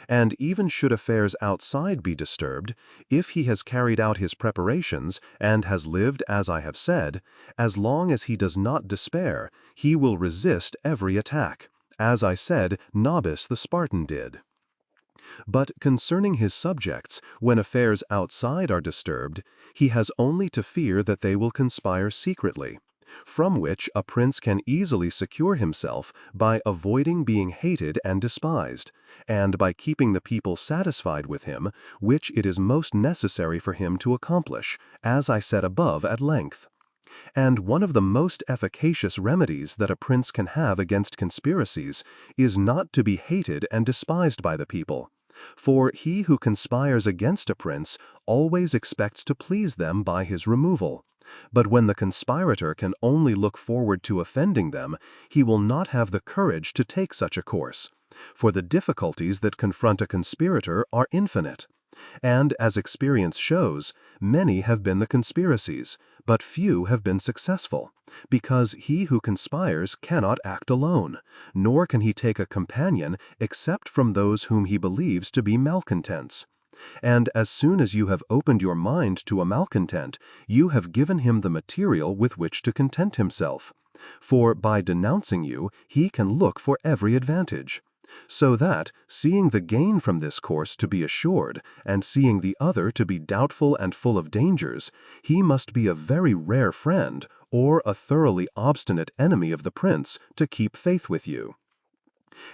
And even should affairs outside be disturbed, if he has carried out his preparations and has lived as I have said, as long as he does not despair, he will resist every attack, as I said Nobis the Spartan did. But concerning his subjects, when affairs outside are disturbed, he has only to fear that they will conspire secretly, from which a prince can easily secure himself by avoiding being hated and despised, and by keeping the people satisfied with him, which it is most necessary for him to accomplish, as I said above at length. And one of the most efficacious remedies that a prince can have against conspiracies is not to be hated and despised by the people. For he who conspires against a prince always expects to please them by his removal. But when the conspirator can only look forward to offending them, he will not have the courage to take such a course. For the difficulties that confront a conspirator are infinite. And, as experience shows, many have been the conspiracies, but few have been successful, because he who conspires cannot act alone, nor can he take a companion except from those whom he believes to be malcontents. And as soon as you have opened your mind to a malcontent, you have given him the material with which to content himself. For by denouncing you, he can look for every advantage. So that, seeing the gain from this course to be assured, and seeing the other to be doubtful and full of dangers, he must be a very rare friend, or a thoroughly obstinate enemy of the prince, to keep faith with you.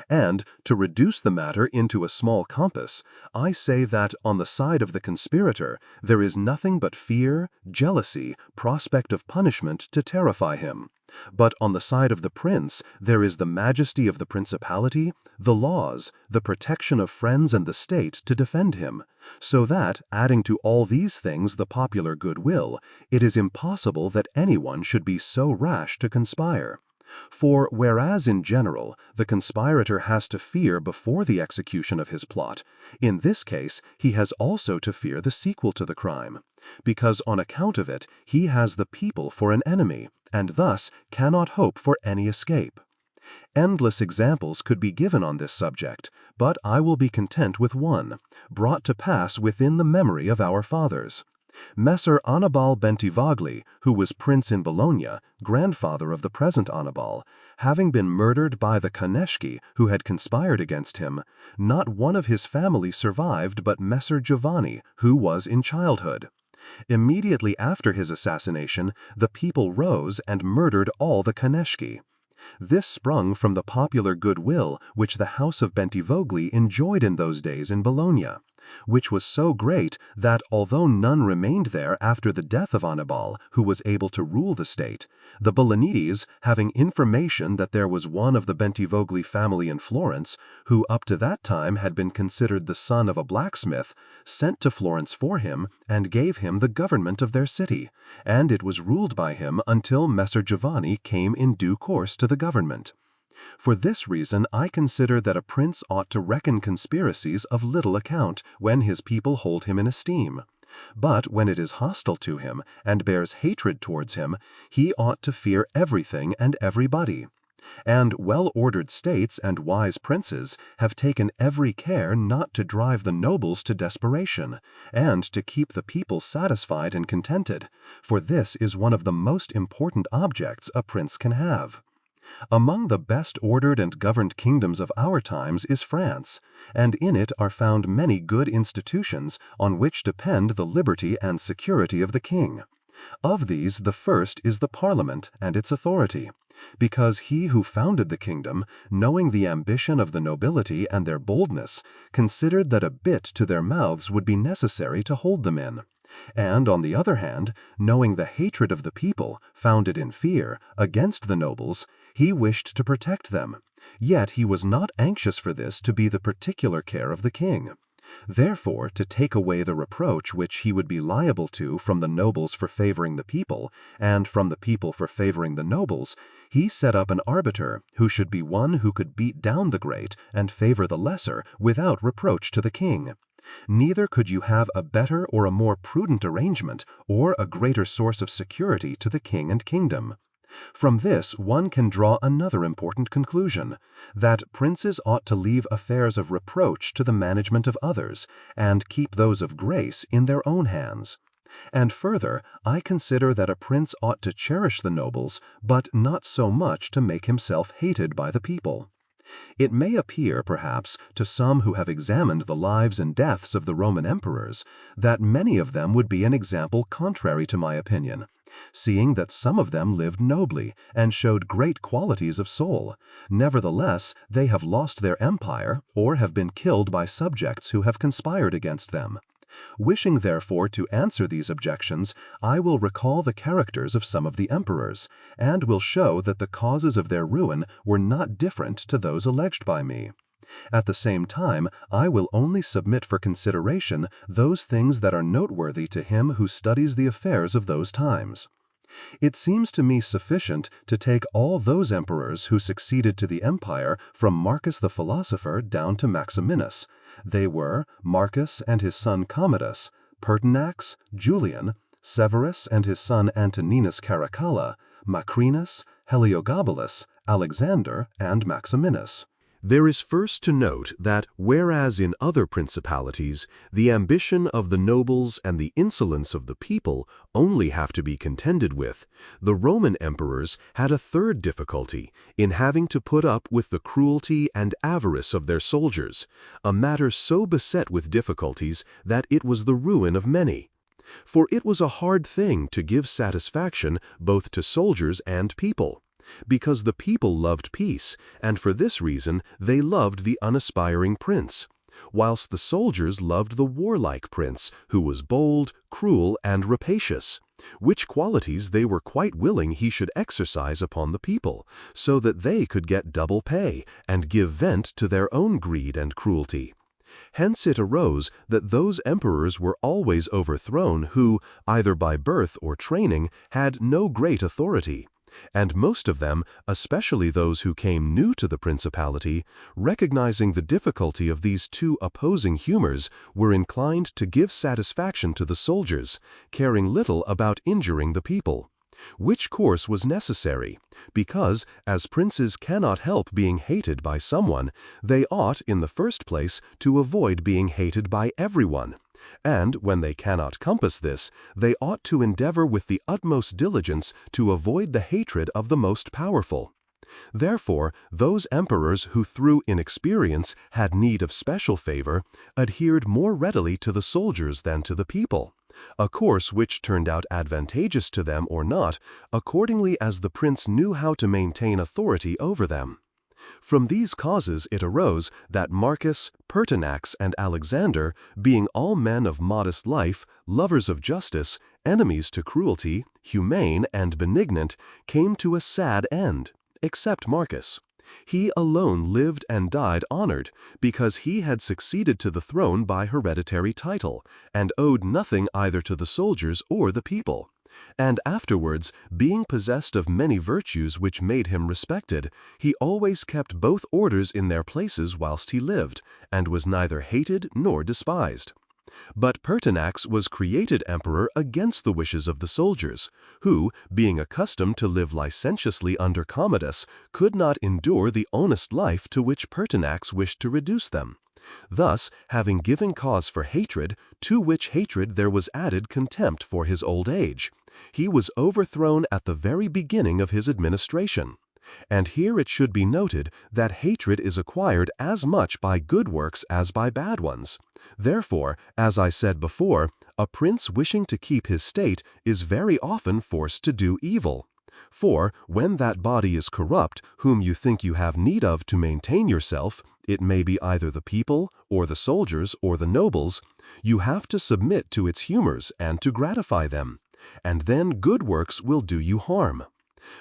And, to reduce the matter into a small compass, I say that on the side of the conspirator there is nothing but fear, jealousy, prospect of punishment to terrify him. But on the side of the prince there is the majesty of the principality, the laws, the protection of friends and the state to defend him, so that, adding to all these things the popular goodwill, it is impossible that anyone should be so rash to conspire. For whereas in general the conspirator has to fear before the execution of his plot, in this case he has also to fear the sequel to the crime, because on account of it he has the people for an enemy, and thus cannot hope for any escape. Endless examples could be given on this subject, but I will be content with one, brought to pass within the memory of our fathers. Messer Annibal Bentivogli, who was prince in Bologna, grandfather of the present Annibal, having been murdered by the Caneschi who had conspired against him, not one of his family survived but Messer Giovanni, who was in childhood. Immediately after his assassination, the people rose and murdered all the Caneschi. This sprung from the popular goodwill which the house of Bentivogli enjoyed in those days in Bologna, which was so great that although none remained there after the death of Annibal who was able to rule the state, the Bolognese, having information that there was one of the Bentivogli family in Florence, who up to that time had been considered the son of a blacksmith, sent to Florence for him and gave him the government of their city, and it was ruled by him until Messer Giovanni came in due course to the government. For this reason I consider that a prince ought to reckon conspiracies of little account when his people hold him in esteem. But when it is hostile to him and bears hatred towards him, he ought to fear everything and everybody. And well-ordered states and wise princes have taken every care not to drive the nobles to desperation, and to keep the people satisfied and contented, for this is one of the most important objects a prince can have. Among the best ordered and governed kingdoms of our times is France, and in it are found many good institutions on which depend the liberty and security of the king. Of these, the first is the Parliament and its authority, because he who founded the kingdom, knowing the ambition of the nobility and their boldness, considered that a bit to their mouths would be necessary to hold them in. And, on the other hand, knowing the hatred of the people, founded in fear, against the nobles, he wished to protect them. Yet he was not anxious for this to be the particular care of the king. Therefore, to take away the reproach which he would be liable to from the nobles for favoring the people, and from the people for favoring the nobles, he set up an arbiter who should be one who could beat down the great and favor the lesser without reproach to the king. Neither could you have a better or a more prudent arrangement, or a greater source of security to the king and kingdom. From this one can draw another important conclusion, that princes ought to leave affairs of reproach to the management of others, and keep those of grace in their own hands. And further, I consider that a prince ought to cherish the nobles, but not so much to make himself hated by the people. It may appear, perhaps, to some who have examined the lives and deaths of the Roman emperors, that many of them would be an example contrary to my opinion, seeing that some of them lived nobly and showed great qualities of soul. Nevertheless, they have lost their empire, or have been killed by subjects who have conspired against them. Wishing therefore to answer these objections, I will recall the characters of some of the emperors, and will show that the causes of their ruin were not different to those alleged by me. At the same time, I will only submit for consideration those things that are noteworthy to him who studies the affairs of those times. It seems to me sufficient to take all those emperors who succeeded to the empire from Marcus the philosopher down to Maximinus. They were Marcus and his son Commodus, Pertinax, Julian, Severus and his son Antoninus Caracalla, Macrinus, Heliogabalus, Alexander, and Maximinus. There is first to note that, whereas in other principalities the ambition of the nobles and the insolence of the people only have to be contended with, the Roman emperors had a third difficulty in having to put up with the cruelty and avarice of their soldiers, a matter so beset with difficulties that it was the ruin of many. For it was a hard thing to give satisfaction both to soldiers and people, because the people loved peace, and for this reason they loved the unaspiring prince, whilst the soldiers loved the warlike prince, who was bold, cruel, and rapacious, which qualities they were quite willing he should exercise upon the people, so that they could get double pay, and give vent to their own greed and cruelty. Hence it arose that those emperors were always overthrown who, either by birth or training, had no great authority. And most of them, especially those who came new to the principality, recognizing the difficulty of these two opposing humors, were inclined to give satisfaction to the soldiers, caring little about injuring the people. Which course was necessary, because, as princes cannot help being hated by someone, they ought, in the first place, to avoid being hated by everyone. And, when they cannot compass this, they ought to endeavor with the utmost diligence to avoid the hatred of the most powerful. Therefore, those emperors who through inexperience had need of special favor adhered more readily to the soldiers than to the people, a course which turned out advantageous to them or not, accordingly as the prince knew how to maintain authority over them. From these causes it arose that Marcus, Pertinax, and Alexander, being all men of modest life, lovers of justice, enemies to cruelty, humane and benignant, came to a sad end, except Marcus. He alone lived and died honored, because he had succeeded to the throne by hereditary title, and owed nothing either to the soldiers or the people. And afterwards, being possessed of many virtues which made him respected, he always kept both orders in their places whilst he lived, and was neither hated nor despised. But Pertinax was created emperor against the wishes of the soldiers, who, being accustomed to live licentiously under Commodus, could not endure the honest life to which Pertinax wished to reduce them. Thus, having given cause for hatred, to which hatred there was added contempt for his old age, he was overthrown at the very beginning of his administration. And here it should be noted that hatred is acquired as much by good works as by bad ones. Therefore, as I said before, a prince wishing to keep his state is very often forced to do evil. For, when that body is corrupt, whom you think you have need of to maintain yourself, it may be either the people, or the soldiers, or the nobles, you have to submit to its humors and to gratify them, and then good works will do you harm.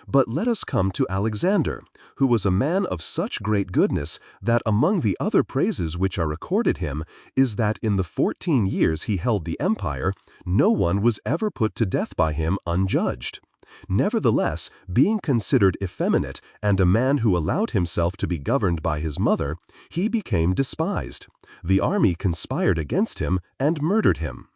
But let us come to Alexander, who was a man of such great goodness that among the other praises which are accorded him is that in the 14 years he held the empire, no one was ever put to death by him unjudged. Nevertheless, being considered effeminate and a man who allowed himself to be governed by his mother, he became despised. The army conspired against him and murdered him.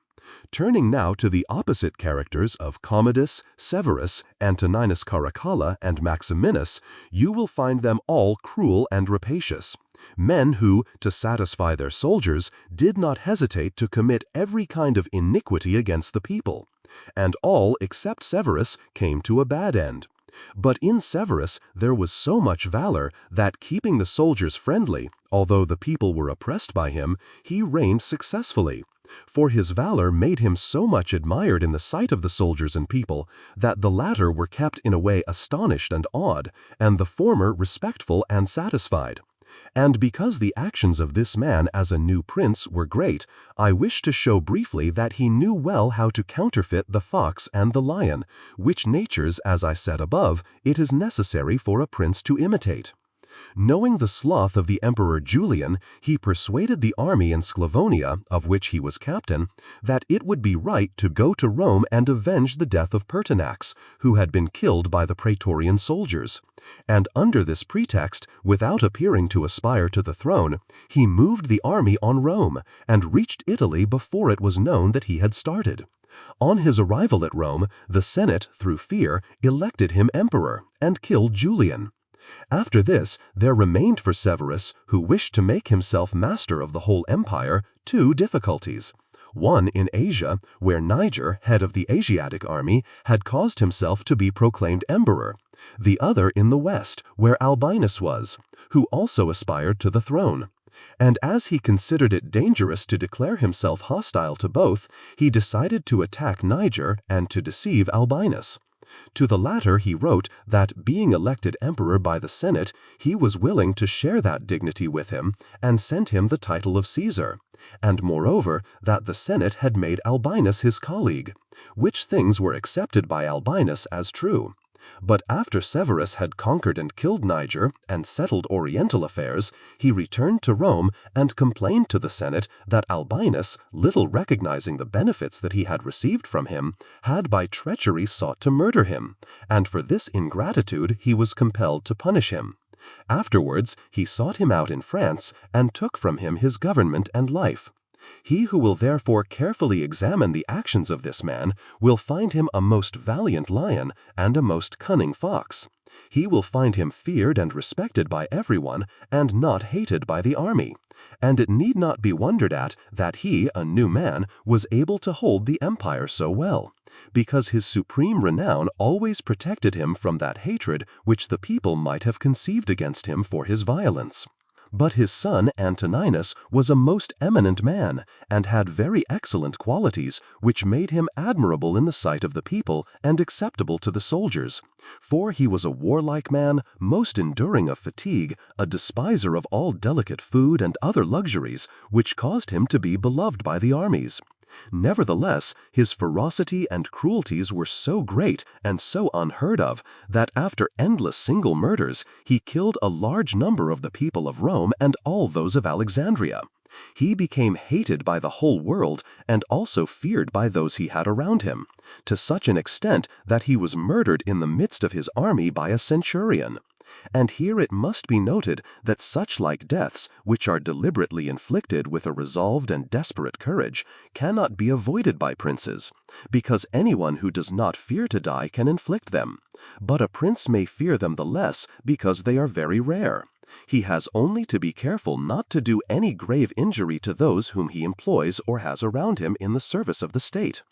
Turning now to the opposite characters of Commodus, Severus, Antoninus Caracalla, and Maximinus, you will find them all cruel and rapacious. Men who, to satisfy their soldiers, did not hesitate to commit every kind of iniquity against the people. And all, except Severus, came to a bad end. But in Severus there was so much valor that, keeping the soldiers friendly, although the people were oppressed by him, he reigned successfully. For his valor made him so much admired in the sight of the soldiers and people, that the latter were kept in a way astonished and awed, and the former respectful and satisfied. And because the actions of this man as a new prince were great, I wish to show briefly that he knew well how to counterfeit the fox and the lion, which natures, as I said above, it is necessary for a prince to imitate. Knowing the sloth of the Emperor Julian, he persuaded the army in Sclavonia, of which he was captain, that it would be right to go to Rome and avenge the death of Pertinax, who had been killed by the Praetorian soldiers. And under this pretext, without appearing to aspire to the throne, he moved the army on Rome, and reached Italy before it was known that he had started. On his arrival at Rome, the Senate, through fear, elected him emperor, and killed Julian. After this, there remained for Severus, who wished to make himself master of the whole empire, two difficulties. One in Asia, where Niger, head of the Asiatic army, had caused himself to be proclaimed emperor. The other in the west, where Albinus was, who also aspired to the throne. And as he considered it dangerous to declare himself hostile to both, he decided to attack Niger and to deceive Albinus. To the latter he wrote that, being elected emperor by the Senate, he was willing to share that dignity with him, and sent him the title of Caesar, and moreover that the Senate had made Albinus his colleague, which things were accepted by Albinus as true. But after Severus had conquered and killed Niger and settled Oriental affairs, he returned to Rome and complained to the Senate that Albinus, little recognizing the benefits that he had received from him, had by treachery sought to murder him, and for this ingratitude he was compelled to punish him. Afterwards he sought him out in France and took from him his government and life. He who will therefore carefully examine the actions of this man will find him a most valiant lion and a most cunning fox. He will find him feared and respected by everyone, and not hated by the army. And it need not be wondered at that he, a new man, was able to hold the empire so well, because his supreme renown always protected him from that hatred which the people might have conceived against him for his violence. But his son Antoninus was a most eminent man, and had very excellent qualities, which made him admirable in the sight of the people and acceptable to the soldiers. For he was a warlike man, most enduring of fatigue, a despiser of all delicate food and other luxuries, which caused him to be beloved by the armies. Nevertheless, his ferocity and cruelties were so great and so unheard of that after endless single murders, he killed a large number of the people of Rome and all those of Alexandria. He became hated by the whole world and also feared by those he had around him, to such an extent that he was murdered in the midst of his army by a centurion. And here it must be noted that such like deaths, which are deliberately inflicted with a resolved and desperate courage, cannot be avoided by princes, because anyone who does not fear to die can inflict them. But a prince may fear them the less because they are very rare. He has only to be careful not to do any grave injury to those whom he employs or has around him in the service of the state.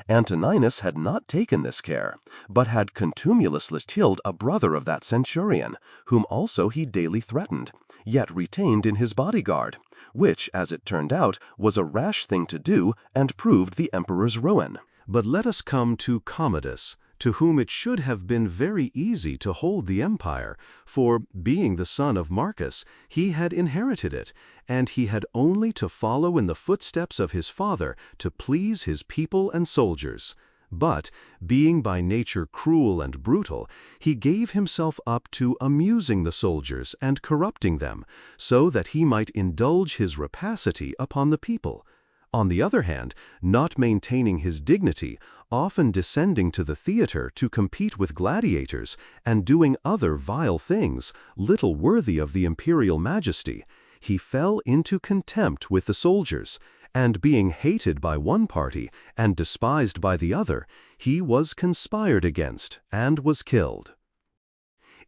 Antoninus had not taken this care, but had contumeliously killed a brother of that centurion, whom also he daily threatened, yet retained in his bodyguard, which, as it turned out, was a rash thing to do and proved the emperor's ruin. But let us come to Commodus, to whom it should have been very easy to hold the empire, for, being the son of Marcus, he had inherited it, and he had only to follow in the footsteps of his father to please his people and soldiers. But, being by nature cruel and brutal, he gave himself up to amusing the soldiers and corrupting them, so that he might indulge his rapacity upon the people. On the other hand, not maintaining his dignity, often descending to the theater to compete with gladiators, and doing other vile things, little worthy of the imperial majesty, he fell into contempt with the soldiers, and being hated by one party and despised by the other, he was conspired against and was killed.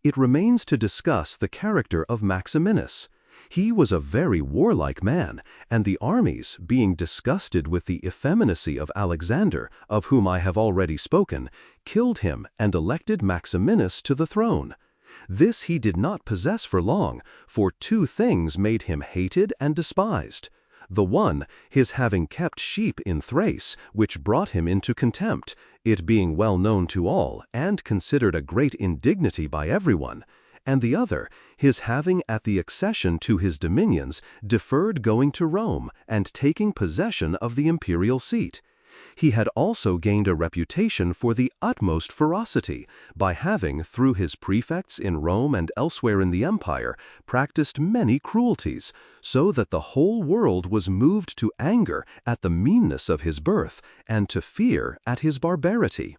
It remains to discuss the character of Maximinus. He was a very warlike man, and the armies, being disgusted with the effeminacy of Alexander, of whom I have already spoken, killed him and elected Maximinus to the throne. This he did not possess for long, for two things made him hated and despised. The one, his having kept sheep in Thrace, which brought him into contempt, it being well known to all, and considered a great indignity by everyone. And the other, his having at the accession to his dominions deferred going to Rome and taking possession of the imperial seat. He had also gained a reputation for the utmost ferocity, by having, through his prefects in Rome and elsewhere in the empire, practiced many cruelties, so that the whole world was moved to anger at the meanness of his birth, and to fear at his barbarity.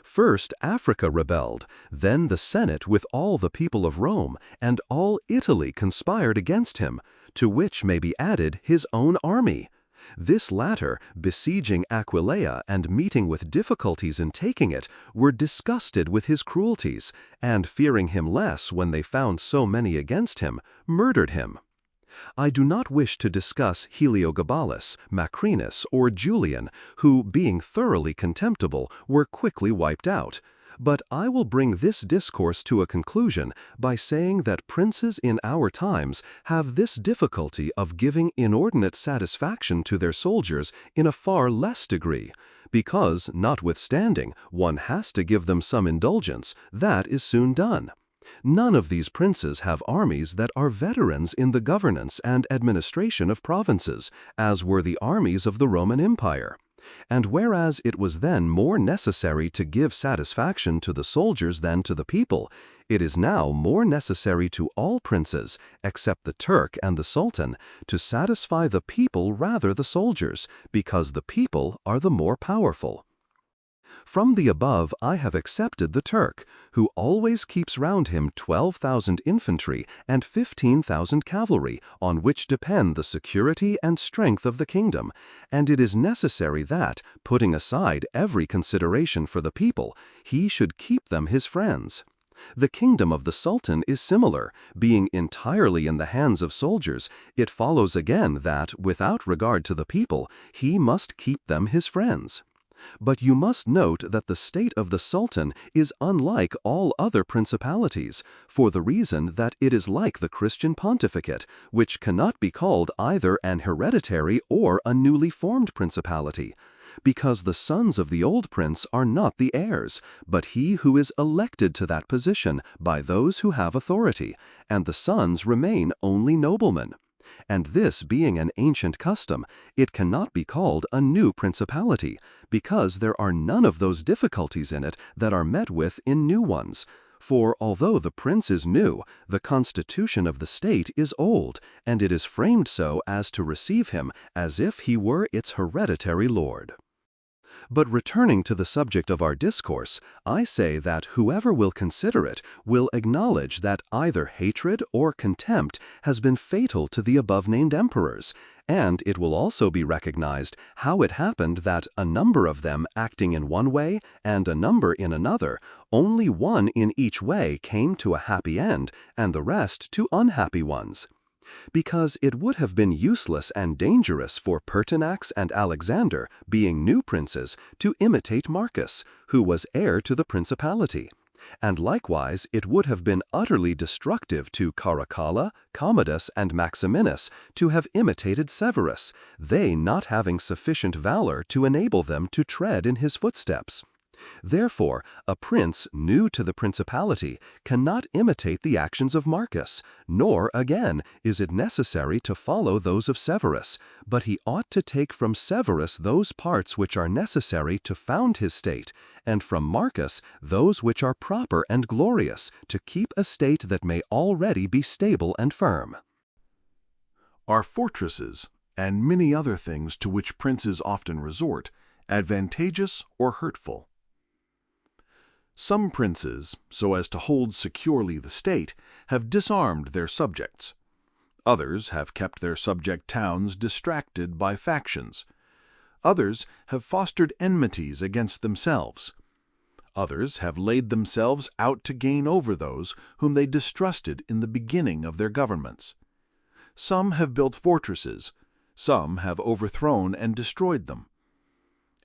First Africa rebelled, then the Senate with all the people of Rome, and all Italy conspired against him, to which may be added his own army. This latter, besieging Aquileia and meeting with difficulties in taking it, were disgusted with his cruelties, and fearing him less when they found so many against him, murdered him. I do not wish to discuss Heliogabalus, Macrinus, or Julian, who, being thoroughly contemptible, were quickly wiped out. But I will bring this discourse to a conclusion by saying that princes in our times have this difficulty of giving inordinate satisfaction to their soldiers in a far less degree, because, notwithstanding, one has to give them some indulgence, that is soon done. None of these princes have armies that are veterans in the governance and administration of provinces, as were the armies of the Roman Empire. And whereas it was then more necessary to give satisfaction to the soldiers than to the people, it is now more necessary to all princes, except the Turk and the Sultan, to satisfy the people rather the soldiers, because the people are the more powerful. From the above I have accepted the Turk, who always keeps round him 12,000 infantry and 15,000 cavalry, on which depend the security and strength of the kingdom, and it is necessary that, putting aside every consideration for the people, he should keep them his friends. The kingdom of the Sultan is similar. Being entirely in the hands of soldiers, it follows again that, without regard to the people, he must keep them his friends. But you must note that the state of the Sultan is unlike all other principalities, for the reason that it is like the Christian pontificate, which cannot be called either an hereditary or a newly formed principality, because the sons of the old prince are not the heirs, but he who is elected to that position by those who have authority, and the sons remain only noblemen. And this being an ancient custom, it cannot be called a new principality, because there are none of those difficulties in it that are met with in new ones. For although the prince is new, the constitution of the state is old, and it is framed so as to receive him as if he were its hereditary lord. But returning to the subject of our discourse, I say that whoever will consider it will acknowledge that either hatred or contempt has been fatal to the above-named emperors, and it will also be recognized how it happened that a number of them acting in one way and a number in another, only one in each way came to a happy end and the rest to unhappy ones. Because it would have been useless and dangerous for Pertinax and Alexander, being new princes, to imitate Marcus, who was heir to the principality. And likewise it would have been utterly destructive to Caracalla, Commodus, and Maximinus to have imitated Severus, they not having sufficient valor to enable them to tread in his footsteps. Therefore, a prince new to the principality cannot imitate the actions of Marcus, nor, again, is it necessary to follow those of Severus, but he ought to take from Severus those parts which are necessary to found his state, and from Marcus those which are proper and glorious, to keep a state that may already be stable and firm. Are fortresses, and many other things to which princes often resort, advantageous or hurtful? Some princes, so as to hold securely the state, have disarmed their subjects. Others have kept their subject towns distracted by factions. Others have fostered enmities against themselves. Others have laid themselves out to gain over those whom they distrusted in the beginning of their governments. Some have built fortresses, some have overthrown and destroyed them.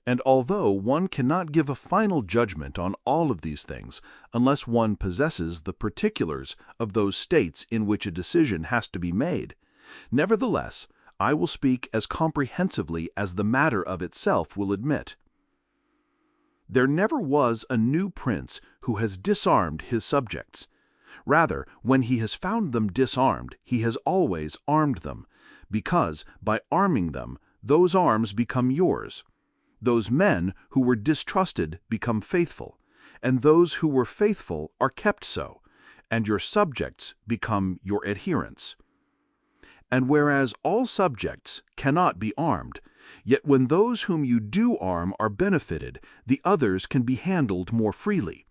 And although one cannot give a final judgment on all of these things unless one possesses the particulars of those states in which a decision has to be made, nevertheless, I will speak as comprehensively as the matter of itself will admit. There never was a new prince who has disarmed his subjects. Rather, when he has found them disarmed, he has always armed them, because by arming them, those arms become yours. Those men who were distrusted become faithful, and those who were faithful are kept so, and your subjects become your adherents. And whereas all subjects cannot be armed, yet when those whom you do arm are benefited, the others can be handled more freely.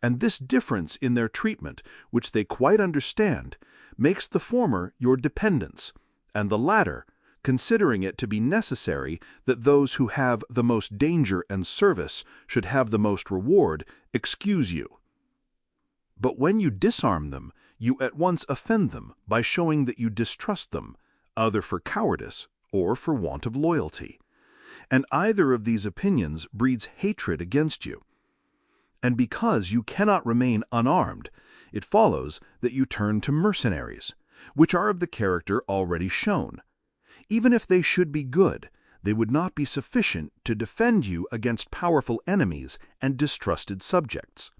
And this difference in their treatment, which they quite understand, makes the former your dependents, and the latter, considering it to be necessary that those who have the most danger and service should have the most reward, excuse you. But when you disarm them, you at once offend them by showing that you distrust them, either for cowardice or for want of loyalty. And either of these opinions breeds hatred against you. And because you cannot remain unarmed, it follows that you turn to mercenaries, which are of the character already shown. Even if they should be good, they would not be sufficient to defend you against powerful enemies and distrusted subjects.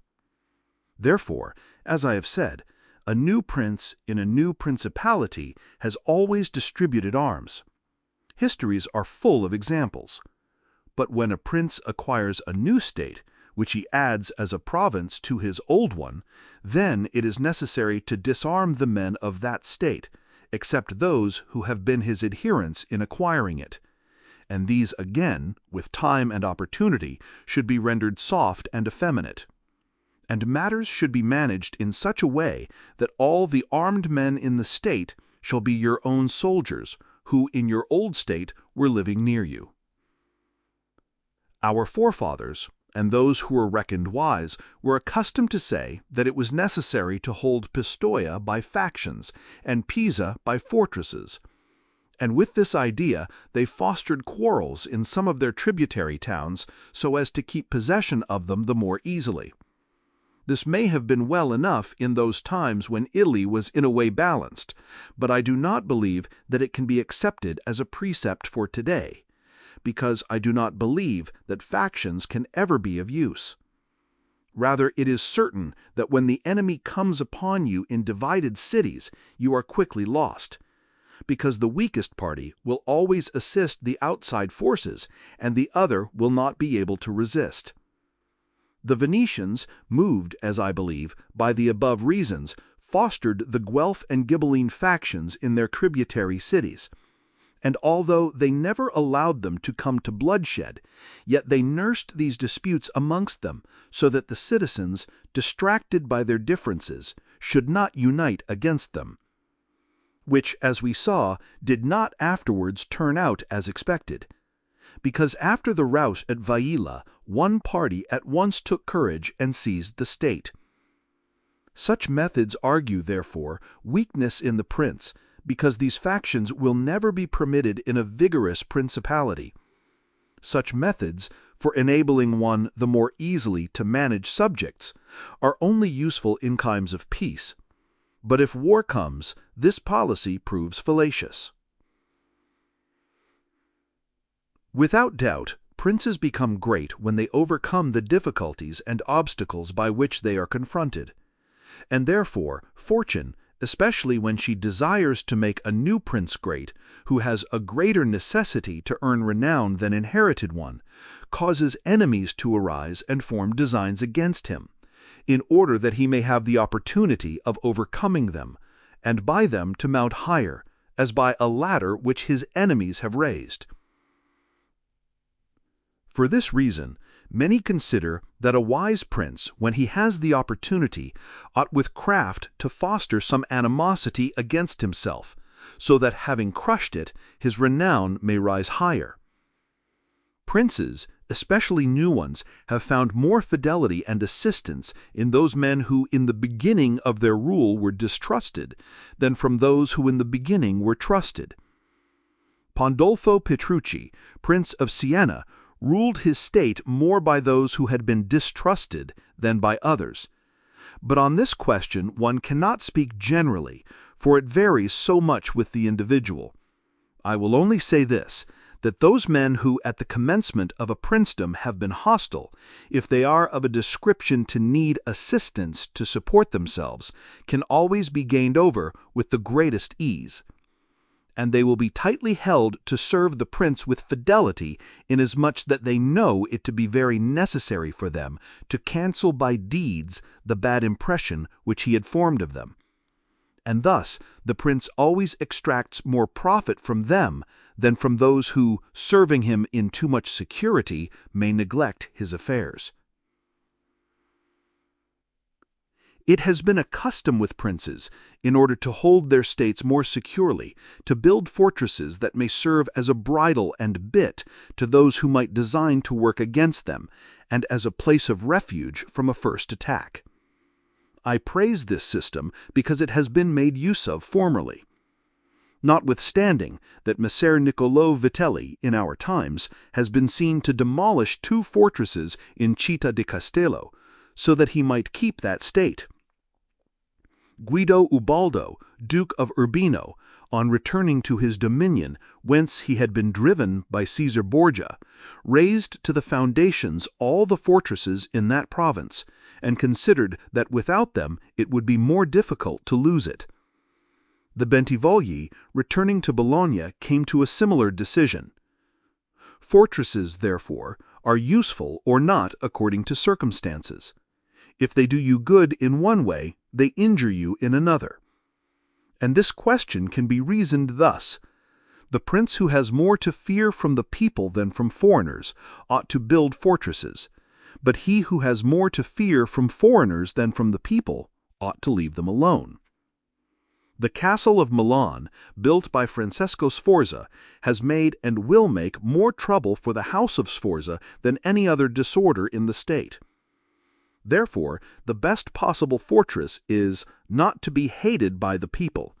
Therefore, as I have said, a new prince in a new principality has always distributed arms. Histories are full of examples. But when a prince acquires a new state, which he adds as a province to his old one, then it is necessary to disarm the men of that state, except those who have been his adherents in acquiring it. And these again, with time and opportunity, should be rendered soft and effeminate. And matters should be managed in such a way that all the armed men in the state shall be your own soldiers, who in your old state were living near you. Our forefathers, and those who were reckoned wise, were accustomed to say that it was necessary to hold Pistoia by factions, and Pisa by fortresses. And with this idea they fostered quarrels in some of their tributary towns so as to keep possession of them the more easily. This may have been well enough in those times when Italy was in a way balanced, but I do not believe that it can be accepted as a precept for today, because I do not believe that factions can ever be of use. Rather, it is certain that when the enemy comes upon you in divided cities, you are quickly lost, because the weakest party will always assist the outside forces, and the other will not be able to resist. The Venetians, moved, as I believe, by the above reasons, fostered the Guelph and Ghibelline factions in their tributary cities, and although they never allowed them to come to bloodshed, yet they nursed these disputes amongst them, so that the citizens, distracted by their differences, should not unite against them, which, as we saw, did not afterwards turn out as expected. Because after the rout at Vaila, one party at once took courage and seized the state. Such methods argue, therefore, weakness in the prince, because these factions will never be permitted in a vigorous principality. Such methods, for enabling one the more easily to manage subjects, are only useful in times of peace. But if war comes, this policy proves fallacious. Without doubt, princes become great when they overcome the difficulties and obstacles by which they are confronted. And therefore, fortune, especially when she desires to make a new prince great, who has a greater necessity to earn renown than inherited one, causes enemies to arise and form designs against him, in order that he may have the opportunity of overcoming them, and by them to mount higher, as by a ladder which his enemies have raised. For this reason, many consider that a wise prince, when he has the opportunity, ought with craft to foster some animosity against himself, so that, having crushed it, his renown may rise higher. Princes, especially new ones, have found more fidelity and assistance in those men who in the beginning of their rule were distrusted than from those who in the beginning were trusted. Pandolfo Petrucci, Prince of Siena, ruled his state more by those who had been distrusted than by others. But on this question one cannot speak generally, for it varies so much with the individual. I will only say this, that those men who at the commencement of a princedom have been hostile, if they are of a description to need assistance to support themselves, can always be gained over with the greatest ease. And they will be tightly held to serve the prince with fidelity, inasmuch that they know it to be very necessary for them to cancel by deeds the bad impression which he had formed of them. And thus the prince always extracts more profit from them than from those who, serving him in too much security, may neglect his affairs. It has been a custom with princes, in order to hold their states more securely, to build fortresses that may serve as a bridle and bit to those who might design to work against them, and as a place of refuge from a first attack. I praise this system because it has been made use of formerly. Notwithstanding that Messer Niccolò Vitelli, in our times, has been seen to demolish 2 fortresses in Città di Castello, so that he might keep that state. Guido Ubaldo, Duke of Urbino, on returning to his dominion, whence he had been driven by Caesar Borgia, razed to the foundations all the fortresses in that province, and considered that without them it would be more difficult to lose it. The Bentivogli, returning to Bologna, came to a similar decision. Fortresses, therefore, are useful or not according to circumstances. If they do you good in one way, they injure you in another. And this question can be reasoned thus. The prince who has more to fear from the people than from foreigners ought to build fortresses, but he who has more to fear from foreigners than from the people ought to leave them alone. The castle of Milan, built by Francesco Sforza, has made and will make more trouble for the house of Sforza than any other disorder in the state. Therefore, the best possible fortress is not to be hated by the people,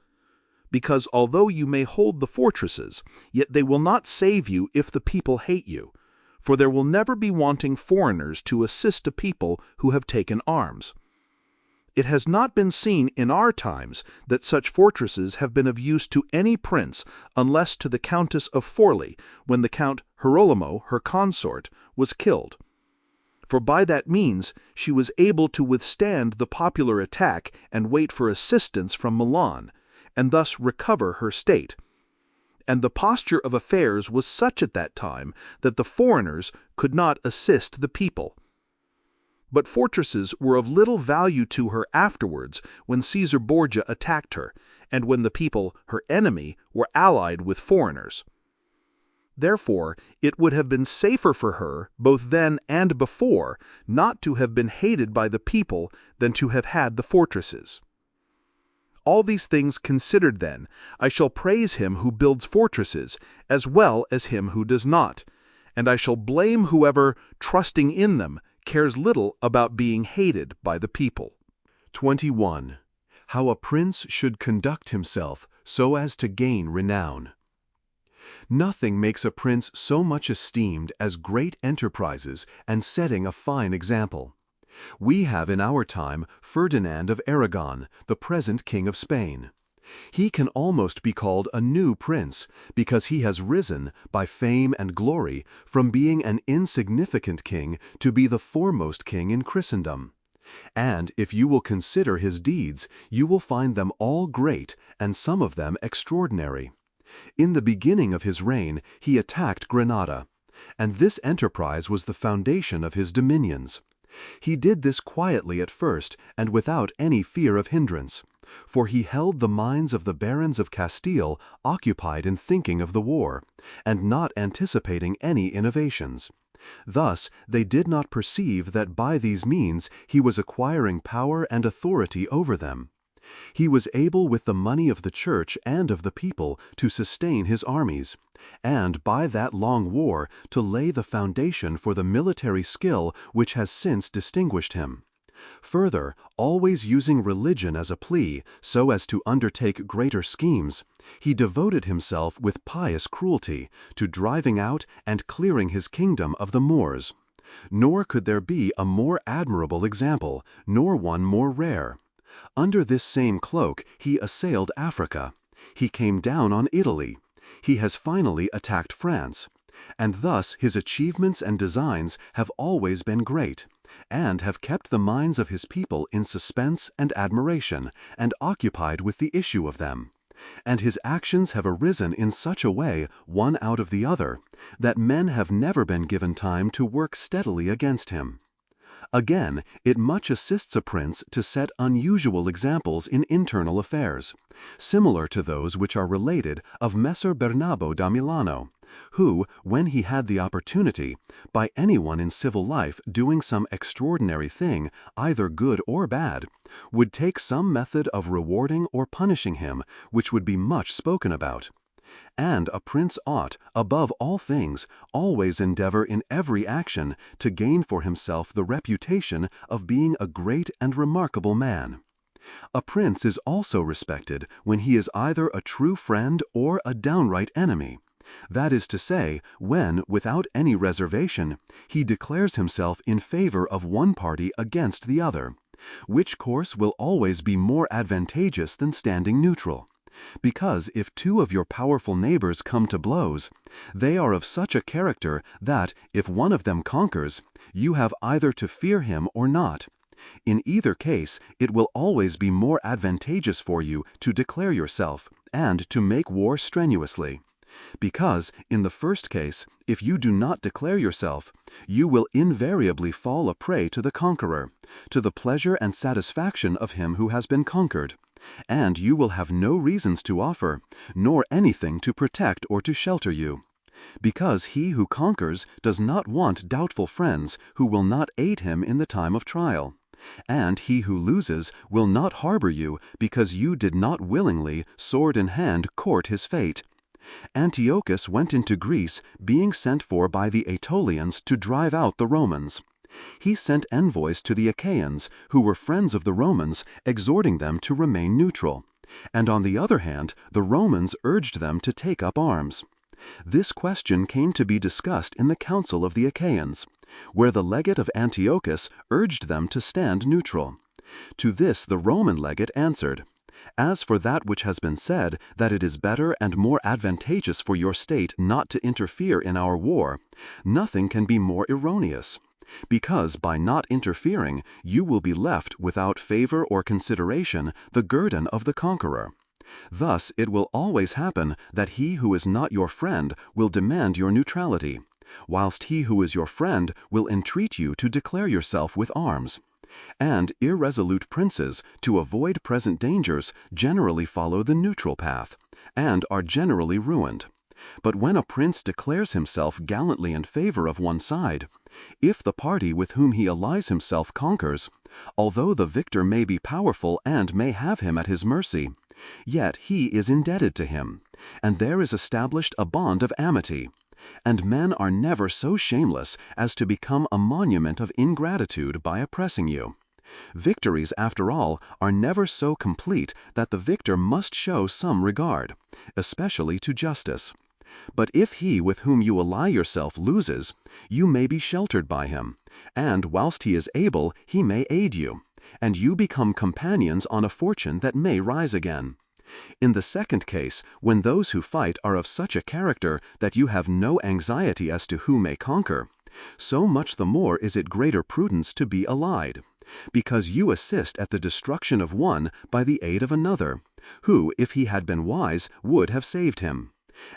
because although you may hold the fortresses, yet they will not save you if the people hate you, for there will never be wanting foreigners to assist a people who have taken arms. It has not been seen in our times that such fortresses have been of use to any prince unless to the Countess of Forli, when the Count Girolamo, her consort, was killed. For by that means she was able to withstand the popular attack and wait for assistance from Milan, and thus recover her state. And the posture of affairs was such at that time that the foreigners could not assist the people. But fortresses were of little value to her afterwards when Caesar Borgia attacked her, and when the people, her enemy, were allied with foreigners. Therefore, it would have been safer for her, both then and before, not to have been hated by the people than to have had the fortresses. All these things considered then, I shall praise him who builds fortresses, as well as him who does not, and I shall blame whoever, trusting in them, cares little about being hated by the people. 21. How a prince should conduct himself so as to gain renown. Nothing makes a prince so much esteemed as great enterprises and setting a fine example. We have in our time Ferdinand of Aragon, the present King of Spain. He can almost be called a new prince, because he has risen, by fame and glory, from being an insignificant king to be the foremost king in Christendom. And if you will consider his deeds, you will find them all great, and some of them extraordinary. In the beginning of his reign, he attacked Granada, and this enterprise was the foundation of his dominions. He did this quietly at first, and without any fear of hindrance, for he held the minds of the barons of Castile occupied in thinking of the war, and not anticipating any innovations. Thus, they did not perceive that by these means he was acquiring power and authority over them. He was able with the money of the church and of the people to sustain his armies, and by that long war to lay the foundation for the military skill which has since distinguished him. Further, always using religion as a plea so as to undertake greater schemes, he devoted himself with pious cruelty to driving out and clearing his kingdom of the Moors. Nor could there be a more admirable example, nor one more rare. Under this same cloak he assailed Africa. He came down on Italy. He has finally attacked France. And thus his achievements and designs have always been great, and have kept the minds of his people in suspense and admiration, and occupied with the issue of them. And his actions have arisen in such a way, one out of the other, that men have never been given time to work steadily against him. Again, it much assists a prince to set unusual examples in internal affairs, similar to those which are related of Messer Bernabo da Milano, who, when he had the opportunity, by anyone in civil life doing some extraordinary thing, either good or bad, would take some method of rewarding or punishing him, which would be much spoken about. And a prince ought, above all things, always endeavor in every action to gain for himself the reputation of being a great and remarkable man. A prince is also respected when he is either a true friend or a downright enemy. That is to say, when, without any reservation, he declares himself in favor of one party against the other, which course will always be more advantageous than standing neutral. Because if two of your powerful neighbors come to blows, they are of such a character that, if one of them conquers, you have either to fear him or not. In either case, it will always be more advantageous for you to declare yourself, and to make war strenuously. Because, in the first case, if you do not declare yourself, you will invariably fall a prey to the conqueror, to the pleasure and satisfaction of him who has been conquered, and you will have no reasons to offer, nor anything to protect or to shelter you. Because he who conquers does not want doubtful friends who will not aid him in the time of trial, and he who loses will not harbor you because you did not willingly, sword in hand, court his fate. Antiochus went into Greece, being sent for by the Aetolians to drive out the Romans. He sent envoys to the Achaeans, who were friends of the Romans, exhorting them to remain neutral. And on the other hand, the Romans urged them to take up arms. This question came to be discussed in the council of the Achaeans, where the legate of Antiochus urged them to stand neutral. To this the Roman legate answered, "As for that which has been said, that it is better and more advantageous for your state not to interfere in our war, nothing can be more erroneous. Because by not interfering, you will be left without favor or consideration the guerdon of the conqueror. Thus it will always happen that he who is not your friend will demand your neutrality, whilst he who is your friend will entreat you to declare yourself with arms. And irresolute princes, to avoid present dangers, generally follow the neutral path, and are generally ruined. But when a prince declares himself gallantly in favor of one side, if the party with whom he allies himself conquers, although the victor may be powerful and may have him at his mercy, yet he is indebted to him, and there is established a bond of amity. And men are never so shameless as to become a monument of ingratitude by oppressing you. Victories, after all, are never so complete that the victor must show some regard, especially to justice. But if he with whom you ally yourself loses, you may be sheltered by him, and whilst he is able, he may aid you, and you become companions on a fortune that may rise again. In the second case, when those who fight are of such a character that you have no anxiety as to who may conquer, so much the more is it greater prudence to be allied, because you assist at the destruction of one by the aid of another, who, if he had been wise, would have saved him.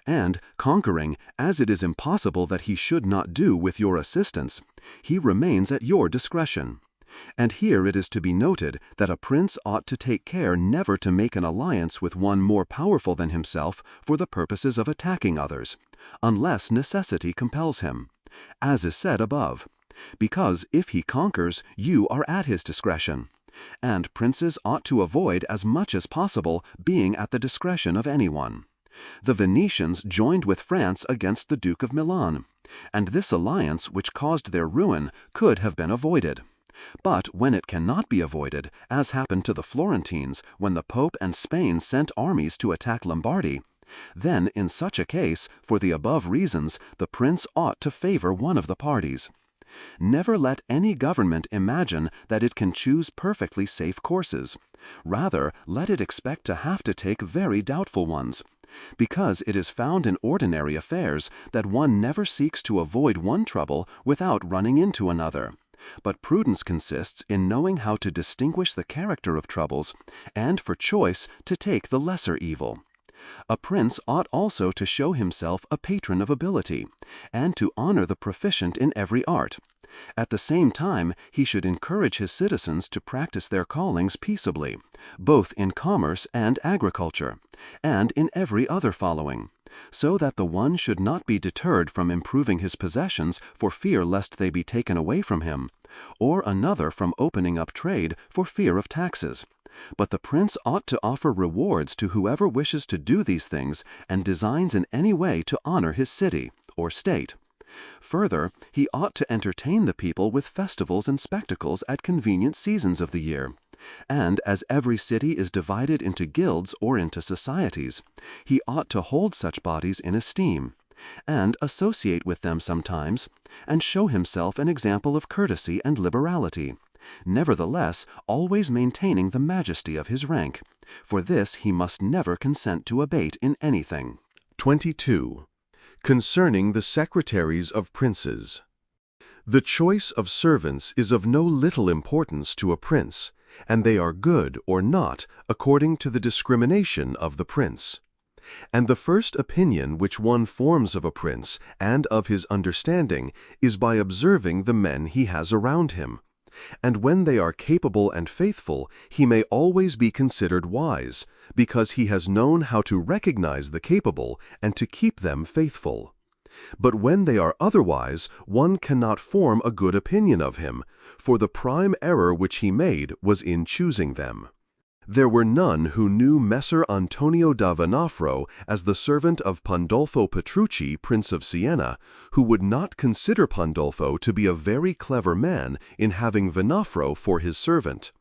And, conquering, as it is impossible that he should not do with your assistance, he remains at your discretion. And here it is to be noted that a prince ought to take care never to make an alliance with one more powerful than himself for the purposes of attacking others, unless necessity compels him, as is said above, because if he conquers, you are at his discretion. And princes ought to avoid as much as possible being at the discretion of anyone. The Venetians joined with France against the Duke of Milan, and this alliance, which caused their ruin, could have been avoided. But when it cannot be avoided, as happened to the Florentines when the Pope and Spain sent armies to attack Lombardy, then in such a case, for the above reasons, the prince ought to favor one of the parties. Never let any government imagine that it can choose perfectly safe courses. Rather, let it expect to have to take very doubtful ones, because it is found in ordinary affairs that one never seeks to avoid one trouble without running into another. But prudence consists in knowing how to distinguish the character of troubles, and for choice to take the lesser evil. A prince ought also to show himself a patron of ability, and to honor the proficient in every art. At the same time, he should encourage his citizens to practice their callings peaceably, both in commerce and agriculture, and in every other following, so that the one should not be deterred from improving his possessions for fear lest they be taken away from him, or another from opening up trade for fear of taxes. But the prince ought to offer rewards to whoever wishes to do these things and designs in any way to honor his city or state. Further, he ought to entertain the people with festivals and spectacles at convenient seasons of the year. And as every city is divided into guilds or into societies, he ought to hold such bodies in esteem, and associate with them sometimes, and show himself an example of courtesy and liberality, nevertheless always maintaining the majesty of his rank. For this he must never consent to abate in anything. 22. Concerning the secretaries of princes. The choice of servants is of no little importance to a prince, and they are good or not according to the discrimination of the prince. And the first opinion which one forms of a prince and of his understanding is by observing the men he has around him. And when they are capable and faithful, he may always be considered wise, because he has known how to recognize the capable and to keep them faithful. But when they are otherwise, one cannot form a good opinion of him, for the prime error which he made was in choosing them. There were none who knew Messer Antonio da Venafro as the servant of Pandolfo Petrucci, Prince of Siena, who would not consider Pandolfo to be a very clever man in having Venafro for his servant.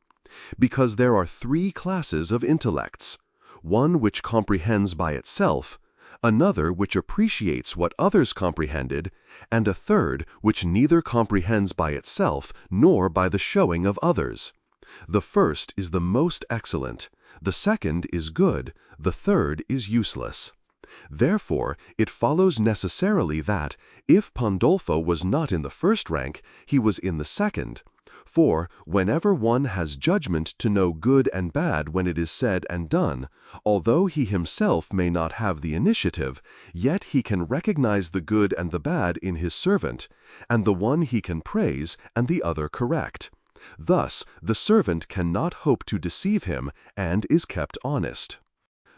Because there are three classes of intellects, one which comprehends by itself, another which appreciates what others comprehended, and a third which neither comprehends by itself nor by the showing of others. The first is the most excellent, the second is good, the third is useless. Therefore, it follows necessarily that, if Pandolfo was not in the first rank, he was in the second. For, whenever one has judgment to know good and bad when it is said and done, although he himself may not have the initiative, yet he can recognize the good and the bad in his servant, and the one he can praise and the other correct. Thus, the servant cannot hope to deceive him and is kept honest.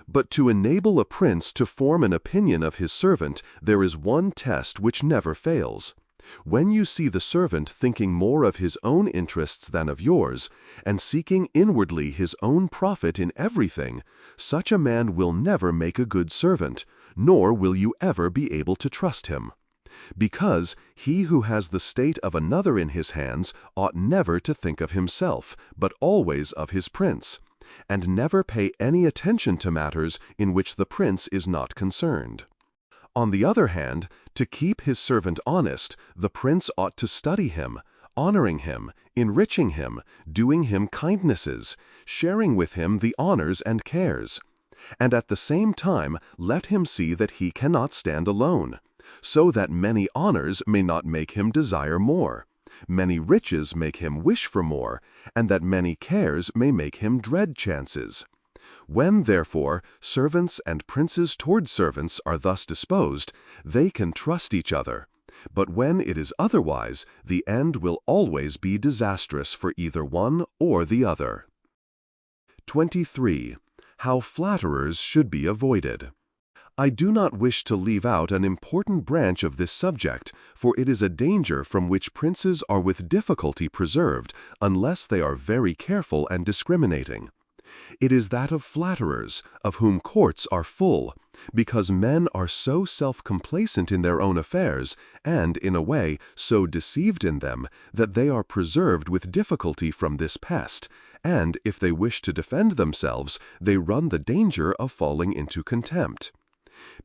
But to enable a prince to form an opinion of his servant, there is one test which never fails. When you see the servant thinking more of his own interests than of yours, and seeking inwardly his own profit in everything, such a man will never make a good servant, nor will you ever be able to trust him. Because he who has the state of another in his hands ought never to think of himself, but always of his prince, and never pay any attention to matters in which the prince is not concerned. On the other hand, to keep his servant honest, the prince ought to study him, honoring him, enriching him, doing him kindnesses, sharing with him the honors and cares. And at the same time let him see that he cannot stand alone, so that many honors may not make him desire more, many riches make him wish for more, and that many cares may make him dread chances. When, therefore, servants and princes toward servants are thus disposed, they can trust each other. But when it is otherwise, the end will always be disastrous for either one or the other. 23. How flatterers should be avoided. I do not wish to leave out an important branch of this subject, for it is a danger from which princes are with difficulty preserved unless they are very careful and discriminating. It is that of flatterers, of whom courts are full, because men are so self-complacent in their own affairs, and, in a way, so deceived in them, that they are preserved with difficulty from this pest, and, if they wish to defend themselves, they run the danger of falling into contempt.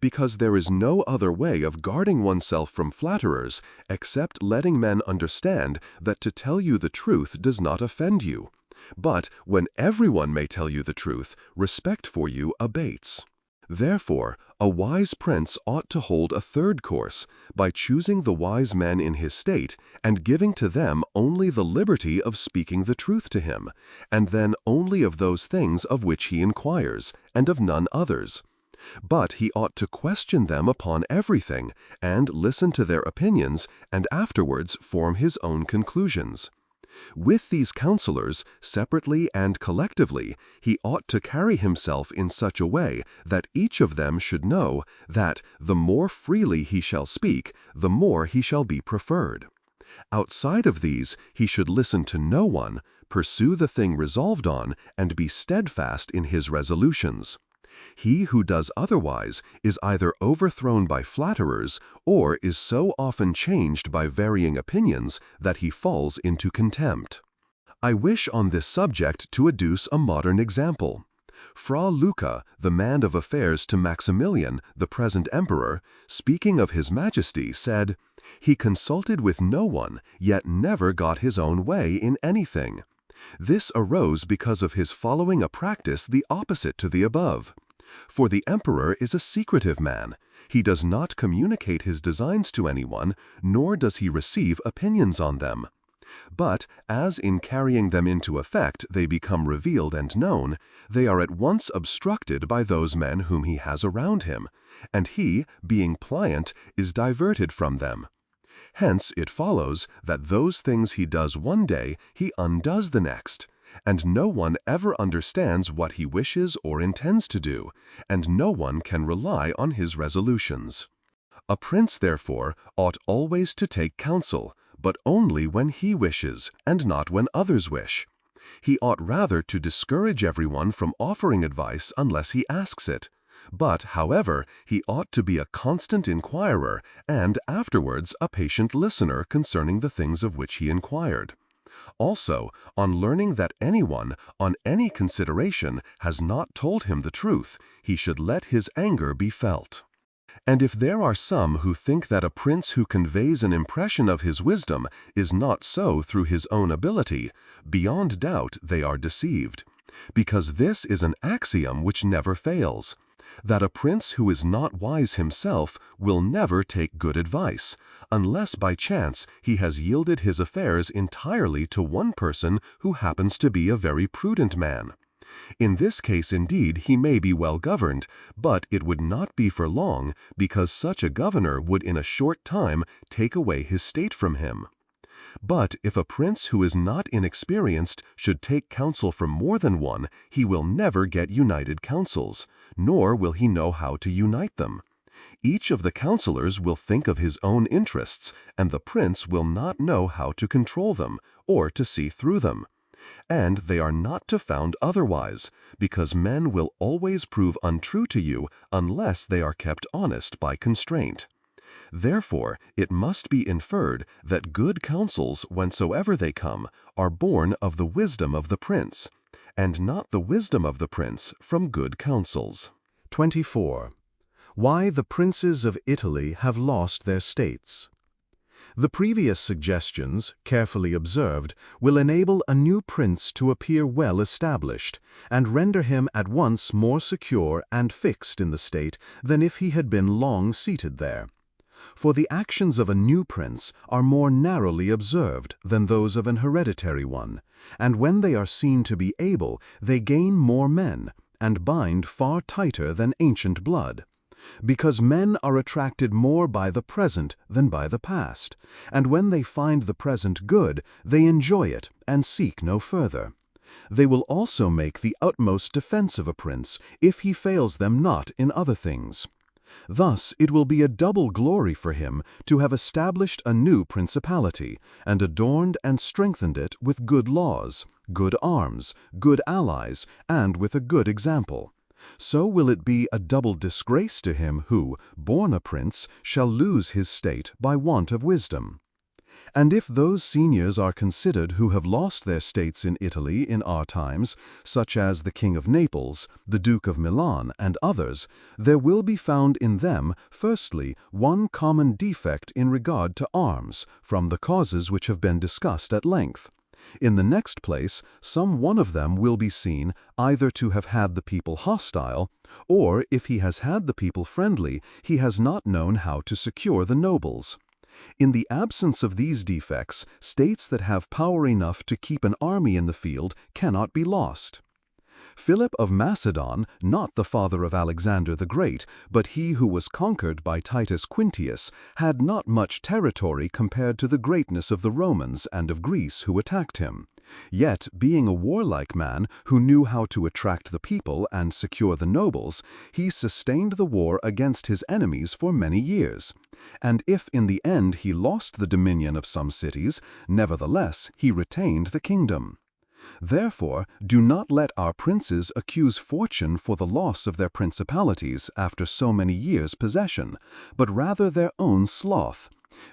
Because there is no other way of guarding oneself from flatterers, except letting men understand that to tell you the truth does not offend you. But when everyone may tell you the truth, respect for you abates. Therefore, a wise prince ought to hold a third course, by choosing the wise men in his state, and giving to them only the liberty of speaking the truth to him, and then only of those things of which he inquires, and of none others. But he ought to question them upon everything, and listen to their opinions, and afterwards form his own conclusions. With these counselors, separately and collectively, he ought to carry himself in such a way that each of them should know that the more freely he shall speak, the more he shall be preferred. Outside of these, he should listen to no one, pursue the thing resolved on, and be steadfast in his resolutions. He who does otherwise is either overthrown by flatterers, or is so often changed by varying opinions that he falls into contempt. I wish on this subject to adduce a modern example. Fra Luca, the man of affairs to Maximilian, the present emperor, speaking of his majesty, said, "He consulted with no one, yet never got his own way in anything." This arose because of his following a practice the opposite to the above. For the emperor is a secretive man. He does not communicate his designs to anyone, nor does he receive opinions on them. But, as in carrying them into effect they become revealed and known, they are at once obstructed by those men whom he has around him, and he, being pliant, is diverted from them. Hence it follows that those things he does one day he undoes the next, and no one ever understands what he wishes or intends to do, and no one can rely on his resolutions. A prince, therefore, ought always to take counsel, but only when he wishes, and not when others wish. He ought rather to discourage everyone from offering advice unless he asks it. But, however, he ought to be a constant inquirer, and afterwards a patient listener concerning the things of which he inquired. Also, on learning that anyone, on any consideration, has not told him the truth, he should let his anger be felt. And if there are some who think that a prince who conveys an impression of his wisdom is not so through his own ability, beyond doubt they are deceived. Because this is an axiom which never fails, that a prince who is not wise himself will never take good advice, unless by chance he has yielded his affairs entirely to one person who happens to be a very prudent man. In this case, indeed, he may be well governed, but it would not be for long, because such a governor would in a short time take away his state from him. But if a prince who is not inexperienced should take counsel from more than one, he will never get united counsels, nor will he know how to unite them. Each of the counselors will think of his own interests, and the prince will not know how to control them, or to see through them. And they are not to found otherwise, because men will always prove untrue to you unless they are kept honest by constraint. Therefore, it must be inferred that good counsels, whensoever they come, are born of the wisdom of the prince, and not the wisdom of the prince from good counsels. 24. Why the princes of Italy have lost their states. The previous suggestions, carefully observed, will enable a new prince to appear well established, and render him at once more secure and fixed in the state than if he had been long seated there. For the actions of a new prince are more narrowly observed than those of an hereditary one, and when they are seen to be able, they gain more men, and bind far tighter than ancient blood. Because men are attracted more by the present than by the past, and when they find the present good, they enjoy it and seek no further. They will also make the utmost defense of a prince if he fails them not in other things. Thus it will be a double glory for him to have established a new principality, and adorned and strengthened it with good laws, good arms, good allies, and with a good example. So will it be a double disgrace to him who, born a prince, shall lose his state by want of wisdom. And if those seniors are considered who have lost their states in Italy in our times, such as the King of Naples, the Duke of Milan, and others, there will be found in them, firstly, one common defect in regard to arms, from the causes which have been discussed at length. In the next place, some one of them will be seen either to have had the people hostile, or, if he has had the people friendly, he has not known how to secure the nobles. In the absence of these defects, states that have power enough to keep an army in the field cannot be lost. Philip of Macedon, not the father of Alexander the Great, but he who was conquered by Titus Quintius, had not much territory compared to the greatness of the Romans and of Greece who attacked him. Yet, being a warlike man who knew how to attract the people and secure the nobles, he sustained the war against his enemies for many years. And if in the end he lost the dominion of some cities, nevertheless he retained the kingdom. Therefore, do not let our princes accuse fortune for the loss of their principalities after so many years' possession, but rather their own sloth,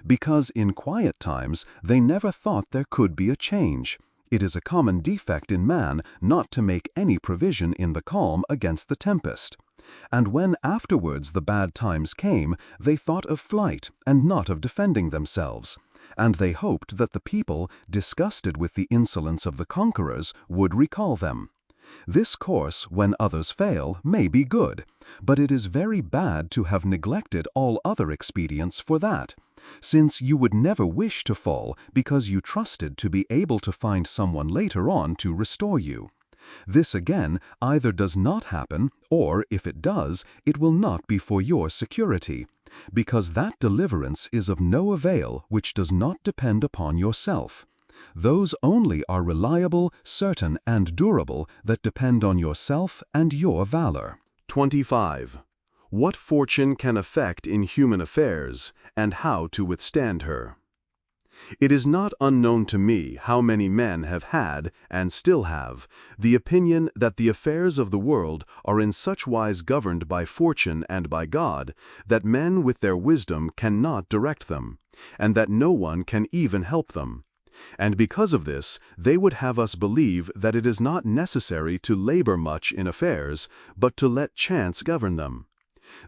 because in quiet times they never thought there could be a change. It is a common defect in man not to make any provision in the calm against the tempest. And when afterwards the bad times came, they thought of flight and not of defending themselves. And they hoped that the people, disgusted with the insolence of the conquerors, would recall them. This course, when others fail, may be good, but it is very bad to have neglected all other expedients for that, since you would never wish to fall because you trusted to be able to find someone later on to restore you. This again either does not happen, or, if it does, it will not be for your security, because that deliverance is of no avail which does not depend upon yourself. Those only are reliable, certain, and durable that depend on yourself and your valor. 25. What fortune can affect in human affairs, and how to withstand her. It is not unknown to me how many men have had, and still have, the opinion that the affairs of the world are in such wise governed by fortune and by God, that men with their wisdom cannot direct them, and that no one can even help them. And because of this, they would have us believe that it is not necessary to labor much in affairs, but to let chance govern them.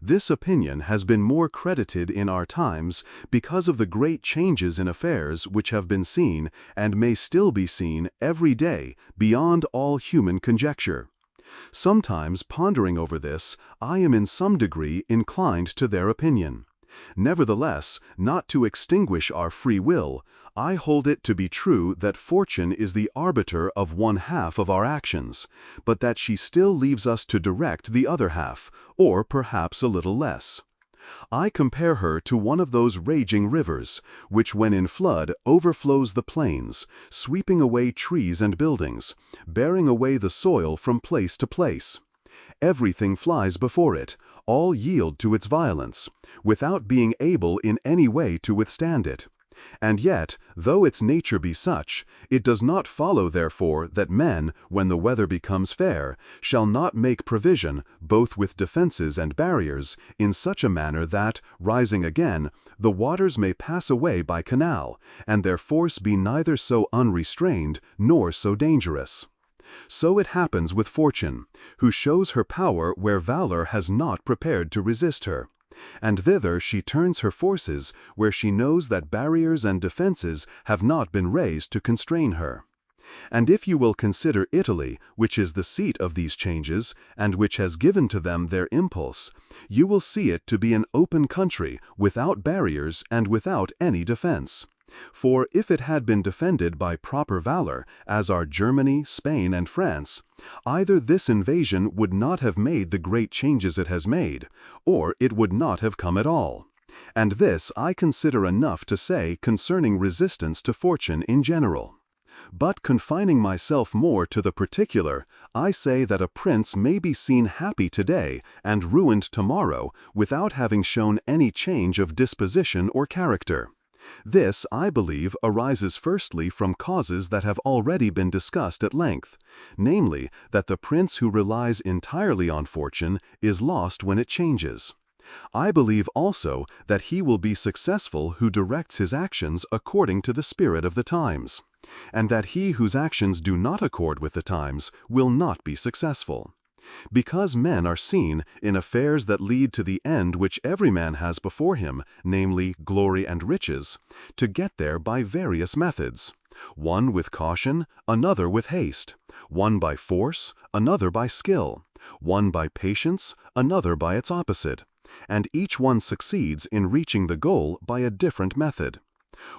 This opinion has been more credited in our times because of the great changes in affairs which have been seen, and may still be seen, every day, beyond all human conjecture. Sometimes, pondering over this, I am in some degree inclined to their opinion. Nevertheless, not to extinguish our free will, I hold it to be true that fortune is the arbiter of one half of our actions, but that she still leaves us to direct the other half, or perhaps a little less. I compare her to one of those raging rivers, which when in flood overflows the plains, sweeping away trees and buildings, bearing away the soil from place to place. Everything flies before it, all yield to its violence, without being able in any way to withstand it. And yet, though its nature be such, it does not follow therefore that men, when the weather becomes fair, shall not make provision, both with defenses and barriers, in such a manner that, rising again, the waters may pass away by canal, and their force be neither so unrestrained nor so dangerous. So it happens with fortune, who shows her power where valor has not prepared to resist her. And thither she turns her forces where she knows that barriers and defenses have not been raised to constrain her. And if you will consider Italy, which is the seat of these changes, and which has given to them their impulse, you will see it to be an open country, without barriers and without any defense. For if it had been defended by proper valor, as are Germany, Spain, and France, either this invasion would not have made the great changes it has made, or it would not have come at all. And this I consider enough to say concerning resistance to fortune in general. But confining myself more to the particular, I say that a prince may be seen happy today and ruined tomorrow without having shown any change of disposition or character. This, I believe, arises firstly from causes that have already been discussed at length, namely, that the prince who relies entirely on fortune is lost when it changes. I believe also that he will be successful who directs his actions according to the spirit of the times, and that he whose actions do not accord with the times will not be successful. Because men are seen, in affairs that lead to the end which every man has before him, namely glory and riches, to get there by various methods, one with caution, another with haste, one by force, another by skill, one by patience, another by its opposite, and each one succeeds in reaching the goal by a different method.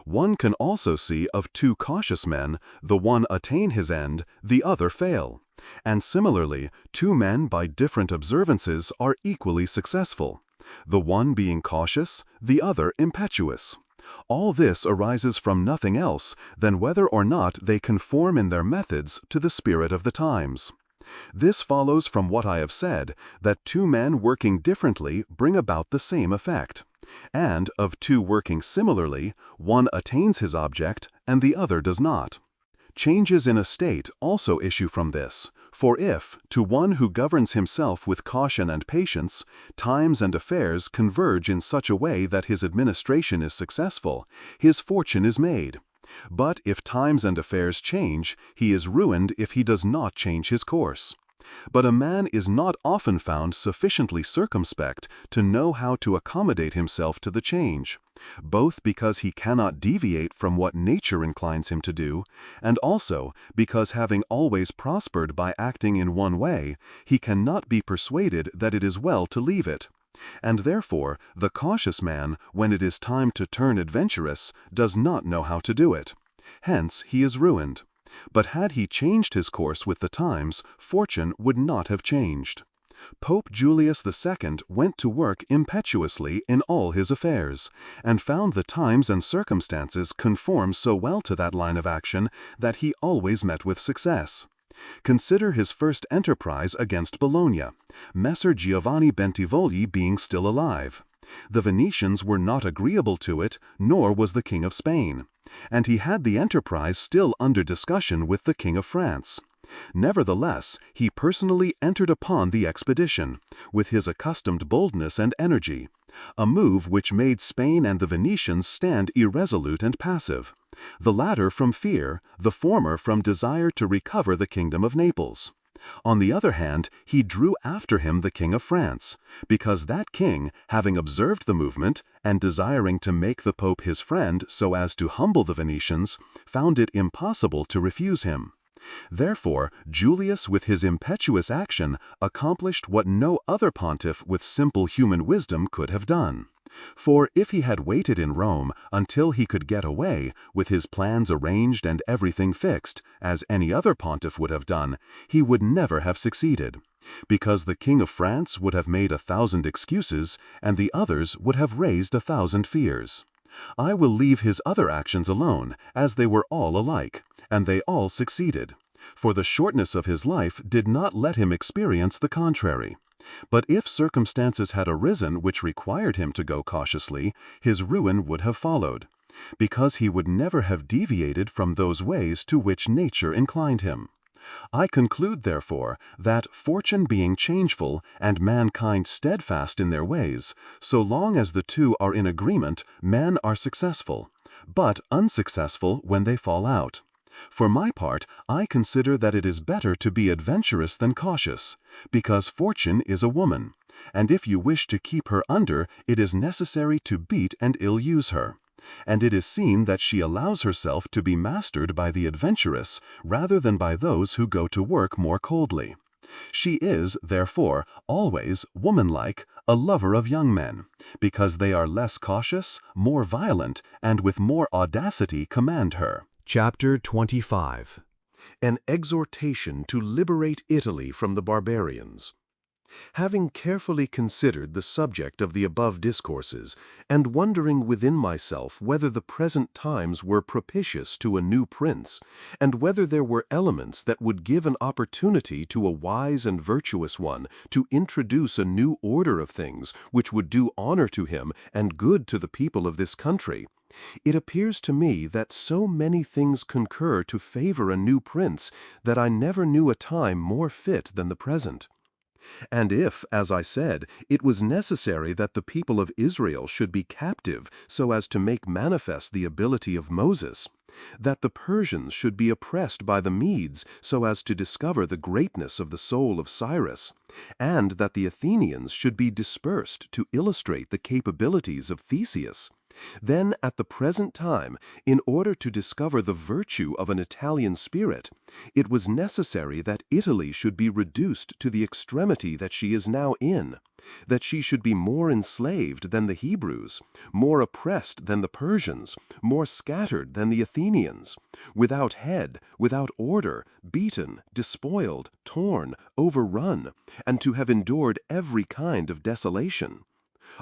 One can also see of two cautious men, the one attain his end, the other fail. And similarly, two men by different observances are equally successful, the one being cautious, the other impetuous. All this arises from nothing else than whether or not they conform in their methods to the spirit of the times. This follows from what I have said, that two men working differently bring about the same effect, and of two working similarly, one attains his object and the other does not. Changes in a state also issue from this, for if, to one who governs himself with caution and patience, times and affairs converge in such a way that his administration is successful, his fortune is made. But if times and affairs change, he is ruined if he does not change his course. But a man is not often found sufficiently circumspect to know how to accommodate himself to the change, both because he cannot deviate from what nature inclines him to do, and also because having always prospered by acting in one way, he cannot be persuaded that it is well to leave it. And therefore the cautious man, when it is time to turn adventurous, does not know how to do it. Hence he is ruined. But had he changed his course with the times, fortune would not have changed. Pope Julius II went to work impetuously in all his affairs, and found the times and circumstances conform so well to that line of action that he always met with success. Consider his first enterprise against Bologna, Messer Giovanni Bentivogli being still alive. The Venetians were not agreeable to it, nor was the King of Spain, and he had the enterprise still under discussion with the King of France. Nevertheless, he personally entered upon the expedition, with his accustomed boldness and energy, a move which made Spain and the Venetians stand irresolute and passive, the latter from fear, the former from desire to recover the kingdom of Naples. On the other hand, he drew after him the King of France, because that king, having observed the movement, and desiring to make the Pope his friend so as to humble the Venetians, found it impossible to refuse him. Therefore, Julius with his impetuous action accomplished what no other pontiff with simple human wisdom could have done. For if he had waited in Rome until he could get away, with his plans arranged and everything fixed, as any other pontiff would have done, he would never have succeeded, because the King of France would have made 1,000 excuses, and the others would have raised 1,000 fears. I will leave his other actions alone, as they were all alike, and they all succeeded, for the shortness of his life did not let him experience the contrary. But if circumstances had arisen which required him to go cautiously, his ruin would have followed. because he would never have deviated from those ways to which nature inclined him. I conclude, therefore, that fortune being changeful and mankind steadfast in their ways, so long as the two are in agreement, men are successful, but unsuccessful when they fall out. For my part, I consider that it is better to be adventurous than cautious, because fortune is a woman, and if you wish to keep her under, it is necessary to beat and ill-use her. And it is seen that she allows herself to be mastered by the adventurous rather than by those who go to work more coldly. She is, therefore, always, womanlike, a lover of young men, because they are less cautious, more violent, and with more audacity command her. Chapter 25. An exhortation to liberate Italy from the barbarians. Having carefully considered the subject of the above discourses, and wondering within myself whether the present times were propitious to a new prince, and whether there were elements that would give an opportunity to a wise and virtuous one to introduce a new order of things which would do honor to him and good to the people of this country, it appears to me that so many things concur to favor a new prince that I never knew a time more fit than the present. And if, as I said, it was necessary that the people of Israel should be captive so as to make manifest the ability of Moses, that the Persians should be oppressed by the Medes so as to discover the greatness of the soul of Cyrus, and that the Athenians should be dispersed to illustrate the capabilities of Theseus, then at the present time, in order to discover the virtue of an Italian spirit, it was necessary that Italy should be reduced to the extremity that she is now in, that she should be more enslaved than the Hebrews, more oppressed than the Persians, more scattered than the Athenians, without head, without order, beaten, despoiled, torn, overrun, and to have endured every kind of desolation.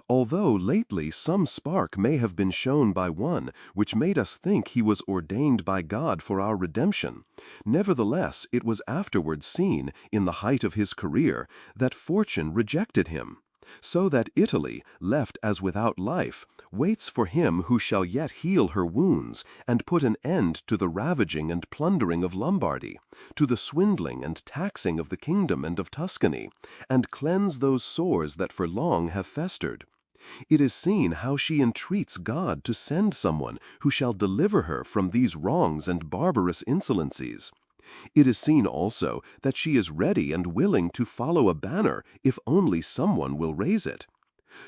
Although lately some spark may have been shown by one which made us think he was ordained by God for our redemption, nevertheless it was afterwards seen, in the height of his career, that fortune rejected him, so that Italy, left as without life, waits for him who shall yet heal her wounds and put an end to the ravaging and plundering of Lombardy, to the swindling and taxing of the kingdom and of Tuscany, and cleanse those sores that for long have festered. It is seen how she entreats God to send someone who shall deliver her from these wrongs and barbarous insolencies. It is seen also that she is ready and willing to follow a banner if only someone will raise it.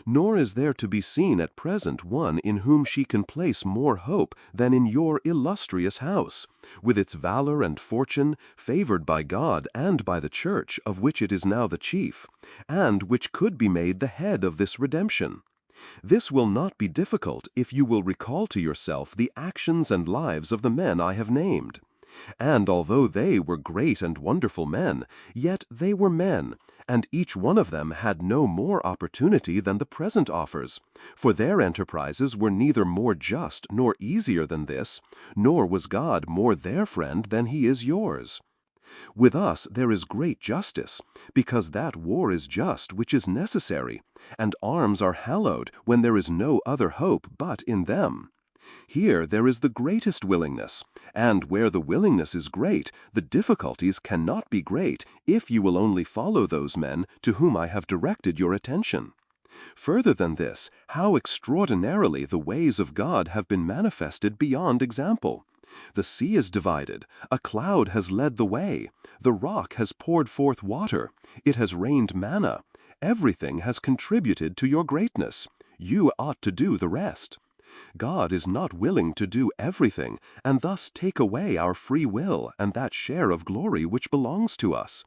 Nor is there to be seen at present one in whom she can place more hope than in your illustrious house, with its valor and fortune, favored by God and by the Church, of which it is now the chief, and which could be made the head of this redemption. This will not be difficult if you will recall to yourself the actions and lives of the men I have named. And although they were great and wonderful men, yet they were men, and each one of them had no more opportunity than the present offers, for their enterprises were neither more just nor easier than this, nor was God more their friend than he is yours. With us there is great justice, because that war is just which is necessary, and arms are hallowed when there is no other hope but in them. Here there is the greatest willingness, and where the willingness is great, the difficulties cannot be great if you will only follow those men to whom I have directed your attention. Further than this, how extraordinarily the ways of God have been manifested beyond example. The sea is divided, a cloud has led the way, the rock has poured forth water, it has rained manna, everything has contributed to your greatness. You ought to do the rest. God is not willing to do everything, and thus take away our free will and that share of glory which belongs to us.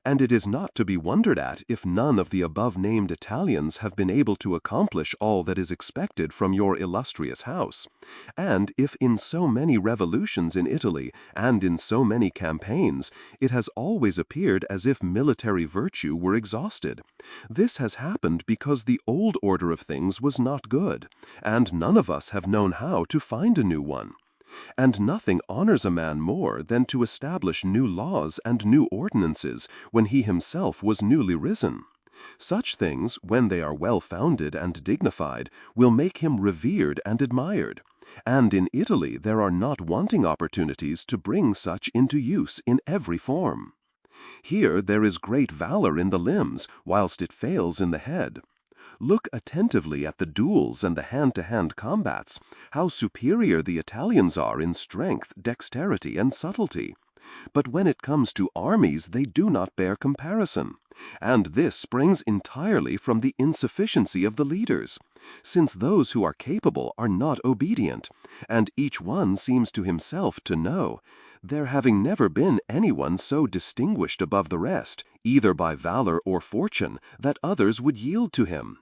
And it is not to be wondered at if none of the above-named Italians have been able to accomplish all that is expected from your illustrious house, and if in so many revolutions in Italy and in so many campaigns it has always appeared as if military virtue were exhausted. This has happened because the old order of things was not good, and none of us have known how to find a new one. And nothing honors a man more than to establish new laws and new ordinances when he himself was newly risen. Such things, when they are well founded and dignified, will make him revered and admired. And in Italy there are not wanting opportunities to bring such into use in every form. Here there is great valor in the limbs, whilst it fails in the head. Look attentively at the duels and the hand-to-hand combats, how superior the Italians are in strength, dexterity, and subtlety. But when it comes to armies, they do not bear comparison. And this springs entirely from the insufficiency of the leaders, since those who are capable are not obedient, and each one seems to himself to know, there having never been anyone so distinguished above the rest, either by valor or fortune, that others would yield to him.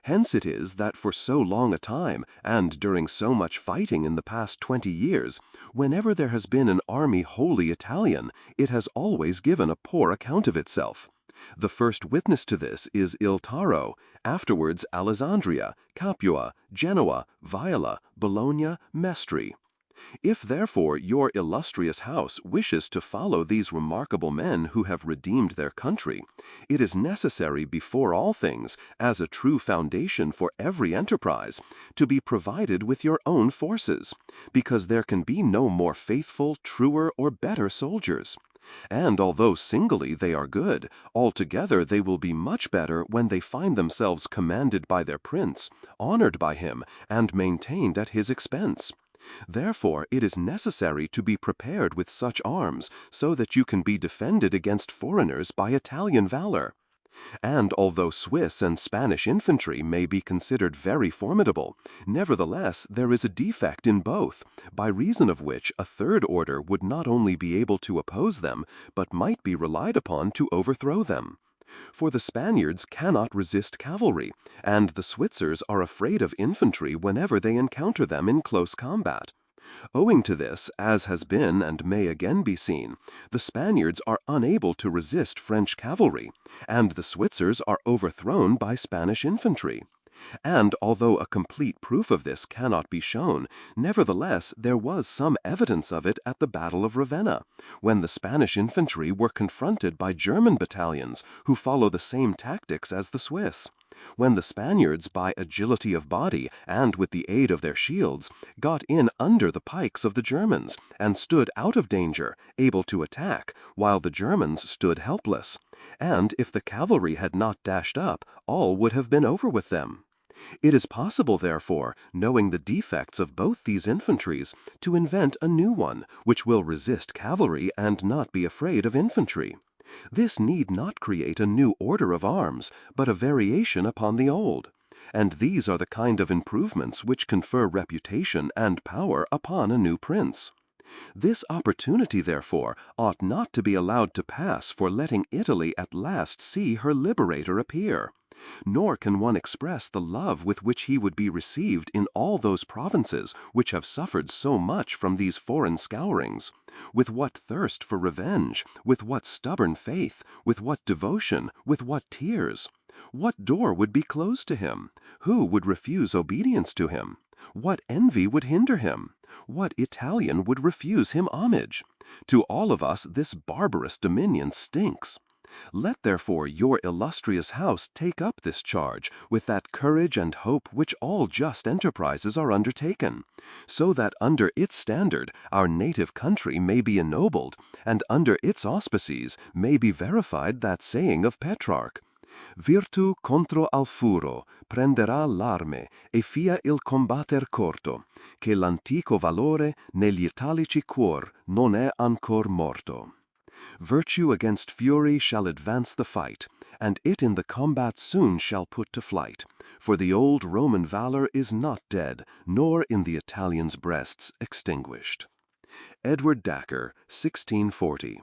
Hence it is that for so long a time, and during so much fighting in the past 20 years, whenever there has been an army wholly Italian, it has always given a poor account of itself. The first witness to this is Il Taro, afterwards Alessandria, Capua, Genoa, Viola, Bologna, Mestre. If therefore your illustrious house wishes to follow these remarkable men who have redeemed their country, it is necessary before all things, as a true foundation for every enterprise, to be provided with your own forces, because there can be no more faithful, truer, or better soldiers. And although singly they are good, altogether they will be much better when they find themselves commanded by their prince, honored by him, and maintained at his expense. Therefore it is necessary to be prepared with such arms, so that you can be defended against foreigners by Italian valor. And although Swiss and Spanish infantry may be considered very formidable, nevertheless there is a defect in both, by reason of which a third order would not only be able to oppose them, but might be relied upon to overthrow them. For the Spaniards cannot resist cavalry, and the Switzers are afraid of infantry whenever they encounter them in close combat. Owing to this, as has been and may again be seen, the Spaniards are unable to resist French cavalry, and the Switzers are overthrown by Spanish infantry. And although a complete proof of this cannot be shown, nevertheless there was some evidence of it at the Battle of Ravenna, when the Spanish infantry were confronted by German battalions who follow the same tactics as the Swiss. When the Spaniards, by agility of body and with the aid of their shields, got in under the pikes of the Germans, and stood out of danger, able to attack, while the Germans stood helpless. And if the cavalry had not dashed up, all would have been over with them. It is possible, therefore, knowing the defects of both these infantries, to invent a new one, which will resist cavalry and not be afraid of infantry. This need not create a new order of arms, but a variation upon the old. And these are the kind of improvements which confer reputation and power upon a new prince. This opportunity, therefore, ought not to be allowed to pass for letting Italy at last see her liberator appear. Nor can one express the love with which he would be received in all those provinces which have suffered so much from these foreign scourings. With what thirst for revenge, with what stubborn faith, with what devotion, with what tears! What door would be closed to him? Who would refuse obedience to him? What envy would hinder him? What Italian would refuse him homage? To all of us this barbarous dominion stinks. Let therefore your illustrious house take up this charge with that courage and hope which all just enterprises are undertaken, so that under its standard our native country may be ennobled, and under its auspices may be verified that saying of Petrarch, Virtu contro al furo prenderà l'arme e fia il combatter corto, che l'antico valore negli italici cuor non è ancor morto. Virtue against fury shall advance the fight, and it in the combat soon shall put to flight, for the old Roman valor is not dead, nor in the Italians' breasts extinguished. Edward Dacre, 1640.